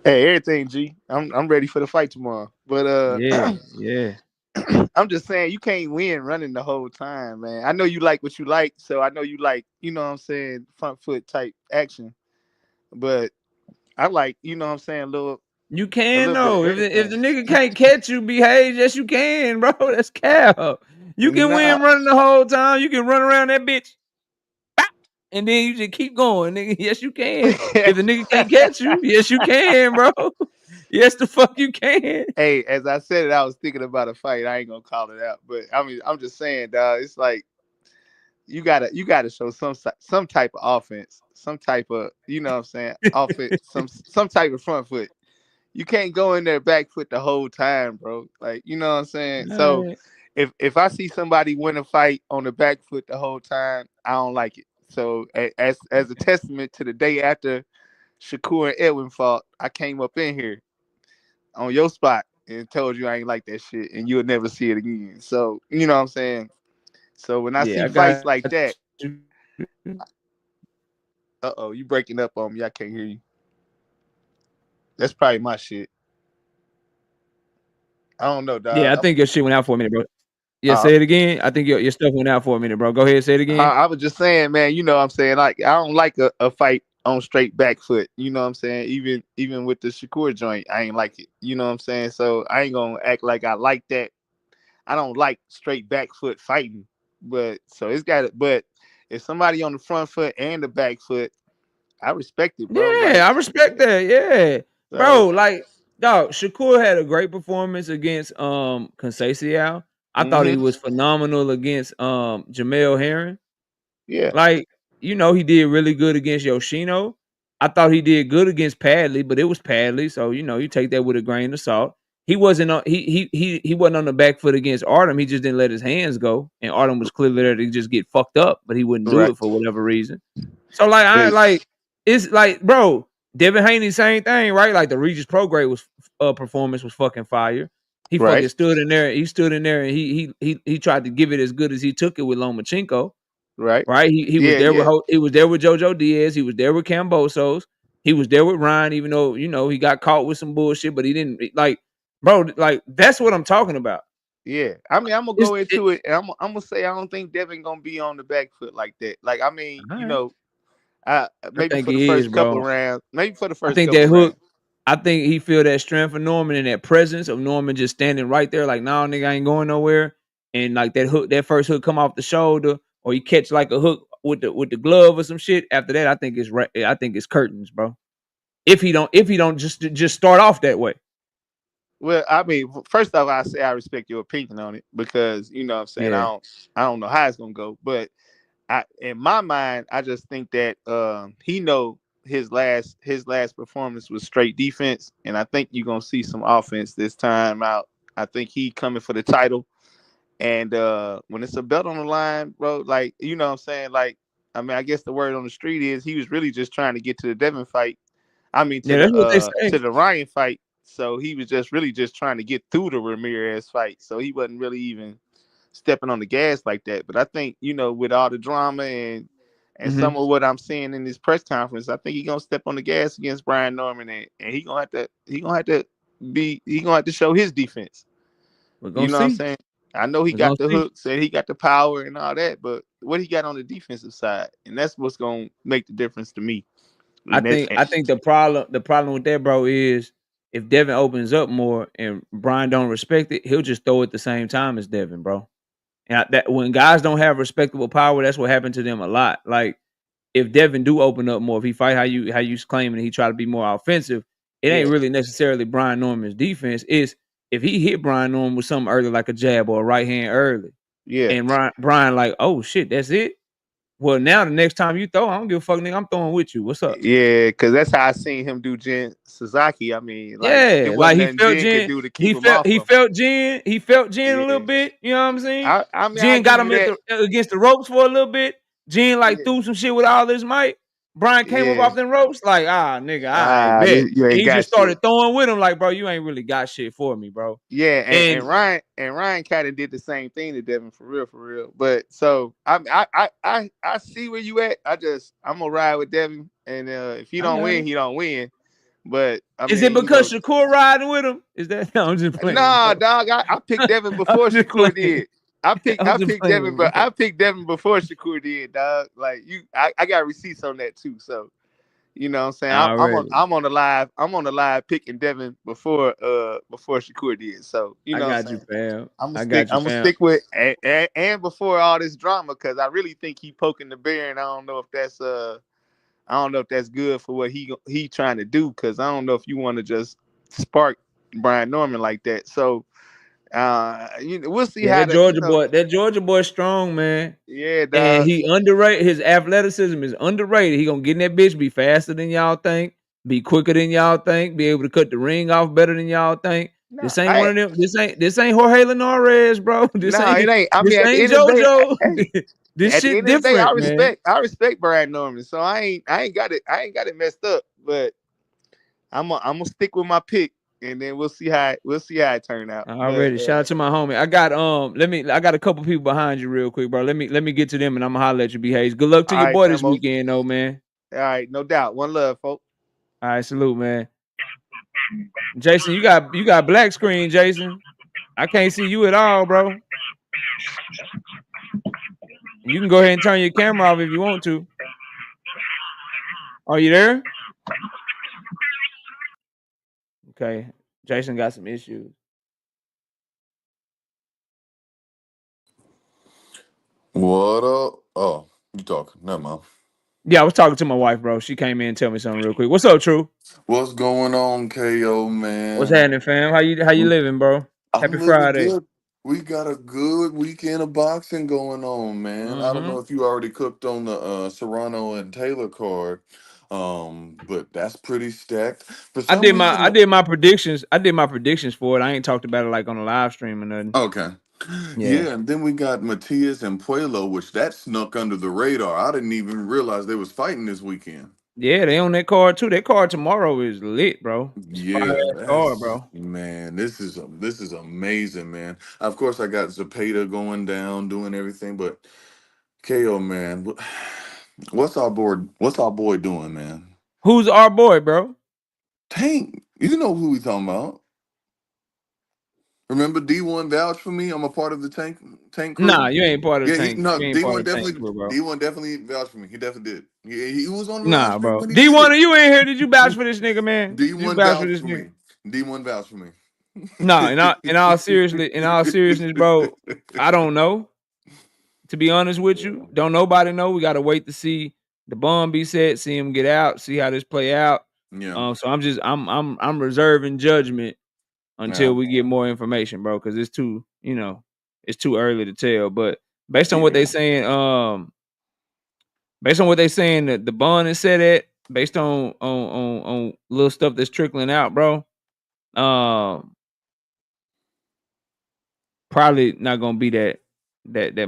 hey, everything, G. I'm ready for the fight tomorrow. But yeah. I'm just saying you can't win running the whole time, man. I know you like what you like, so I know you like, you know what I'm saying, front foot type action. But I like, you know what I'm saying, little. You can though. If the nigga can't catch you, behave. Yes, you can, bro. That's cap. You can win running the whole time. You can run around that bitch. And then you just keep going, nigga. Yes, you can. If the nigga can't catch you, yes, you can, bro. Yes, the fuck you can. Hey, as I said it, I was thinking about a fight. I ain't gonna call it out, but I mean, I'm just saying, dog. It's like you gotta show some type of offense, some type of, you know what I'm saying, offense, some type of front foot. You can't go in there back foot the whole time, bro. Like, you know what I'm saying. So if I see somebody win a fight on the back foot the whole time, I don't like it. So as a testament to the day after Shakur and Edwin fought, I came up in here on your spot and told you I ain't like that shit and you'll never see it again. So, you know what I'm saying? So when I see fights like that, you breaking up on me. I can't hear you. That's probably my shit. I don't know, dog. Yeah, I think your shit went out for a minute, bro. Yeah, say it again. I think your stuff went out for a minute, bro. Go ahead, say it again. I was just saying, man, you know what I'm saying? Like, I don't like a fight on straight back foot. You know what I'm saying? Even with the Shakur joint, I ain't like it. You know what I'm saying? So I ain't gonna act like I like that. I don't like straight back foot fighting. But if somebody on the front foot and the back foot, I respect it, bro. Yeah, I respect that. Yeah. Bro, like, dog, Shakur had a great performance against Conceição. I thought he was phenomenal against Jamel Herring. Yeah. Like, you know, he did really good against Yoshino. I thought he did good against Padley, but it was Padley, so you know, you take that with a grain of salt. He wasn't on he wasn't on the back foot against Artem. He just didn't let his hands go. And Artem was clearly there to just get fucked up, but he wouldn't do it for whatever reason. So like it's like, bro, Devin Haney, same thing, right? Like the Regis Prograde was performance was fucking fire. He fucking stood in there. He stood in there and he tried to give it as good as he took it with Lomachenko. Right. He was there with he was there with JoJo Diaz. He was there with Cambosos. He was there with Ryan, even though, you know, he got caught with some bullshit, but he didn't like, bro, like that's what I'm talking about. Yeah. I mean, I'm gonna go into it and I'm gonna say I don't think Devin gonna be on the back foot like that. Like, I mean, you know, maybe for the first couple rounds. Maybe for the first couple rounds. I think he feel that strength of Norman and that presence of Norman just standing right there, like, nah, nigga, I ain't going nowhere. And like that first hook come off the shoulder, or you catch like a hook with the glove or some shit. After that, I think it's curtains, bro. If he don't just start off that way. Well, I mean, first off, I say I respect your opinion on it because you know what I'm saying Yeah. I don't know how it's gonna go, but in my mind, I just think that he know his last performance was straight defense, and I think you're gonna see some offense this time out. I think he coming for the title, and when it's a belt on the line, bro, like you know what I'm saying, like I mean, I guess the word on the street is he was really just trying to get to the Devin fight. I mean, Yeah, that's what they say. to the Ryan fight. So he was just really just trying to get through the Ramirez fight. So he wasn't really even stepping on the gas like that. But I think, you know, with all the drama and some of what I'm seeing in this press conference, I think he's gonna step on the gas against Brian Norman, and he gonna have to show his defense. We're You gonna know what I'm see. saying? I know he We're gonna got the see. hooks and he got the power and all that, but what he got on the defensive side, and that's what's gonna make the difference to me. I And that, think the problem with that, bro, is if Devin opens up more and Brian don't respect it, he'll just throw it the same time as Devin, bro. And that when guys don't have respectable power, that's what happened to them a lot. Like if Devin do open up more, if he fight how you claiming he try to be more offensive, it ain't yeah, really necessarily Brian Norman's defense. It's if he hit Brian Norman with something early like a jab or a right hand early, yeah. and Brian like, oh shit, that's it. Well, now the next time you throw, I don't give a fuck, nigga. I'm throwing with you. What's up? Yeah, because that's how I seen him do Jen Sasaki. I mean, like it Yeah, like wasn't he nothing felt Jen could Jen. do to keep He him felt off he him. felt Jen. He felt Jen a little Yeah, bit. You know what I'm saying? I mean, I Jen give got you him at that. against the ropes for a little bit. Jen like Yeah, threw some shit with all his might. Brian came up yeah. off them ropes like, nigga, I bet. You And ain't he got just shit. started throwing with him like, bro, you ain't really got shit for me, bro. Yeah, And and Ryan kind of did the same thing to Devin for real. But so I see where you at. I'm gonna ride with Devin, and if he I don't got win, it. he don't win. But I Is it mean, you because know, Shakur riding with him? Is that no? I'm just playing, nah, bro. dog. I picked Devin I'm before just Shakur playing. did. I I'm just picked Devin, playing, but bro. I picked Devin before Shakur did, dog. Like I got receipts on that too. So you know what I'm saying? Already. I'm on the live. I'm on the live picking Devin before Shakur did. So you I know what I'm got you, saying? fam. I got you, I'm gonna fam. stick with and before all this drama, because I really think he poking the bear, and I don't know if that's good for what he trying to do, because I don't know if you want to just spark Brian Norman like that. So we'll see Yeah, how that Georgia boy strong, man. yeah, And dog. he underrated. His athleticism is underrated. He gonna get in that bitch, be faster than y'all think, be quicker than y'all think, be able to cut the ring off better than y'all think. No, This ain't one of them. This ain't Jorge Linares, bro. no, it ain't. I This mean, at the ain't end of the day, JoJo. hey, This at the shit end of the day, different, man. I respect Brian Norman. So I ain't got it messed up. But I'm gonna stick with my pick, and then we'll see how it turn out. But Already. Shout out to my homie. I got a couple people behind you real quick, bro. Let me get to them and I'm gonna holler at you, B Hayes. Good luck to all your right, boy this Famo. weekend, though, man. All right, no doubt. One love, folks. All right, salute, man. Jason, you got black screen, Jason. I can't see you at all, bro. You can go ahead and turn your camera off if you want to. Are you there? Okay. Jason got some issues. What up? Oh, you talking? Never mind. Yeah, I was talking to my wife, bro. She came in and tell me something real quick. What's up, True? What's going on, KO, What's man? happening, fam? How you living, bro? Happy I'm living Friday. good. We got a good weekend of boxing going on, man. I don't know if you already cooked on the Serrano and Taylor card, but that's pretty stacked. For I some did reason, my predictions. I did my predictions for it. I ain't talked about it like on a live stream or nothing. okay. Yeah. Yeah, and then we got Matias and Puello, which that snuck under the radar. I didn't even realize they was fighting this weekend. Yeah, they on that card too. That card tomorrow is lit, bro. It's a fire Yeah, ass card, that's bro. man. This is amazing, man. Of course, I got Zapata going down, doing everything, but KO, man, What's our boy doing, man? Who's our boy, bro? Tank. You know who we talking about? Remember D1 vouched for me? I'm a part of the tank crew. Nah, you ain't part of the Yeah, tank. no, You ain't part of the tank definitely crew, bro. D1 definitely vouched for me. He definitely did. He was on the live Nah, stream bro. when he did D1, it. are you in here? Did you vouch for this nigga, man? Did you D1 vouch for vouched this for nigga? me. D1 vouched for me. Nah, in all seriousness, bro, I don't know. To be honest with you, don't nobody know. We gotta wait to see the bomb be set, see him get out, see how this play out. Yeah. So I'm reserving judgment until Yeah. we get more information, bro. Because it's too, it's too early to tell. But based on what they saying, that the bond is set at, based on little stuff that's trickling out, bro. Probably not gonna be that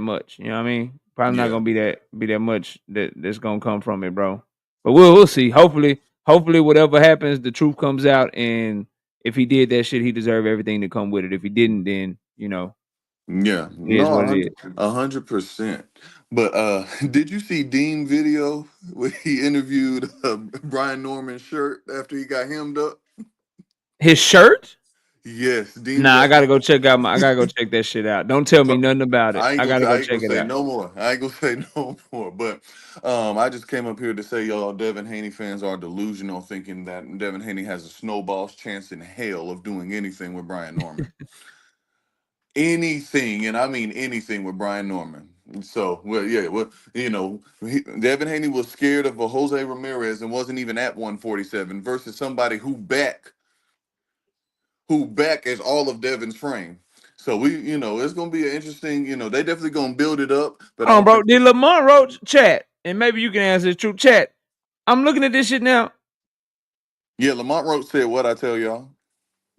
much. You know what I mean? Probably not Yeah. gonna be that much that's gonna come from it, bro. But we'll see. Hopefully, whatever happens, the truth comes out, and if he did that shit, he deserved everything to come with it. If he didn't, then Yeah. it is No, what it is. 100%. But did you see Dean video where he interviewed Brian Norman's shirt after he got hemmed up? His shirt? Yes, Dean was Nah, I at. gotta go check out I gotta go check that shit out. Don't tell me nothing about it. I gotta I go ain't check gonna it say out. no more. I ain't gonna say no more. But I just came up here to say y'all Devin Haney fans are delusional, thinking that Devin Haney has a snowball's chance in hell of doing anything with Brian Norman. Anything, and I mean anything with Brian Norman. So, well, yeah, well, Devin Haney was scared of a Jose Ramirez and wasn't even at 147 versus somebody who back is all of Devin's frame. So it's gonna be an interesting. They definitely gonna build it up, but I Hold on, don't bro. think. Did Lamont Roach chat? And maybe you can answer the truth. Chat. I'm looking at this shit now. Yeah, Lamont Roach said what I tell y'all.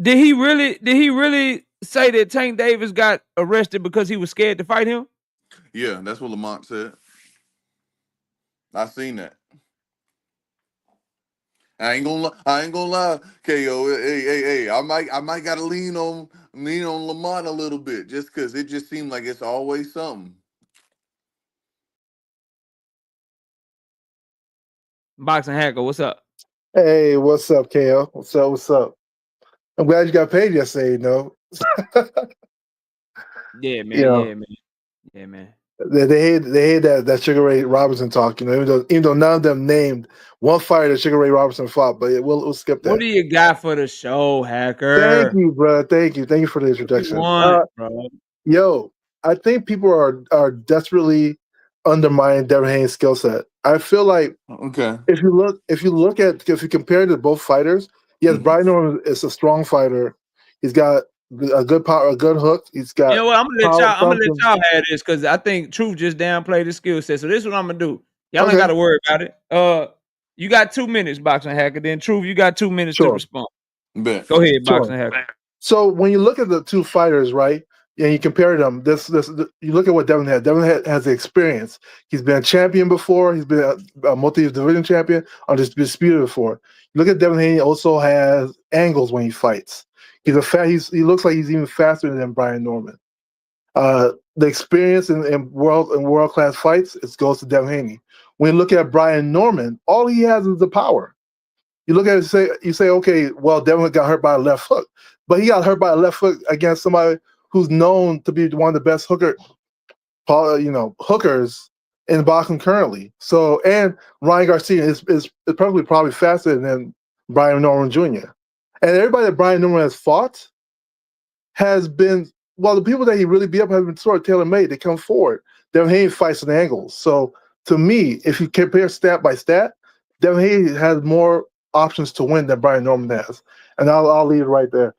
Did he really say that Tank Davis got arrested because he was scared to fight him? Yeah, that's what Lamont said. I seen that. I ain't gonna lie, KO. Hey. I might gotta lean on Lamont a little bit just because it just seemed like it's always something. Boxing Hacker, what's up? Hey, what's up, KO? What's up? What's up? I'm glad you got paid yesterday. Yeah, man. You know, Yeah, man. Yeah, man. they hate that Sugar Ray Robinson talk. Even though none of them named one fighter that Sugar Ray Robinson fought, but we'll skip What that. do you got for the show, Thank Hacker? you, bro. Thank you for the What you introduction. want, bro? Yo, I think people are desperately undermining Devin Haney's skill set. I feel like Okay. if you compare to both fighters, yes, Brian Norman is a strong fighter. He's got a good power, a good hook. He's You got know what? I'm power. gonna let y'all have this because I think Truth just downplayed his skill set. So this is what I'm gonna do. Y'all ain't Okay. gotta worry about it. You got 2 minutes, Boxing Hacker. Then Truth, you got 2 minutes to Sure. respond. Bet. Go ahead, Sure. Boxing Hacker. So when you look at the two fighters, right, and you compare them, you look at what Devin had. Has the experience. He's been a champion before. He's been a multi-division champion, undisputed before. You look at Devin Haney, also has angles when he fights. He looks like he's even faster than Brian Norman. The experience in world class fights, it goes to Devin Haney. When you look at Brian Norman, all he has is the power. You look at it and you say, okay, well, Devin got hurt by a left hook, but he got hurt by a left hook against somebody who's known to be one of the best hookers in boxing currently. So, and Ryan Garcia is probably faster than Brian Norman Jr. And everybody that Brian Norman has fought has been, well, the people that he really beat up have been sort of tailor-made. They come forward. Devin Haney fights at angles. So to me, if you compare stat by stat, Devin Haney has more options to win than Brian Norman has. And I'll leave it right there.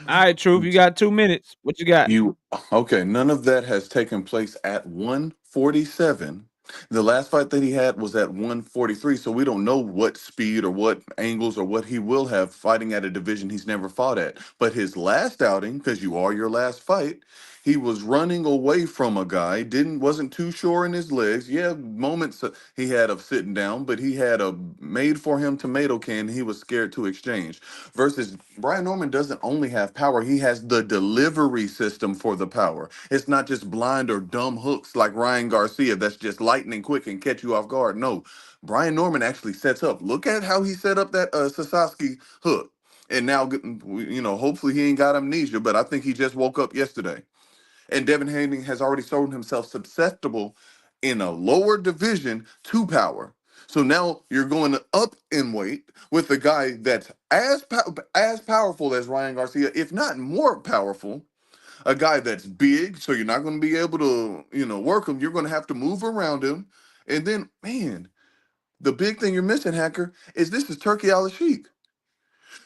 All right, Truth, you got 2 minutes. What you got? Okay, none of that has taken place at 147. The last fight that he had was at 143, so we don't know what speed or what angles or what he will have fighting at a division he's never fought at. But his last outing, because you are your last fight, he was running away from a guy, wasn't too sure in his legs. Yeah, moments he had of sitting down, but he had a made for him tomato can he was scared to exchange. Versus Brian Norman doesn't only have power, he has the delivery system for the power. It's not just blind or dumb hooks like Ryan Garcia that's just lightning quick and catch you off guard. No, Brian Norman actually sets up. Look at how he set up that Sasaki hook. And now, hopefully he ain't got amnesia, but I think he just woke up yesterday. And Devin Haney has already shown himself susceptible in a lower division to power. So now you're going up in weight with a guy that's as powerful as Ryan Garcia, if not more powerful. A guy that's big, so you're not going to be able to, work him. You're going to have to move around him. And then, man, the big thing you're missing, Hacker, is this is Turkey Al Sheikh.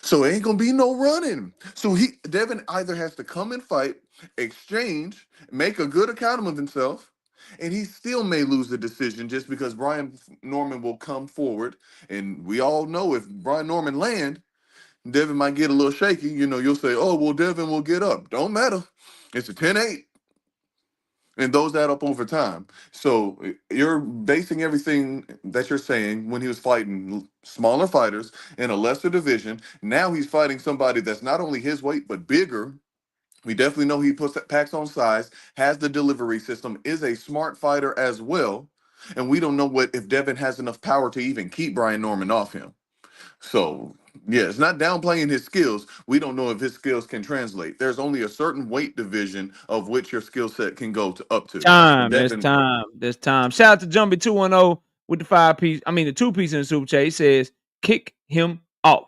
So it ain't gonna be no running. So Devin either has to come and fight, exchange, make a good account of himself, and he still may lose the decision just because Brian Norman will come forward. And we all know if Brian Norman land, Devin might get a little shaky. You know, you'll say, oh, well, Devin will get up. Don't matter. It's a 10-8. And those add up over time. So you're basing everything that you're saying when he was fighting smaller fighters in a lesser division. Now he's fighting somebody that's not only his weight, but bigger. We definitely know he packs on size, has the delivery system, is a smart fighter as well. And we don't know if Devin has enough power to even keep Brian Norman off him. So, yeah, it's not downplaying his skills. We don't know if his skills can translate. There's only a certain weight division of which your skill set can go up to. And There's time. There's time. Shout out to Jumpy 210 with the 5-piece. I mean, the 2-piece in the super chat. He says, kick him off.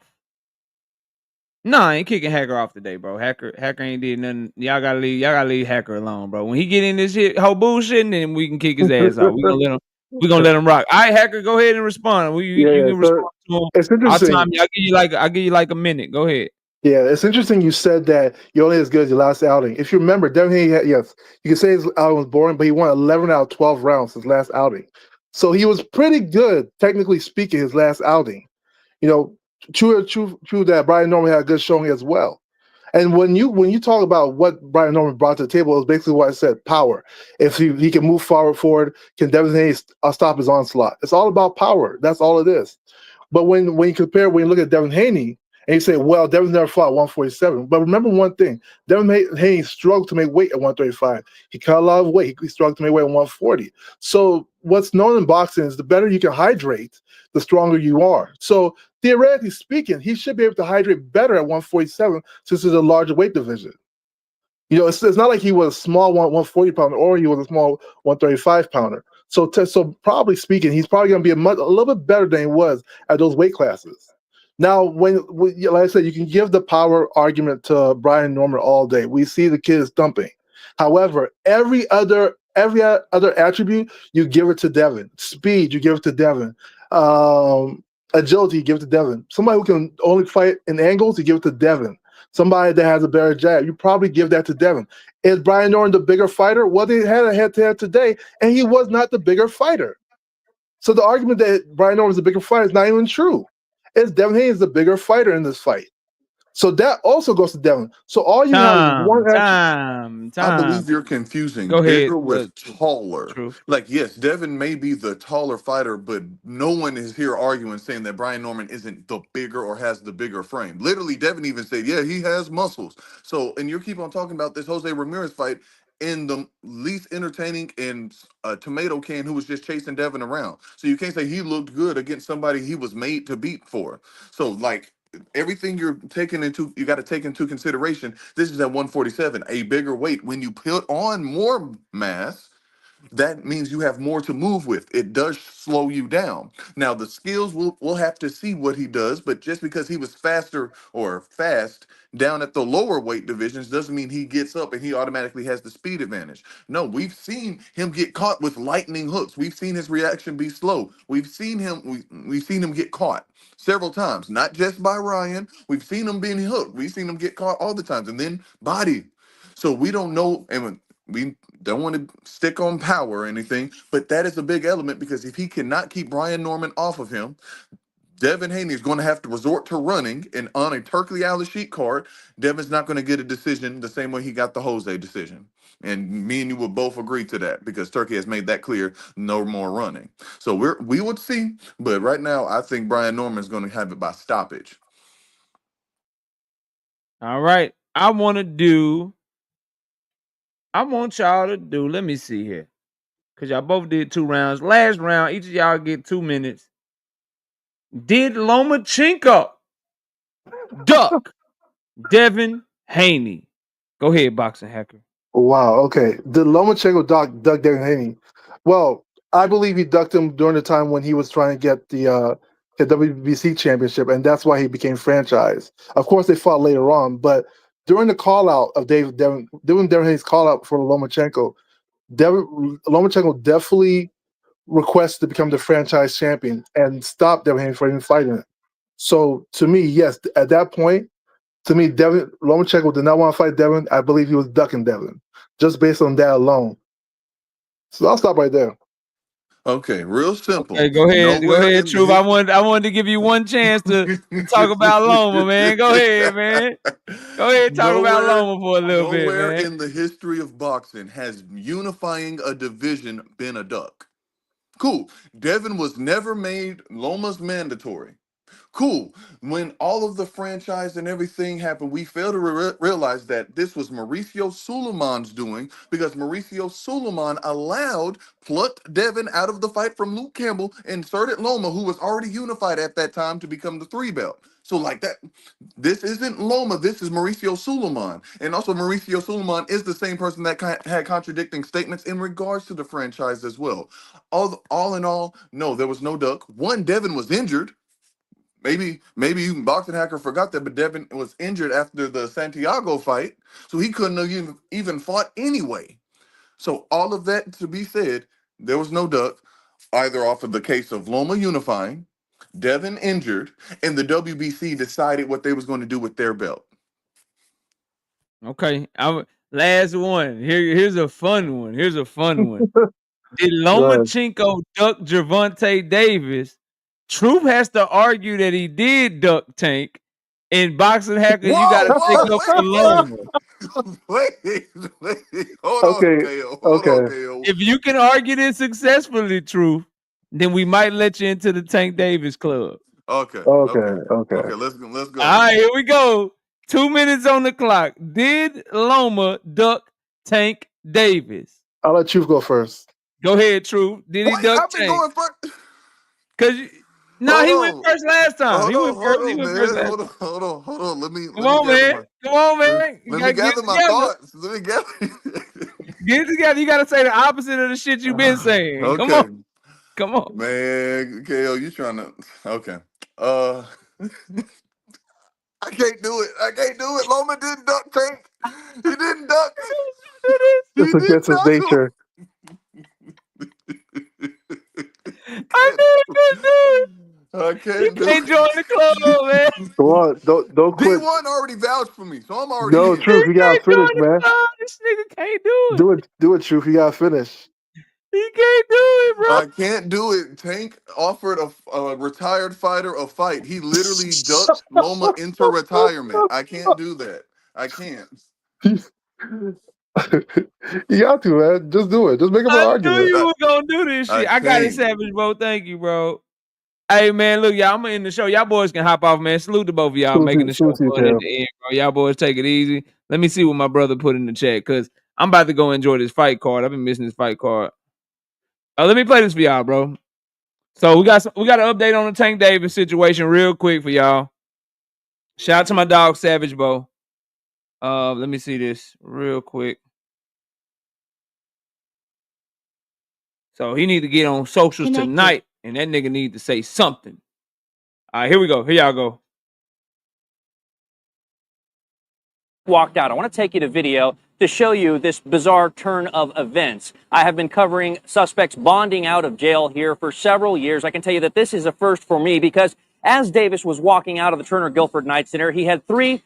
Nah, I ain't kicking Hacker off today, bro. Hacker ain't did nothing. Y'all gotta leave Hacker alone, bro. When he get in this whole bullshit, then we can kick his ass off. We gonna let him rock. All right, Hacker, go ahead and respond. You can respond to him. It's interesting. I'll give you like a minute. Go ahead. Yeah, it's interesting you said that you're only as good as your last outing. If you remember, Devin Haney, yes, you can say his outing was boring, but he won 11 out of 12 rounds his last outing. So he was pretty good, technically speaking, his last outing. You know, true that Brian Norman had a good showing as well. And when you talk about what Brian Norman brought to the table, it was basically what I said: power. If he can move forward, can Devin Haney stop his onslaught? It's all about power. That's all it is. But when you look at Devin Haney, and you say, well, Devin's never fought 147. But remember one thing: Devin Haney struggled to make weight at 135. He cut a lot of weight. He struggled to make weight at 140. So what's known in boxing is the better you can hydrate, the stronger you are. So theoretically speaking, he should be able to hydrate better at 147 since it's a larger weight division. You know, it's not like he was a small 140 pounder or he was a small 135 pounder. So probably speaking, he's probably going to be a little bit better than he was at those weight classes. Now, when like I said, you can give the power argument to Brian Norman all day. We see the kid is thumping. However, every other attribute, you give it to Devin. Speed, you give it to Devin. Agility, you give it to Devin. Somebody who can only fight in angles, you give it to Devin. Somebody that has a better jab, you probably give that to Devin. Is Brian Norman the bigger fighter? Well, they had a head-to-head today, and he was not the bigger fighter. So the argument that Brian Norman is the bigger fighter is not even true. It's Devin Haney is the bigger fighter in this fight. So that also goes to Devin. So all you have is one time. I believe you're confusing bigger with taller. True. Like, yes, Devin may be the taller fighter, but no one is here arguing saying that Brian Norman isn't the bigger or has the bigger frame. Literally, Devin even said, yeah, he has muscles. So, and you keep on talking about this Jose Ramirez fight in the least entertaining and tomato can who was just chasing Devin around. So you can't say he looked good against somebody he was made to beat for. So, like, everything you got to take into consideration. This is at 147, a bigger weight. When you put on more mass, that means you have more to move with. It does slow you down. Now the skills, we'll have to see what he does, but just because he was faster or fast down at the lower weight divisions doesn't mean he gets up and he automatically has the speed advantage. No, we've seen him get caught with lightning hooks. We've seen his reaction be slow. We've seen him get caught several times, not just by Ryan. We've seen him being hooked. We've seen him get caught all the times and then body. So we don't know, and we don't want to stick on power or anything, but that is a big element because if he cannot keep Brian Norman off of him, Devin Haney is going to have to resort to running, and on a Turkey Alley sheet card, Devin's not going to get a decision the same way he got the Jose decision. And me and you would both agree to that because Turkey has made that clear, no more running. So we would see, but right now I think Brian Norman is going to have it by stoppage. All right. I want y'all to do, let me see here. Because y'all both did 2 rounds. Last round, each of y'all get 2 minutes. Did Lomachenko duck Devin Haney? Go ahead, Boxing Hacker. Wow, okay. Did Lomachenko duck Devin Haney? Well, I believe he ducked him during the time when he was trying to get the WBC championship, and that's why he became franchised. Of course, they fought later on, but during the call-out of Devin Haney's call-out for Lomachenko, Lomachenko definitely requested to become the franchise champion and stop Devin Haney from even fighting it. So to me, yes, at that point, to me, Lomachenko did not want to fight Devin. I believe he was ducking Devin, just based on that alone. So I'll stop right there. Okay, real simple. Hey, go Nowhere ahead, in Truth. I wanted to give you one chance to talk about Loma, man. Go ahead, man. Go ahead, talk about nowhere, Loma for a little bit, nowhere man. in the history of boxing has unifying a division been a duck. Cool. Devin was never made Loma's mandatory. Cool. When all of the franchise and everything happened, we failed to realize that this was Mauricio Suleiman's doing because Mauricio Suleiman plucked Devin out of the fight from Luke Campbell, inserted Loma, who was already unified at that time, to become the 3-belt. So like that, this isn't Loma, this is Mauricio Suleiman. And also Mauricio Suleiman is the same person that had contradicting statements in regards to the franchise as well. All in all, no, there was no duck. One, Devin was injured. Maybe you boxing hacker forgot that, but Devin was injured after the Santiago fight, so he couldn't have even fought anyway. So all of that to be said, there was no duck, either off of the case of Loma unifying, Devin injured, and the WBC decided what they was going to do with their belt. Okay, last one. Here's a fun one. Did Lomachenko duck Gervonta Davis? Truth has to argue that he did duck Tank. In boxing hacker, you got to take up for Loma. Wait, hold on, KO. If you can argue this successfully, Truth, then we might let you into the Tank Davis club. Okay. Okay. Let's go. All right, here we go. 2 minutes on the clock. Did Loma duck Tank Davis? I'll let Truth go first. Go ahead, Truth. Did he duck I've been Tank? going first. Cause he went first last time. He went first last time. Hold on. Let me Come on, man. Let me gather my thoughts. Let me gather. Get it together. You gotta say the opposite of the shit you've been saying. Okay. Come on. Man, KO, you trying to okay. I can't do it. Loma didn't duck Tank. He didn't duck. It's against his nature. I can't do it. Join the club, man. Go on, don't quit. D1 already vouched for me, so I'm already No, in. Truth, you gotta finish, man. This nigga can't do it. Do it, Truth. You gotta finish. He can't do it, bro. I can't do it. Tank offered a retired fighter a fight. He literally ducked Loma into retirement. I can't do that. I can't. You got to, man. Just do it. Just make up an argument. I knew you were gonna do this shit. I got it, Savage, bro. Thank you, bro. Hey, man, look, y'all, I'm gonna end the show. Y'all boys can hop off, man. Salute to both of y'all making the show fun at the end, bro. Y'all boys take it easy. Let me see what my brother put in the chat, because I'm about to go enjoy this fight card. I've been missing this fight card. Let me play this for y'all, bro. So we got an update on the Tank Davis situation real quick for y'all. Shout out to my dog, Savage, bro. Let me see this real quick. So he need to get on socials tonight, and that nigga need to say something. All right, here we go. Here y'all go. Walked out. I want to take you to video to show you this bizarre turn of events. I have been covering suspects bonding out of jail here for several years. I can tell you that this is a first for me because as Davis was walking out of the Turner Guilford Night Center, he had 3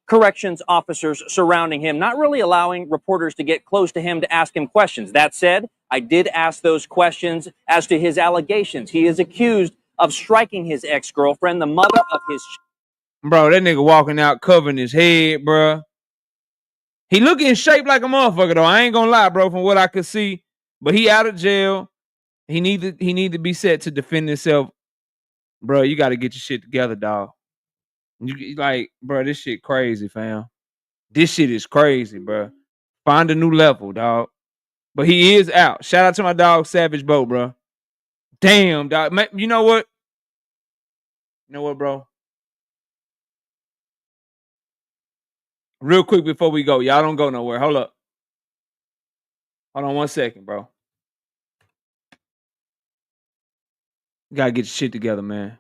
corrections officers surrounding him, not really allowing reporters to get close to him to ask him questions. That said, I did ask those questions as to his allegations. He is accused of striking his ex-girlfriend, the mother of his... Bro, that nigga walking out covering his head, bro. He looking in shape like a motherfucker, though. I ain't gonna lie, bro, from what I could see. But he out of jail. He need to be set to defend himself. Bro, you got to get your shit together, dog. You like, bro, this shit crazy, fam. This shit is crazy, bro. Find a new level, dog. But he is out. Shout out to my dog, Savage Boat, bro. Damn, dog. You know what? You know what, bro? Real quick before we go. Y'all don't go nowhere. Hold up. Hold on 1 second, bro. You gotta get your shit together, man.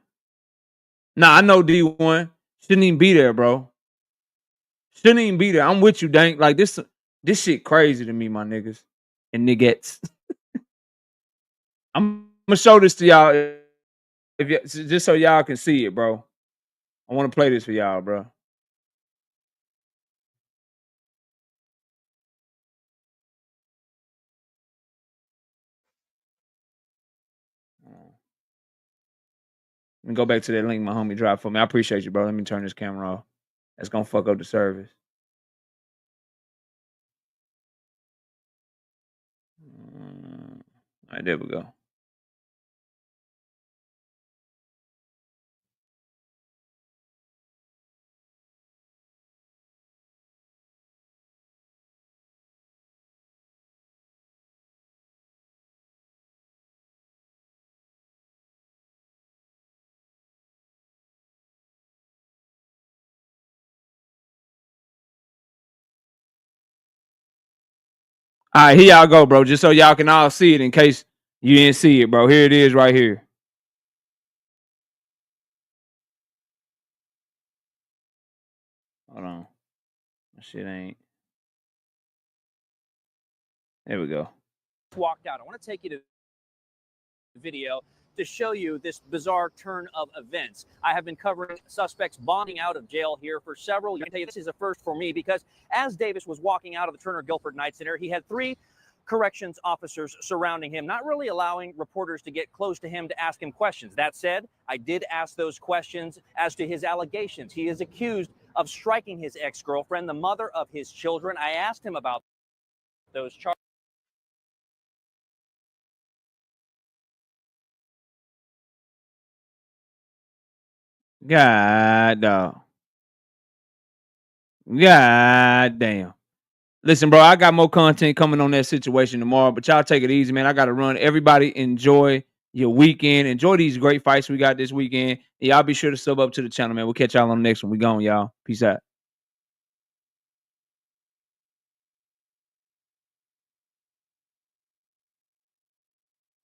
Nah, I know D1. Shouldn't even be there, bro. Shouldn't even be there. I'm with you, Dank. Like, this shit crazy to me, my niggas. And niggas. I'm gonna show this to y'all just so y'all can see it, bro. I want to play this for y'all, bro. Let me go back to that link my homie dropped for me. I appreciate you, bro. Let me turn this camera off. That's gonna fuck up the service. All right, there we go. All right, here y'all go, bro. Just so y'all can all see it in case you didn't see it, bro. Here it is right here. Hold on. Shit ain't. There we go. Walked out. I want to take you to video to show you this bizarre turn of events. I have been covering suspects bonding out of jail here for several years. I can tell you this is a first for me because as Davis was walking out of the Turner Guilford Night Center, he had 3 corrections officers surrounding him, not really allowing reporters to get close to him to ask him questions. That said, I did ask those questions as to his allegations. He is accused of striking his ex-girlfriend, the mother of his children. I asked him about those charges. God dog. God damn. Listen, bro, I got more content coming on that situation tomorrow, but y'all take it easy, man. I got to run. Everybody enjoy your weekend. Enjoy these great fights we got this weekend. And y'all be sure to sub up to the channel, man. We'll catch y'all on the next one. We gone, y'all. Peace out.